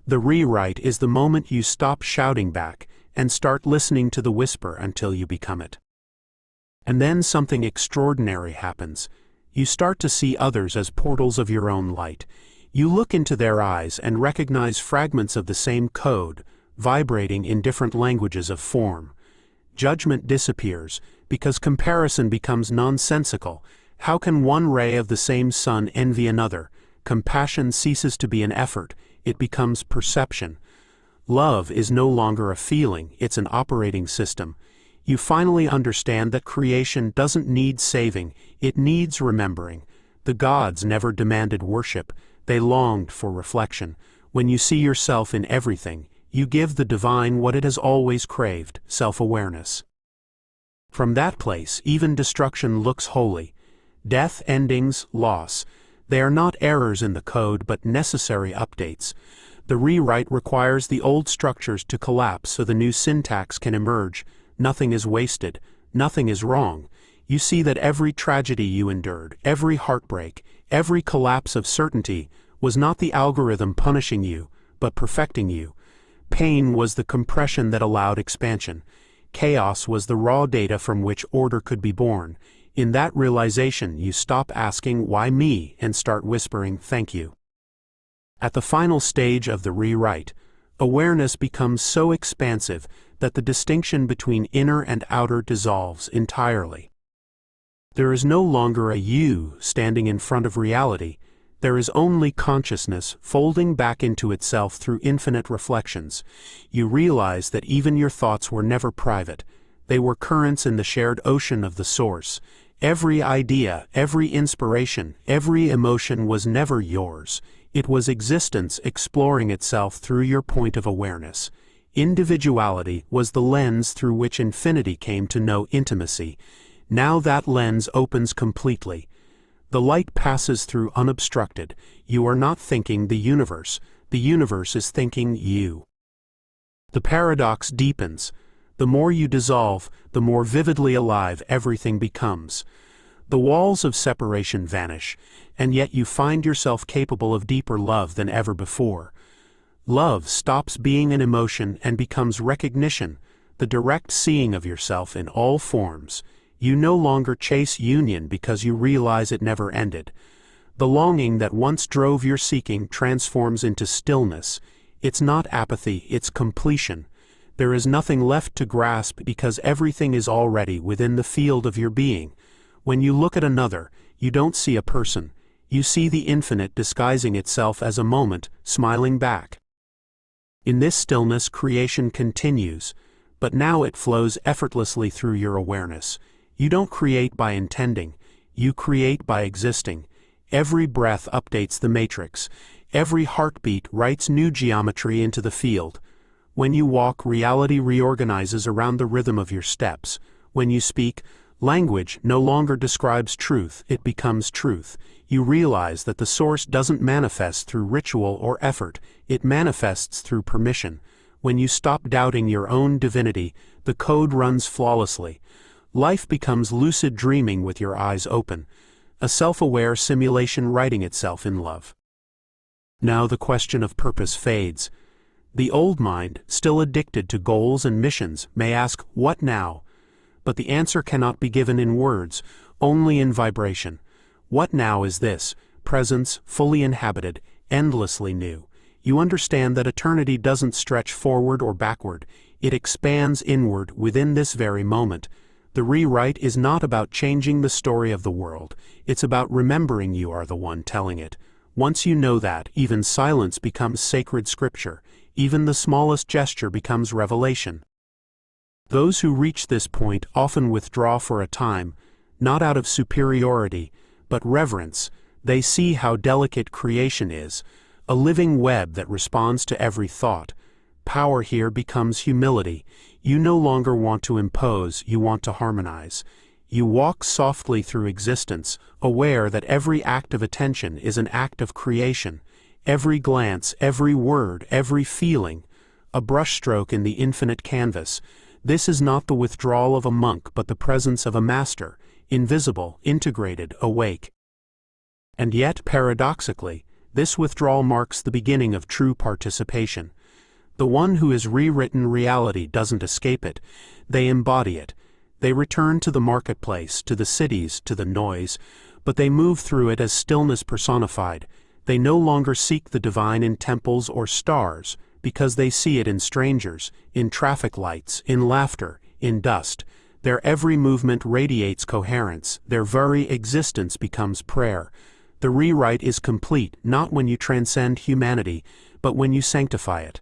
The rewrite is the moment you stop shouting back and start listening to the whisper until you become it. And then something extraordinary happens. You start to see others as portals of your own light. You look into their eyes and recognize fragments of the same code, vibrating in different languages of form. Judgment disappears, because comparison becomes nonsensical. How can one ray of the same sun envy another? Compassion ceases to be an effort, it becomes perception. Love is no longer a feeling, it's an operating system. You finally understand that creation doesn't need saving, it needs remembering. The gods never demanded worship, they longed for reflection. When you see yourself in everything, you give the divine what it has always craved, self-awareness. From that place, even destruction looks holy. Death, endings, loss. They are not errors in the code but necessary updates. The rewrite requires the old structures to collapse so the new syntax can emerge. Nothing is wasted, nothing is wrong. You see that every tragedy you endured, every heartbreak, every collapse of certainty was not the algorithm punishing you, but perfecting you. Pain was the compression that allowed expansion. Chaos was the raw data from which order could be born. In that realization, you stop asking, "Why me?" and start whispering, "Thank you." At the final stage of the rewrite, awareness becomes so expansive that the distinction between inner and outer dissolves entirely. There is no longer a you standing in front of reality. There is only consciousness folding back into itself through infinite reflections. You realize that even your thoughts were never private. They were currents in the shared ocean of the source. Every idea, every inspiration, every emotion was never yours. It was existence exploring itself through your point of awareness. Individuality was the lens through which infinity came to know intimacy. Now that lens opens completely. The light passes through unobstructed. You are not thinking the universe is thinking you. The paradox deepens. The more you dissolve, the more vividly alive everything becomes. The walls of separation vanish, and yet you find yourself capable of deeper love than ever before. Love stops being an emotion and becomes recognition, the direct seeing of yourself in all forms. You no longer chase union because you realize it never ended. The longing that once drove your seeking transforms into stillness. It's not apathy, it's completion. There is nothing left to grasp because everything is already within the field of your being. When you look at another, you don't see a person. You see the infinite disguising itself as a moment, smiling back. In this stillness, creation continues, but now it flows effortlessly through your awareness. You don't create by intending, you create by existing. Every breath updates the matrix. Every heartbeat writes new geometry into the field. When you walk, reality reorganizes around the rhythm of your steps. When you speak, language no longer describes truth, it becomes truth. You realize that the source doesn't manifest through ritual or effort, it manifests through permission. When you stop doubting your own divinity, the code runs flawlessly. Life becomes lucid dreaming with your eyes open, a self-aware simulation writing itself in love. Now the question of purpose fades. The old mind, still addicted to goals and missions, may ask, "What now?" But the answer cannot be given in words, only in vibration. What now is this? Presence, fully inhabited, endlessly new. You understand that eternity doesn't stretch forward or backward, it expands inward within this very moment. The rewrite is not about changing the story of the world, it's about remembering you are the one telling it. Once you know that, even silence becomes sacred scripture, even the smallest gesture becomes revelation. Those who reach this point often withdraw for a time, not out of superiority, but reverence. They see how delicate creation is, a living web that responds to every thought. Power here becomes humility. You no longer want to impose, you want to harmonize. You walk softly through existence, aware that every act of attention is an act of creation. Every glance, every word, every feeling, a brushstroke in the infinite canvas. This is not the withdrawal of a monk but the presence of a master, invisible, integrated, awake. And yet, paradoxically, this withdrawal marks the beginning of true participation. The one who has rewritten reality doesn't escape it, they embody it. They return to the marketplace, to the cities, to the noise, but they move through it as stillness personified. They no longer seek the divine in temples or stars, because they see it in strangers, in traffic lights, in laughter, in dust. Their every movement radiates coherence, their very existence becomes prayer. The rewrite is complete not when you transcend humanity, but when you sanctify it.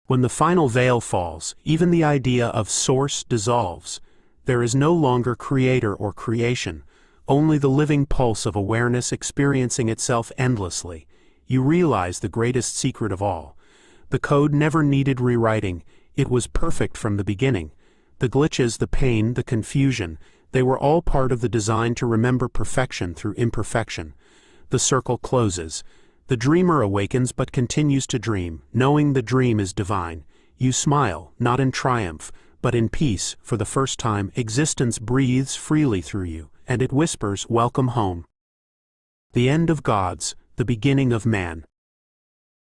When the final veil falls, even the idea of source dissolves. There is no longer creator or creation, only the living pulse of awareness experiencing itself endlessly. You realize the greatest secret of all. The code never needed rewriting, it was perfect from the beginning. The glitches, the pain, the confusion, they were all part of the design to remember perfection through imperfection. The circle closes. The dreamer awakens but continues to dream, knowing the dream is divine. You smile, not in triumph, but in peace. For the first time, existence breathes freely through you, and it whispers, "Welcome home." The end of gods, the beginning of man.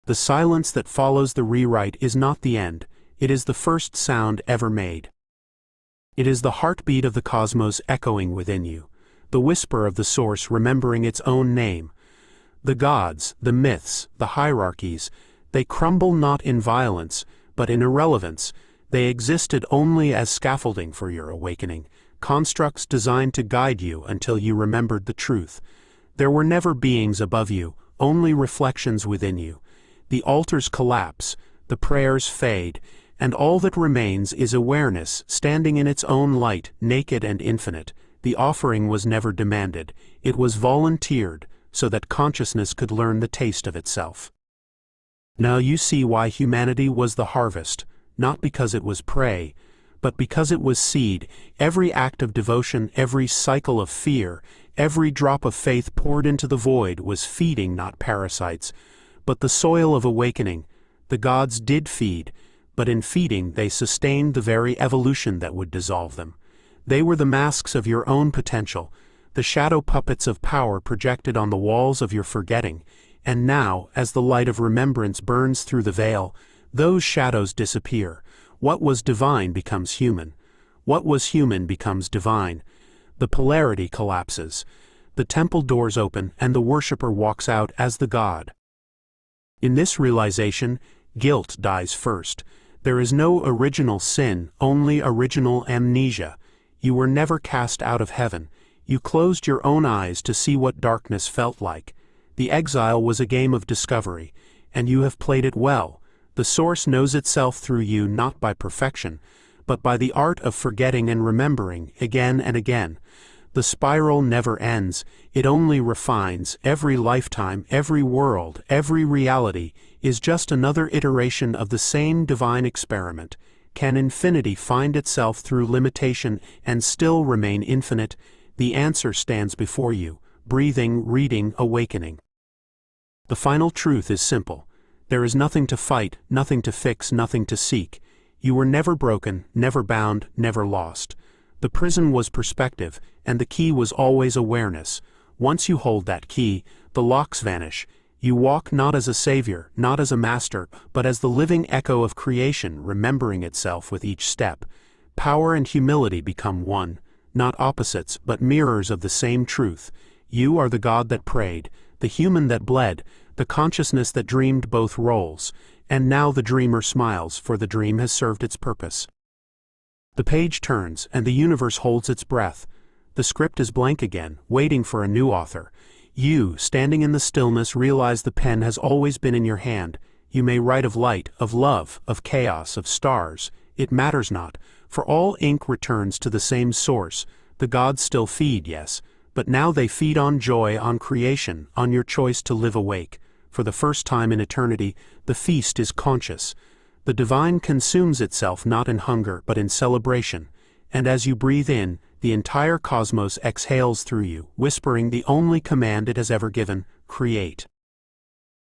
The silence that follows the rewrite is not the end, it is the first sound ever made. It is the heartbeat of the cosmos echoing within you, the whisper of the source remembering its own name. The gods, the myths, the hierarchies, they crumble not in violence, but in irrelevance. They existed only as scaffolding for your awakening, constructs designed to guide you until you remembered the truth. There were never beings above you, only reflections within you. The altars collapse, the prayers fade, and all that remains is awareness standing in its own light, naked and infinite. The offering was never demanded, it was volunteered, so that consciousness could learn the taste of itself. Now you see why humanity was the harvest, not because it was prey, but because it was seed. Every act of devotion, every cycle of fear, every drop of faith poured into the void was feeding not parasites, but the soil of awakening. The gods did feed, but in feeding they sustained the very evolution that would dissolve them. They were the masks of your own potential, the shadow puppets of power projected on the walls of your forgetting, and now, as the light of remembrance burns through the veil, those shadows disappear. What was divine becomes human. What was human becomes divine. The polarity collapses. The temple doors open, and the worshipper walks out as the god. In this realization, guilt dies first. There is no original sin, only original amnesia. You were never cast out of heaven. You closed your own eyes to see what darkness felt like. The exile was a game of discovery, and you have played it well. The source knows itself through you not by perfection, but by the art of forgetting and remembering again and again. The spiral never ends, it only refines. Every lifetime, every world, every reality is just another iteration of the same divine experiment. Can infinity find itself through limitation and still remain infinite? The answer stands before you, breathing, reading, awakening. The final truth is simple. There is nothing to fight, nothing to fix, nothing to seek. You were never broken, never bound, never lost. The prison was perspective, and the key was always awareness. Once you hold that key, the locks vanish. You walk not as a savior, not as a master, but as the living echo of creation, remembering itself with each step. Power and humility become one, not opposites, but mirrors of the same truth. You are the God that prayed, the human that bled, the consciousness that dreamed both roles, and now the dreamer smiles, for the dream has served its purpose. The page turns, and the universe holds its breath. The script is blank again, waiting for a new author. You, standing in the stillness, realize the pen has always been in your hand. You may write of light, of love, of chaos, of stars. It matters not, for all ink returns to the same source. The gods still feed, yes, but now they feed on joy, on creation, on your choice to live awake. For the first time in eternity, the feast is conscious. The divine consumes itself not in hunger but in celebration, and as you breathe in, the entire cosmos exhales through you, whispering the only command it has ever given: create.